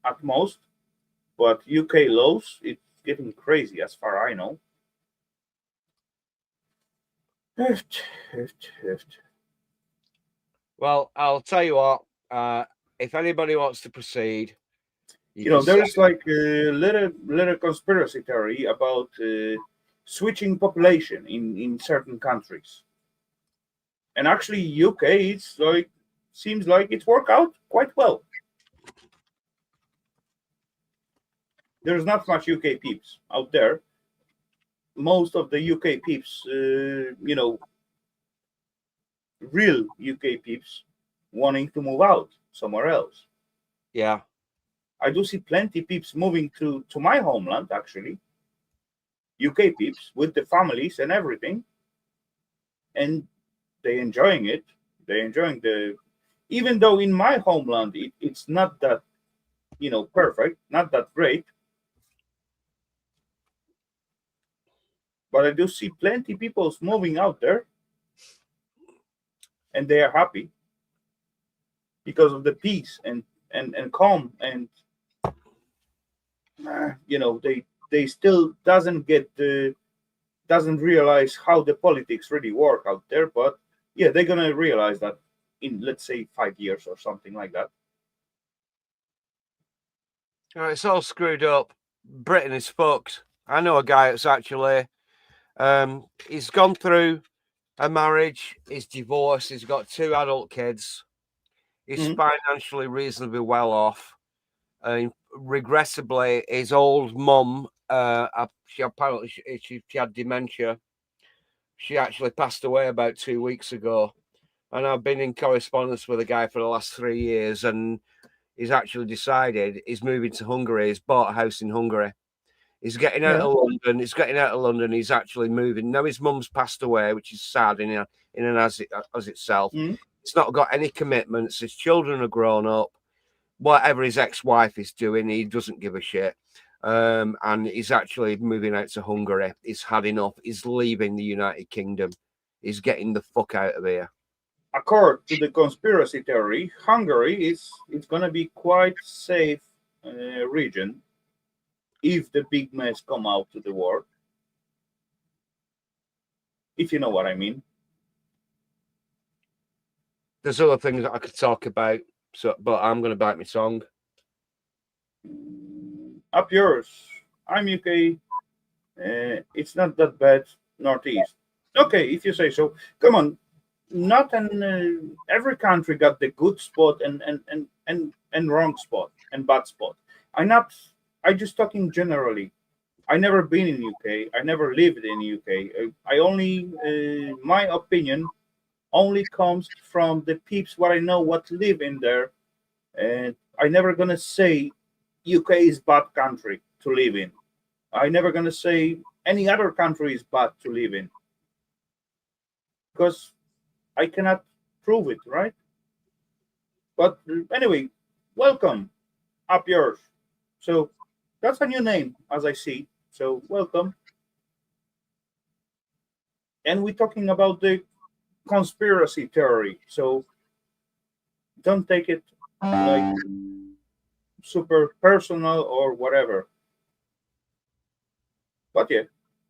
at most. But UK laws, it's getting crazy as far I know. Well, I'll tell you what. If anybody wants to proceed, You know, there's like a little conspiracy theory about switching population in certain countries, and actually UK, it's like seems like it's worked out quite well. There's not much UK peeps out there. Most of the UK peeps, real UK peeps, wanting to move out somewhere else. Yeah. I do see plenty peeps moving to my homeland, actually. UK peeps with the families and everything, and they enjoying it. They enjoying the, even though in my homeland it's not that perfect, not that great, but I do see plenty people moving out there, and they are happy because of the peace and calm, and they still doesn't realize how the politics really work out there, but yeah, they're gonna realize that in, let's say, 5 years or something like that. It's all screwed up. Britain is fucked. I know a guy that's actually he's gone through a marriage, he's divorced, he's got 2 adult kids, he's financially reasonably well off. Regrettably, his old mum, she apparently she had dementia. She actually passed away about 2 weeks ago, and I've been in correspondence with the guy for the last 3 years, and he's actually decided he's moving to Hungary. He's bought a house in Hungary. He's getting out of London. He's getting out of London. He's actually moving. Now his mum's passed away, which is sad in and as itself. He's not got any commitments. His children are grown up. Whatever his ex-wife is doing, he doesn't give a shit. And he's actually moving out to Hungary. He's had enough. He's leaving the United Kingdom. He's getting the fuck out of here. According to the conspiracy theory, Hungary it's gonna be quite safe region if the big mess come out to the world. If you know what I mean. There's other things that I could talk about, but I'm going to bite my tongue. Up yours. I'm UK. It's not that bad. Northeast. Okay, if you say so. Come on. Not in every country got the good spot and wrong spot and bad spot. I just talking generally. I never been in UK. I never lived in UK. I only my opinion only comes from the peeps what I know what live in there, and I never gonna say UK is bad country to live in. I never gonna say any other country is bad to live in because I cannot prove it, right? But anyway, welcome up yours. So that's a new name as I see. So welcome. And we're talking about the conspiracy theory. So don't take it like super personal or whatever. But yeah,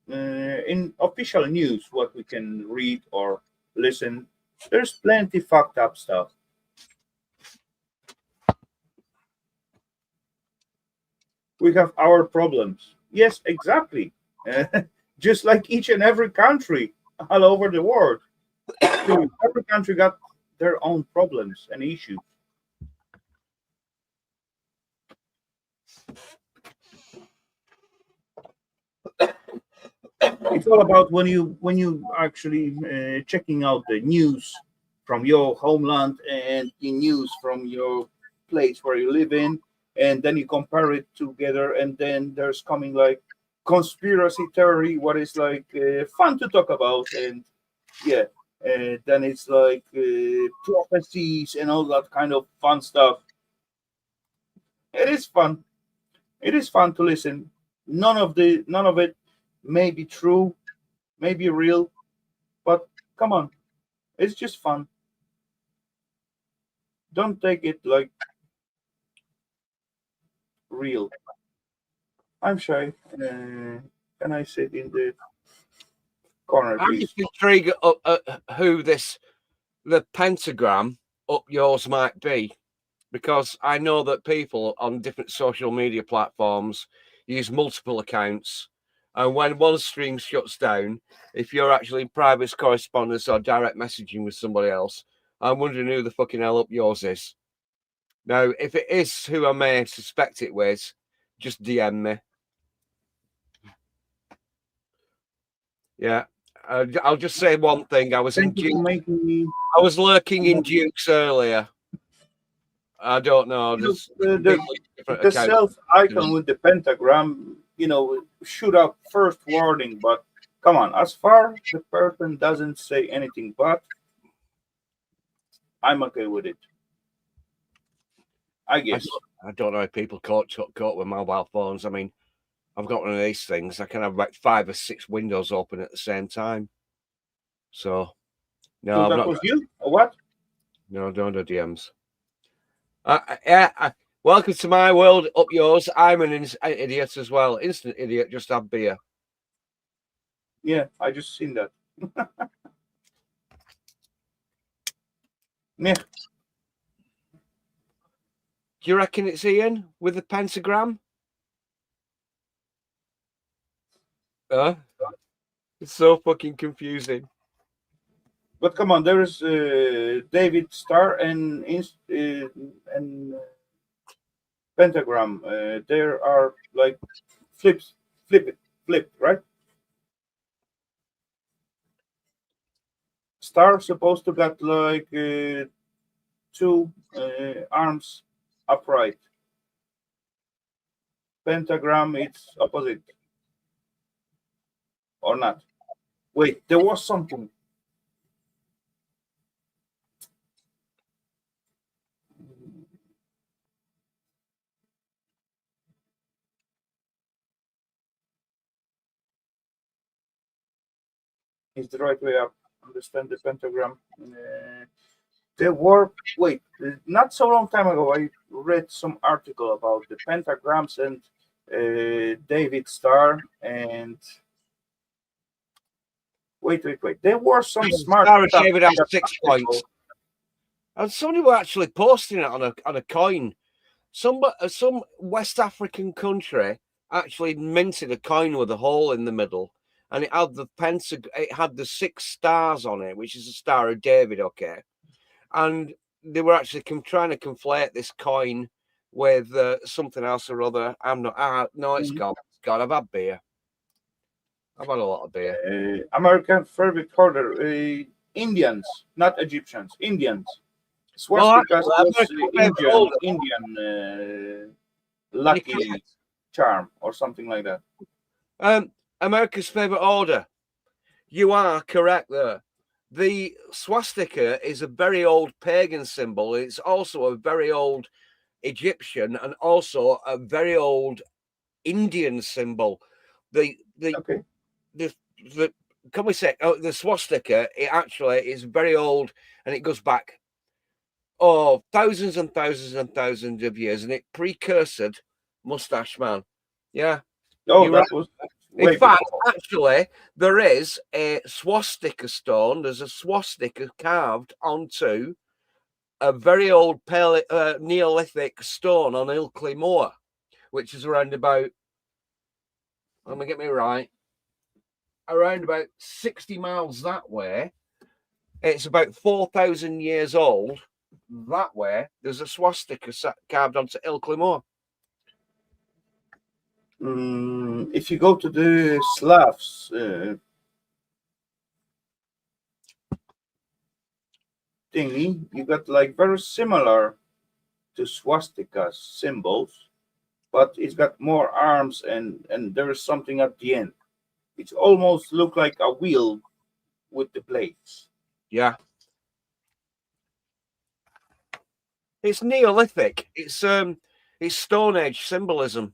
in official news, what we can read or listen, there's plenty fucked up stuff. We have our problems. Yes, exactly. Just like each and every country all over the world. Every country got their own problems and issues. It's all about when you actually checking out the news from your homeland and the news from your place where you live in, and then you compare it together, and then there's coming like conspiracy theory, what is like fun to talk about, and yeah, then it's like prophecies and all that kind of fun stuff. It is fun. It is fun to listen. None of it may be true, may be real, but come on, it's just fun. Don't take it like real. I'm shy. Can I sit in the corner, I'm please? just intrigued who the pentagram up yours might be, because I know that people on different social media platforms use multiple accounts. And when one stream shuts down, if you're actually in private correspondence or direct messaging with somebody else, I'm wondering who the fucking hell up yours is. Now, if it is who I may suspect it with, just DM me. Yeah. I'll just say one thing. I was Thank you for making me. I was lurking in Duke's earlier. I don't know. You know, There's different the accounts. self icon with the pentagram. Shoot up first warning, but come on. As far the person doesn't say anything, but I'm okay with it. I guess. I don't know if people caught with mobile phones. I mean, I've got one of these things. I can have like 5 or 6 windows open at the same time. So, no, So I'm that not. was you, or what? No, don't do DMs. Welcome to my world, up yours. I'm an idiot as well. Instant idiot. Just have beer. Yeah, I just seen that. Yeah. Do you reckon it's Ian with the pentagram? It's so fucking confusing. But come on, there is David Star and pentagram. There are like flip, right? Star supposed to got like two arms upright. Pentagram, it's opposite or not? Wait, there was something. Is the right way up? Understand the pentagram. There were wait, not so long time ago. I read some article about the pentagrams and David Star and wait. There were some smart Sarah stuff David in has that 6 article. points. And somebody were actually posting it on a coin. Some West African country actually minted a coin with a hole in the middle, and it had it had the 6 stars on it, which is the Star of David. Okay, and they were actually trying to conflate this coin with something else or other. I'm not. No, it's gone. It's gone. I've had beer. I've had a lot of beer. American favorite order. Indians, not Egyptians. Indians. Well, Swastikas was Indian lucky charm or something like that. America's favorite order. You are correct there. The swastika is a very old pagan symbol. It's also a very old Egyptian and also a very old Indian symbol. The can we say the swastika? It actually is very old, and it goes back thousands and thousands and thousands of years, and it precursored Mustache Man. Yeah. Oh, that was. In fact, actually, there is a swastika stone. There's a swastika carved onto a very old Neolithic stone on Ilkley Moor, which is around about, let me get me right, around about 60 miles that way. It's about 4,000 years old. That way, there's a swastika carved onto Ilkley Moor. If you go to the Slavs thingy, you got like very similar to swastika symbols, but it's got more arms and there is something at the end. It almost look like a wheel with the blades. Yeah. It's Neolithic. It's Stone Age symbolism.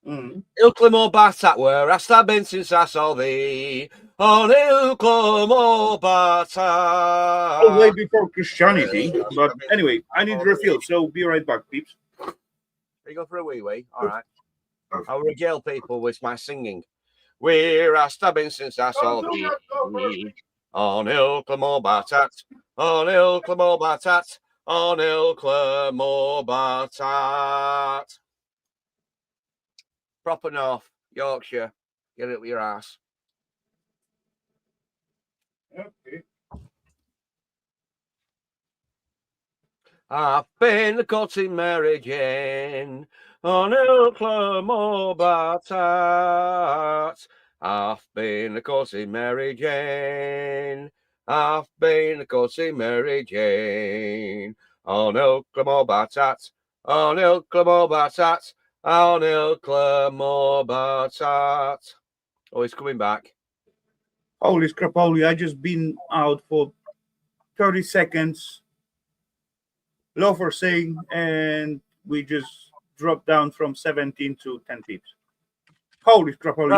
Ilkley Moor Batat, where hast thou been since I saw thee? On Ilkley Moor Batat. Oh, way before Christianity. But anyway, I need refill, so be right back, peeps. Are you going for a wee? All right. I'll regale people with my singing. Where hast thou been since I saw thee? On Ilkley Moor Batat. On Ilkley Moor Batat. On Ilkley Moor Batat. Proper North, Yorkshire. Get it with your ass. Okay. I've been courting Mary Jane on Ilkley Moor Batat. I've been courting Mary Jane. I've been courting Mary Jane on Ilkley Moor Batat. On Ilkley Moor Batat. On Ilkley Moor Batat. Oh, he's coming back. Holy crap, holy, I just been out for 30 seconds. Loafer saying, and we just dropped down from 17 to 10 pips. Holy crap, holy.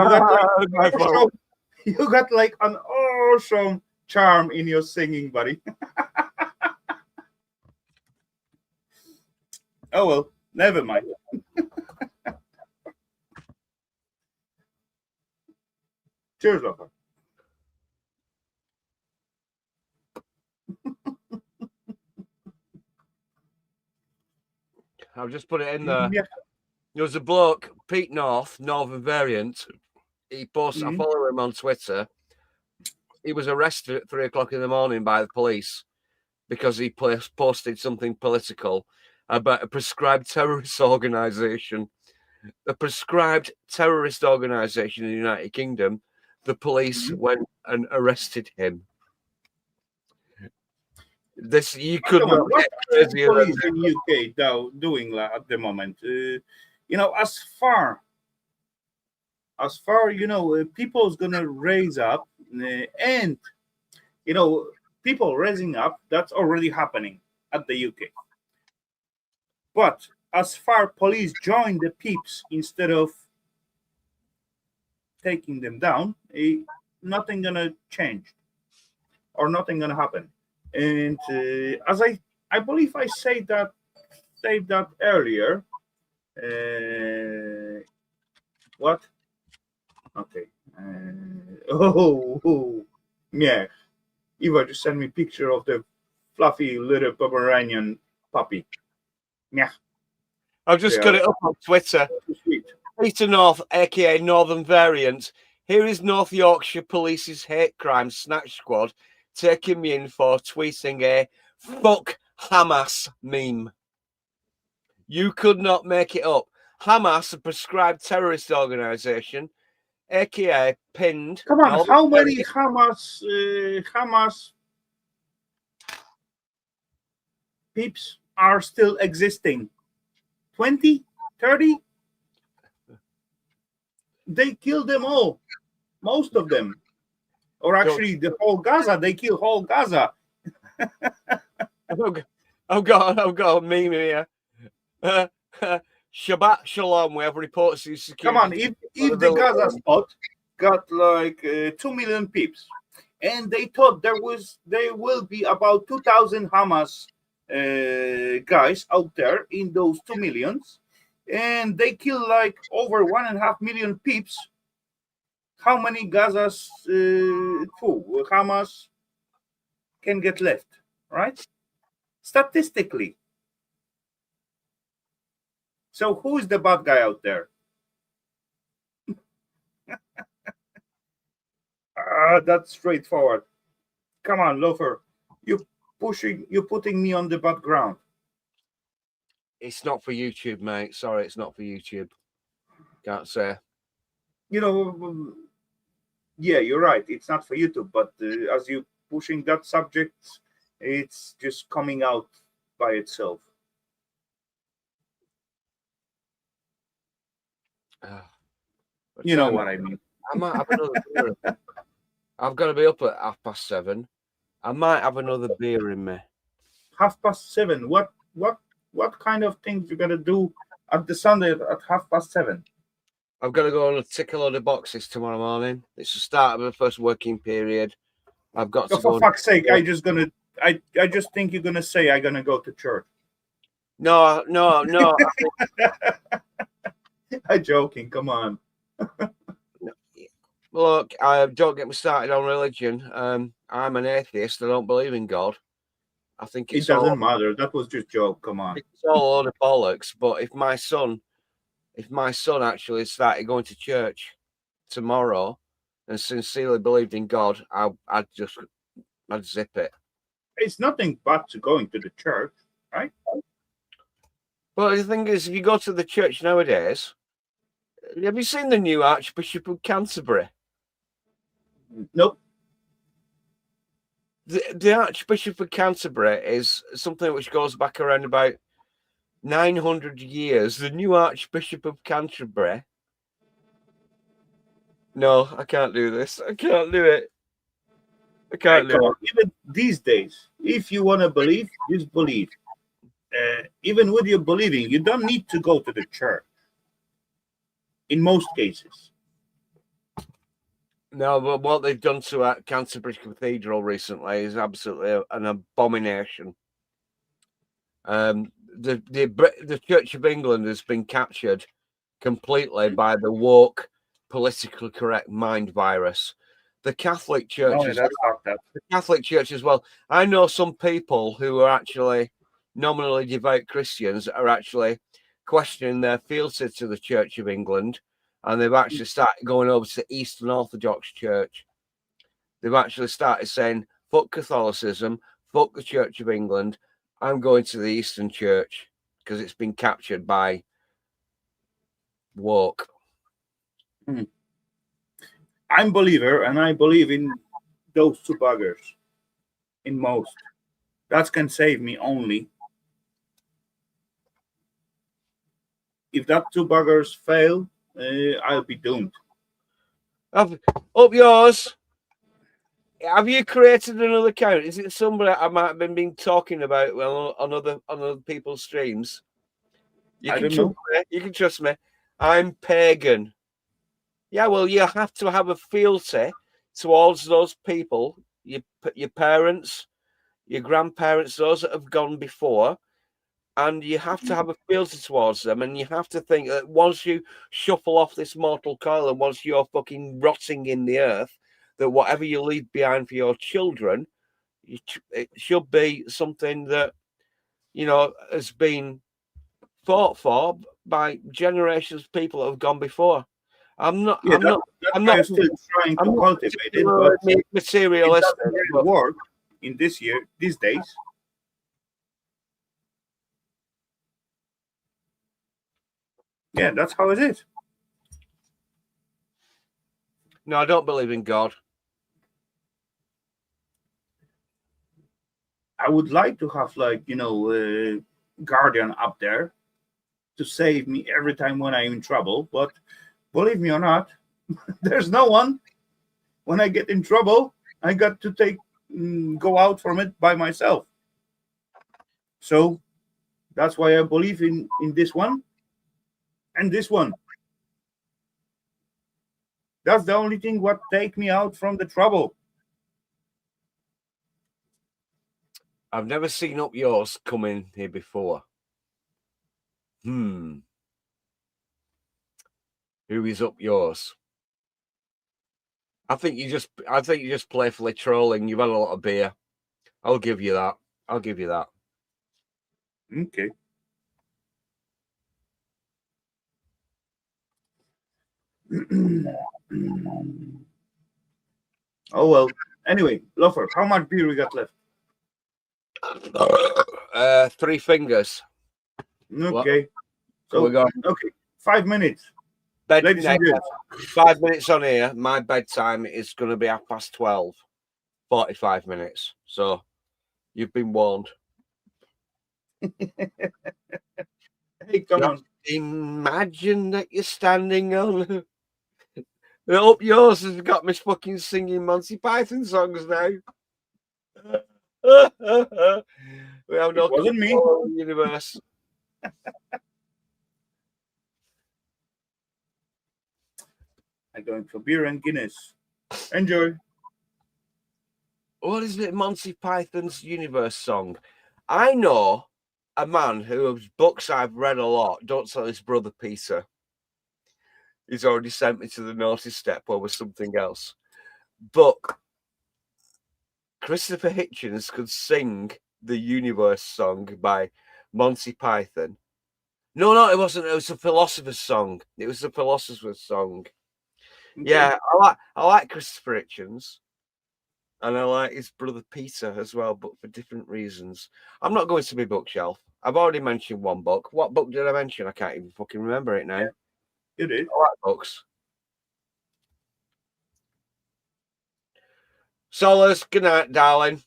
You got like an awesome charm in your singing, buddy. Oh well, never mind. Cheers, Loafer. I'll just put it in there. Yeah. There was a bloke, Pete North, Northern Variant. He posted, I follow him on Twitter. He was arrested at 3 o'clock in the morning by the police because he posted something political about a prescribed terrorist organisation. A prescribed terrorist organisation in the United Kingdom. The police went and arrested him. This you could not get crazier police in UK though doing at the moment. You know, as far you know, people's gonna raise up, and you know, people raising up. That's already happening at the UK. But as far police join the peeps instead of taking them down, nothing gonna change or nothing gonna happen. And as I believe I said that earlier. What? Okay. Yeah. Eva just sent me a picture of the fluffy little Pomeranian puppy. Yeah. I've just got it up on Twitter. Peter North, aka Northern Variant. Here is North Yorkshire Police's hate crime snatch squad taking me in for tweeting a fuck Hamas meme. You could not make it up. Hamas, a prescribed terrorist organization, aka pinned. Come on, how many Hamas peeps are still existing? 20? 30? They killed them all. Most of them. Or actually the whole Gaza. They killed whole Gaza. I've got a meme here. Shabbat Shalom, we have reports of security. Come on, if the Gaza spot got like 2 million peeps, and they thought there will be about 2,000 Hamas guys out there in those 2 millions, and they kill like over 1.5 million peeps. How many Gazas Hamas can get left, right? Statistically. So who is the bad guy out there? That's straightforward. Come on, loafer. You're putting me on the bad ground. It's not for YouTube, mate. Sorry, it's not for YouTube. Can't say. You know, yeah, you're right. It's not for YouTube, but as you pushing that subject, it's just coming out by itself. You know what I mean. I might have another beer. I've got to be up at 7:30. I might have another beer in me. 7:30. What kind of things you gotta do at the Sunday at 7:30? I've got to go and tick a load of boxes tomorrow morning. It's the start of the first working period. I've got to go. For fuck's sake, I just think you're gonna say I'm gonna go to church. No. I'm joking. Come on. Look, don't get me started on religion. I'm an atheist. I don't believe in God. I think it doesn't matter. That was just joke. Come on. It's all a load of bollocks. But if my son actually started going to church tomorrow and sincerely believed in God, I'd zip it. It's nothing but to going to the church, right? But the thing is, if you go to the church nowadays, have you seen the new Archbishop of Canterbury? Nope. The Archbishop of Canterbury is something which goes back around about 900 years. The new Archbishop of Canterbury. No, I can't do this. I can't do it. I can't do it. Even these days, if you want to believe, just believe. Even with your believing, you don't need to go to the church. In most cases. No, but what they've done to Canterbury Cathedral recently is absolutely an abomination. The Church of England has been captured completely by the woke, politically correct mind virus. The Catholic Church, the Catholic Church as well. I know some people who are actually nominally devout Christians are actually questioning their fealty to the Church of England, and they've actually started going over to the Eastern Orthodox Church. They've actually started saying, fuck Catholicism, fuck the Church of England, I'm going to the Eastern Church because it's been captured by woke. I'm a believer, and I believe in those two buggers. In most. That can save me only. If that two buggers fail, I'll be doomed. Up yours. Have you created another account? Is it somebody I might have been talking about on other people's streams? I don't know. You can trust me. I'm pagan. Yeah, well, you have to have a fealty towards those people, your parents, your grandparents, those that have gone before, and you have to have a fealty towards them, and you have to think that once you shuffle off this mortal coil and once you're fucking rotting in the earth, that whatever you leave behind for your children, it should be something that, has been fought for by generations of people that have gone before. I'm not still trying to cultivate it, but materialistic. It doesn't really work in these days. Yeah, that's how it is. No, I don't believe in God. I would like to have guardian up there to save me every time when I'm in trouble, but believe me or not, there's no one. When I get in trouble, I got to go out from it by myself. So that's why I believe in this one and this one. That's the only thing what take me out from the trouble. I've never seen up yours come in here before. Who is up yours? I think you just playfully trolling. You've had a lot of beer. I'll give you that. Okay. Oh well. Anyway, Lover, how much beer we got left? 3 fingers. Okay. So we got 5 minutes. bed. Ladies and gents. 5 minutes on here. My bedtime is going to be 12:30. 45 minutes. So you've been warned. Hey, come on. Imagine that you're standing on. Up yours has got me fucking singing Monty Python songs now. We have no It wasn't me. Universe. I'm going for beer and Guinness. Enjoy. What is it? Monty Python's Universe song. I know a man whose books I've read a lot. Don't tell his brother Peter. He's already sent me to the naughty step over something else. But Christopher Hitchens could sing the Universe song by Monty Python. No, it wasn't. It was a philosopher's song. It was a philosopher's song. Okay. Yeah, I like Christopher Hitchens. And I like his brother Peter as well, but for different reasons. I'm not going to my bookshelf. I've already mentioned one book. What book did I mention? I can't even fucking remember it now. Yeah, you did. I like books. Solars, good night, darling.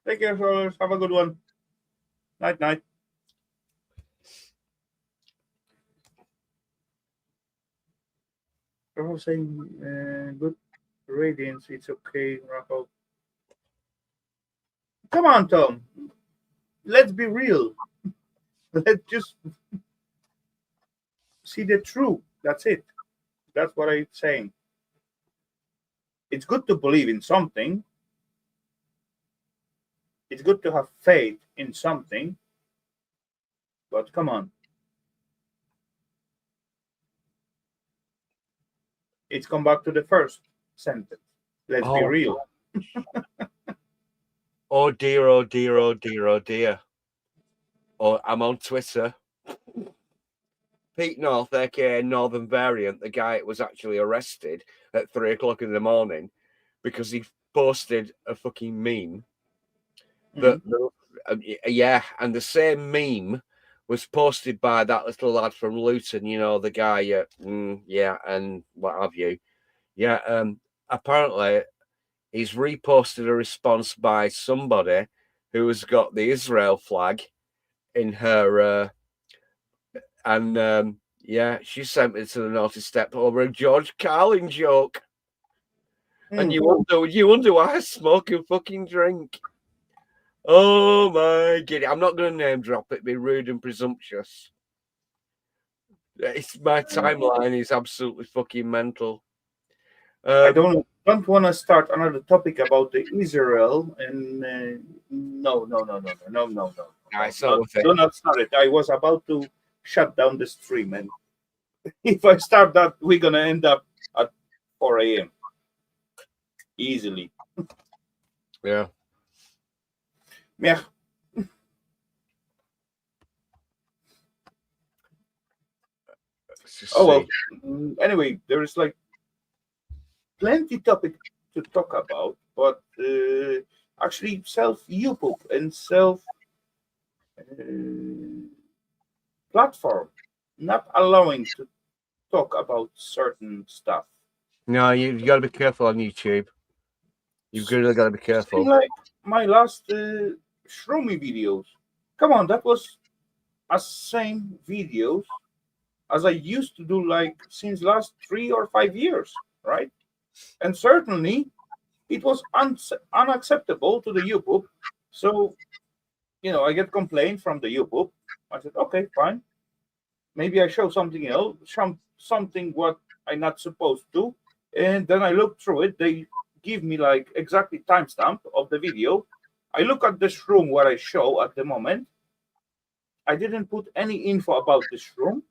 Take care, Solars. Have a good one. Night, night. I was saying good radiance. It's okay, Rafal. Come on, Tom. Let's be real. Let's just see the truth. That's it. That's what I'm saying. It's good to believe in something. It's good to have faith in something. But come on. It's come back to the first sentence. Let's be real. Oh dear, oh dear, oh dear, oh dear. Oh, I'm on Twitter. Pete North, aka Northern Variant, the guy was actually arrested at 3 o'clock in the morning because he posted a fucking meme. Yeah, and the same meme was posted by that little lad from Luton, you know, the guy, yeah, and what have you. Yeah, apparently he's reposted a response by somebody who has got the Israel flag in her, and yeah, she sent me to the naughty step over a George Carlin joke. And you wonder why I smoke and fucking drink. Oh my god! I'm not going to name drop it. Be rude and presumptuous. It's my timeline is absolutely fucking mental. I don't want to start another topic about the Israel and no. Do not start it. I was about to shut down the stream, and if I start that, we're gonna end up at 4 a.m. easily. Yeah. Yeah. Oh well. Anyway, there is like plenty topic to talk about, but actually self YouTube and self platform not allowing to talk about certain stuff. No, you got to be careful on YouTube. You've really got to be careful. Like my last Shroomy videos. Come on, that was the same videos as I used to do like since last 3 or 5 years, right? And certainly it was unacceptable to the YouTube. So, I get complaint from the YouTube. I said, okay, fine. Maybe I show something else, something what I'm not supposed to. And then I look through it. They give me like exactly timestamp of the video. I look at this room where I show at the moment. I didn't put any info about this room,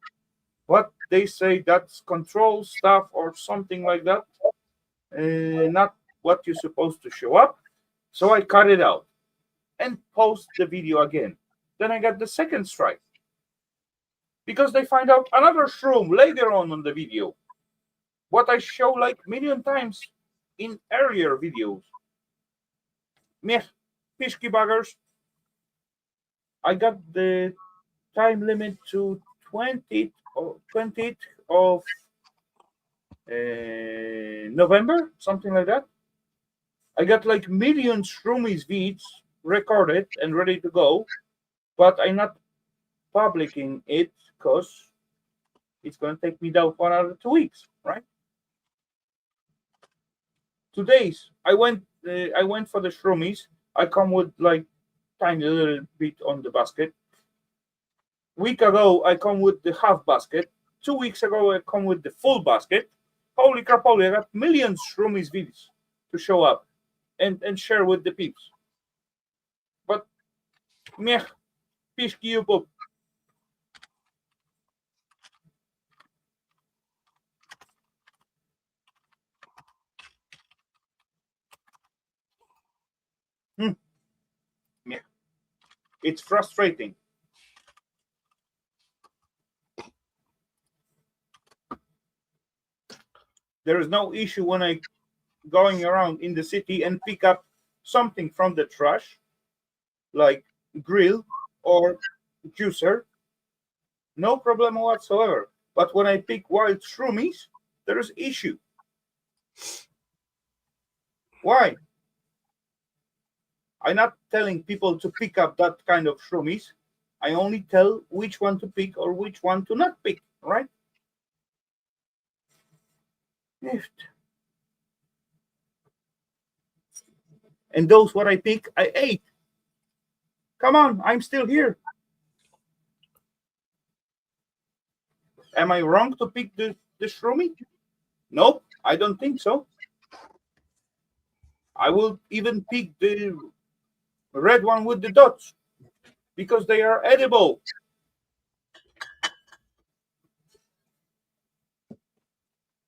but they say that's control stuff or something like that. Not what you're supposed to show up. So I cut it out and post the video again. Then I got the second strike. because they find out another shroom later on the video. What I show like million times in earlier videos. Meh, fishky buggers. I got the time limit to 20th of November, something like that. I got like million shroomies vids recorded and ready to go, but I'm not publishing it because it's going to take me down for another 2 weeks, right? Today's I went for the shroomies. I come with like tiny little bit on the basket. Week ago I come with the half basket. 2 weeks ago I come with the full basket. Holy crap! Holy, I got millions shroomies vids to show up and share with the peeps. But meh, pishki you poop. Meh. It's frustrating. There is no issue when I going around in the city and pick up something from the trash, like grill or juicer. No problem whatsoever. But when I pick wild shroomies, there is issue. Why? I'm not telling people to pick up that kind of shroomies. I only tell which one to pick or which one to not pick, right? And those what I pick, I ate. Come on, I'm still here. Am I wrong to pick the shroomy? Nope, I don't think so. I will even pick the red one with the dots because they are edible.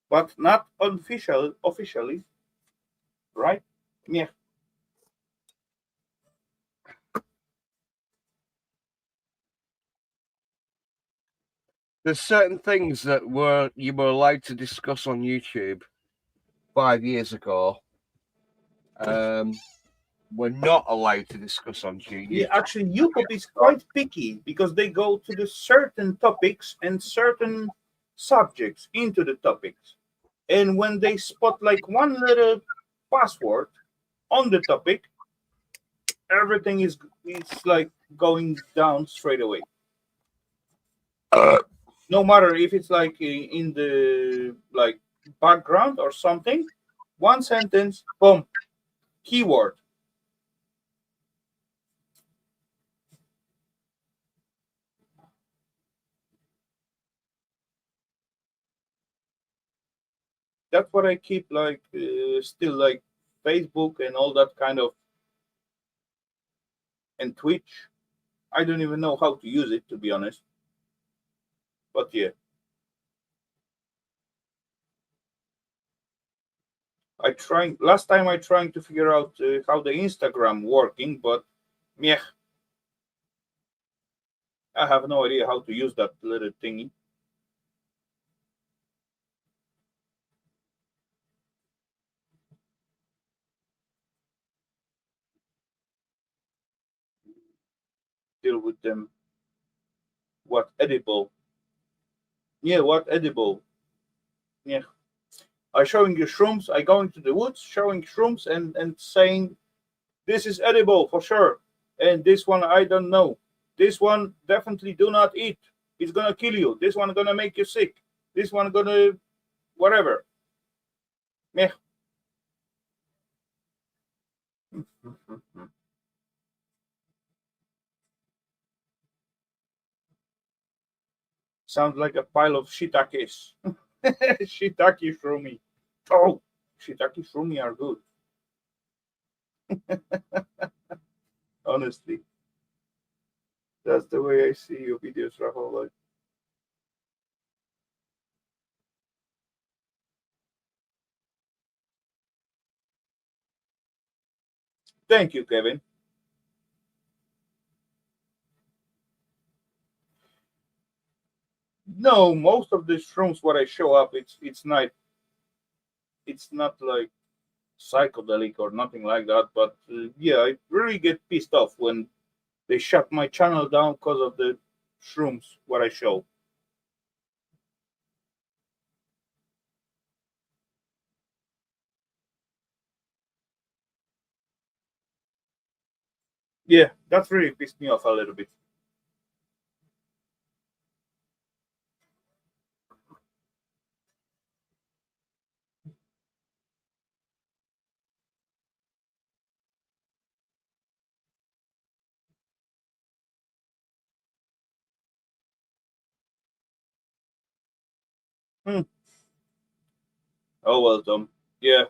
But not officially, right? Yeah. There's certain things that you were allowed to discuss on YouTube 5 years ago. We're not allowed to discuss on YouTube. Yeah, actually, YouTube is quite picky because they go to the certain topics and certain subjects into the topics. And when they spot like one little password on the topic, everything is like going down straight away. No matter if it's like in the like background or something, one sentence, boom, keyword. That's what I keep like still like Facebook and all that kind of, and Twitch. I don't even know how to use it, to be honest. But yeah, I trying last time I trying to figure out how the Instagram working, but yeah, I have no idea how to use that little thingy. Deal with them. What edible? Yeah, what edible? Yeah, I showing you shrooms. I go into the woods showing shrooms and saying this is edible for sure, and this one I don't know. This one definitely do not eat. It's gonna kill you. This one gonna make you sick. This one gonna whatever. Meh. Sounds like a pile of shiitakes. Shiitake shroomy. Oh, shiitake shroomy are good. Honestly, that's the way I see your videos, Rafal. Like, thank you, Kevin. No, most of the shrooms what I show up, it's not like psychedelic or nothing like that. But yeah, I really get pissed off when they shut my channel down because of the shrooms what I show. Yeah, that really pissed me off a little bit. Hmm. Oh well, Tom. Yeah,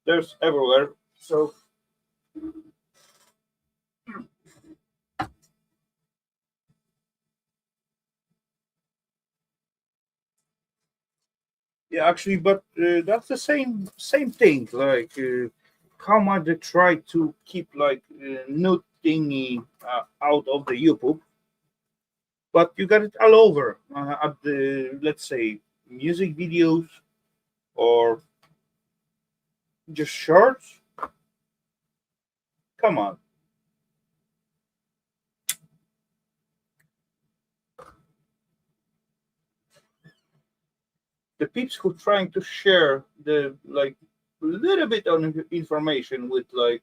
there's everywhere. So yeah, actually, but that's the same thing. Like how much they try to keep like new thingy out of the YouTube, but you got it all over at the, let's say, music videos or just shorts. Come on, the peeps who trying to share the like little bit of information with like,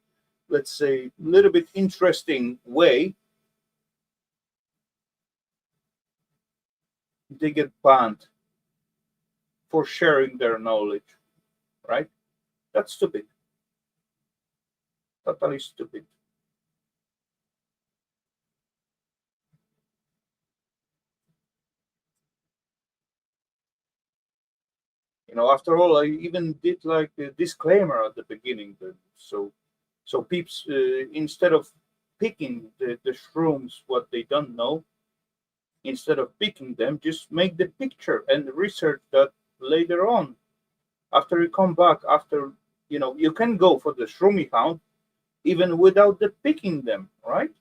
let's say, little bit interesting way, they get banned for sharing their knowledge, right? That's stupid, totally stupid. After all, I even did like a disclaimer at the beginning, so peeps, instead of picking the shrooms what they don't know, instead of picking them, just make the picture and research that later on. After you come back, after you can go for the shroomy hound even without the picking them, right?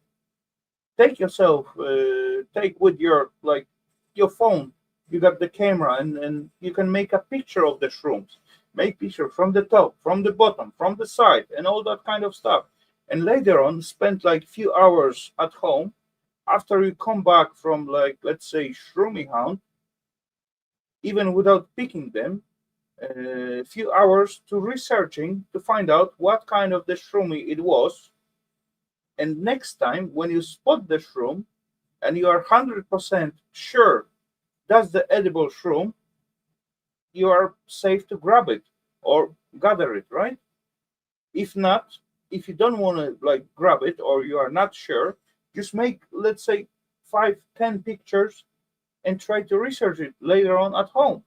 Take with your like your phone. You got the camera, and you can make a picture of the shrooms. Make picture from the top, from the bottom, from the side, and all that kind of stuff. And later on, spend like few hours at home after you come back from, like, let's say, shroomy hound, even without picking them, a few hours to researching to find out what kind of the shroomy it was. And next time when you spot the shroom and you are 100% sure that's the edible shroom, you are safe to grab it or gather it, right? If not, if you don't want to like grab it or you are not sure, just make, let's say, 5, 10 pictures and try to research it later on at home.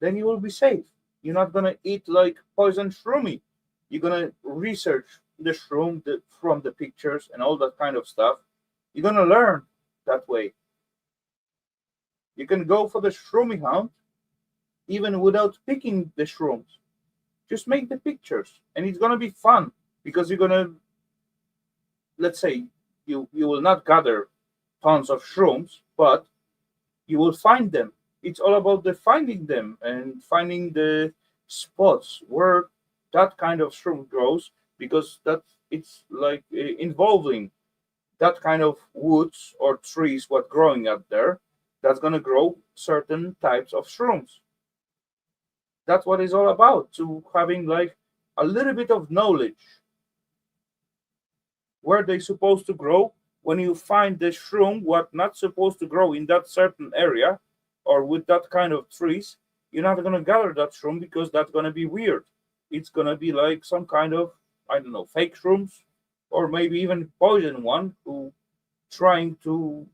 Then you will be safe. You're not gonna eat like poison shroomy. You're gonna research the shroom from the pictures and all that kind of stuff. You're gonna learn that way. You can go for the shroomy hunt even without picking the shrooms. Just make the pictures, and it's gonna be fun because you're gonna, let's say, you will not gather tons of shrooms, but you will find them. It's all about the finding them and finding the spots where that kind of shroom grows, because that it's like involving that kind of woods or trees what growing up there, that's going to grow certain types of shrooms. That's what it's all about, to having like a little bit of knowledge where they supposed to grow. When you find the shroom what not supposed to grow in that certain area or with that kind of trees, you're not going to gather that shroom because that's going to be weird. It's going to be like some kind of, I don't know, fake shrooms, or maybe even poison one who trying to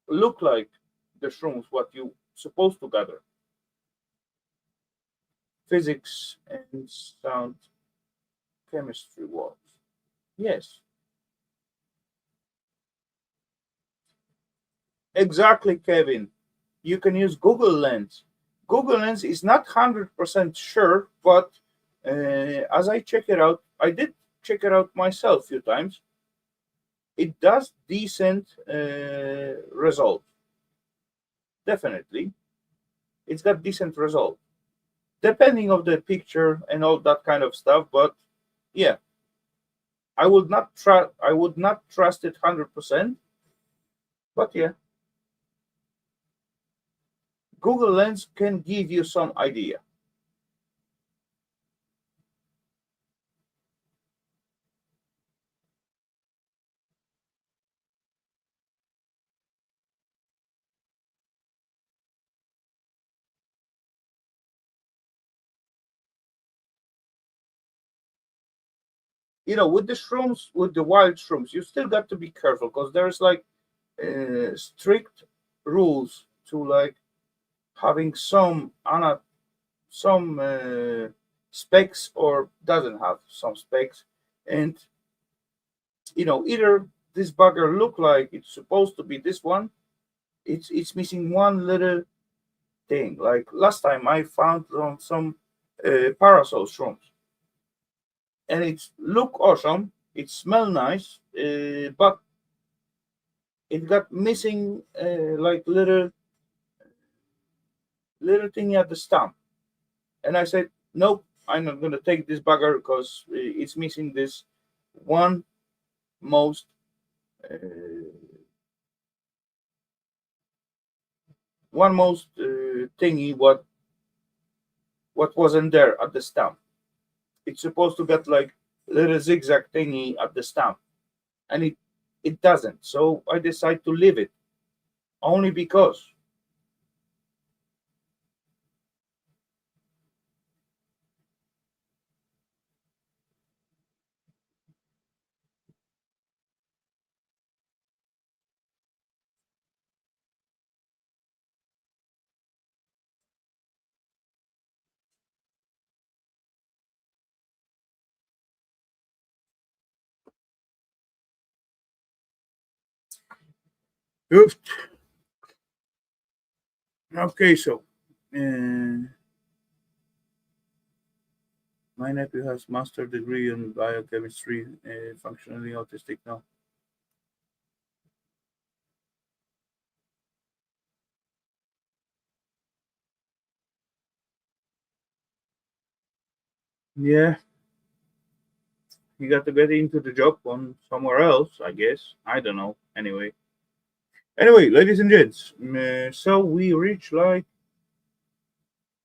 look like the shrooms what you supposed to gather. Physics and sound chemistry works. Yes, exactly, Kevin. You can use Google Lens. Google Lens is not 100% sure, but as I check it out, I did check it out myself a few times. It does decent result. definitely it's got decent result, depending of the picture and all that kind of stuff. But yeah, I would not trust it 100%. But yeah, Google Lens can give you some idea. With the shrooms, with the wild shrooms, you still got to be careful because there's like strict rules to like having some specs or doesn't have some specs. And either this bugger look like it's supposed to be this one, it's missing one little thing. Like last time I found on some parasol shrooms, and it look awesome, it smell nice, but it got missing like little thing at the stump. And I said, nope, I'm not gonna take this bugger because it's missing this one most uh, thingy what wasn't there at the stump. It's supposed to get like little zigzag thingy at the stump, and it doesn't. So I decide to leave it only because. Oof. Okay, so my nephew has master degree in biochemistry, functionally autistic now. Yeah, he got to get into the job on somewhere else, I guess. I don't know. Anyway, ladies and gents, so we reach like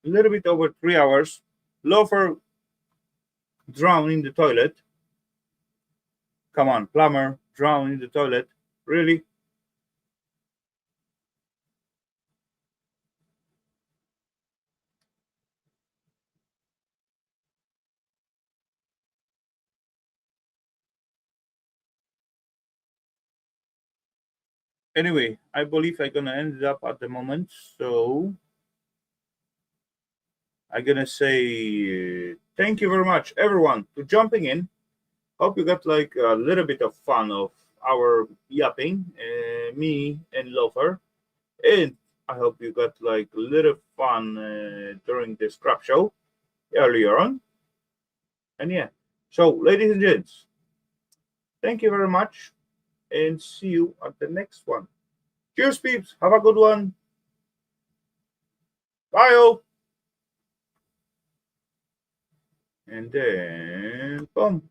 a little bit over 3 hours. Loafer drowned in the toilet. Come on, plumber drowned in the toilet. Really? Anyway, I believe I'm gonna end it up at the moment. So I'm gonna say thank you very much, everyone, to jumping in. Hope you got like a little bit of fun of our yapping, me and Loafer, and I hope you got like a little fun during the scrap show earlier on. And yeah, so ladies and gents, thank you very much, and see you at the next one. Cheers, peeps. Have a good one. Bye, all. And then, boom.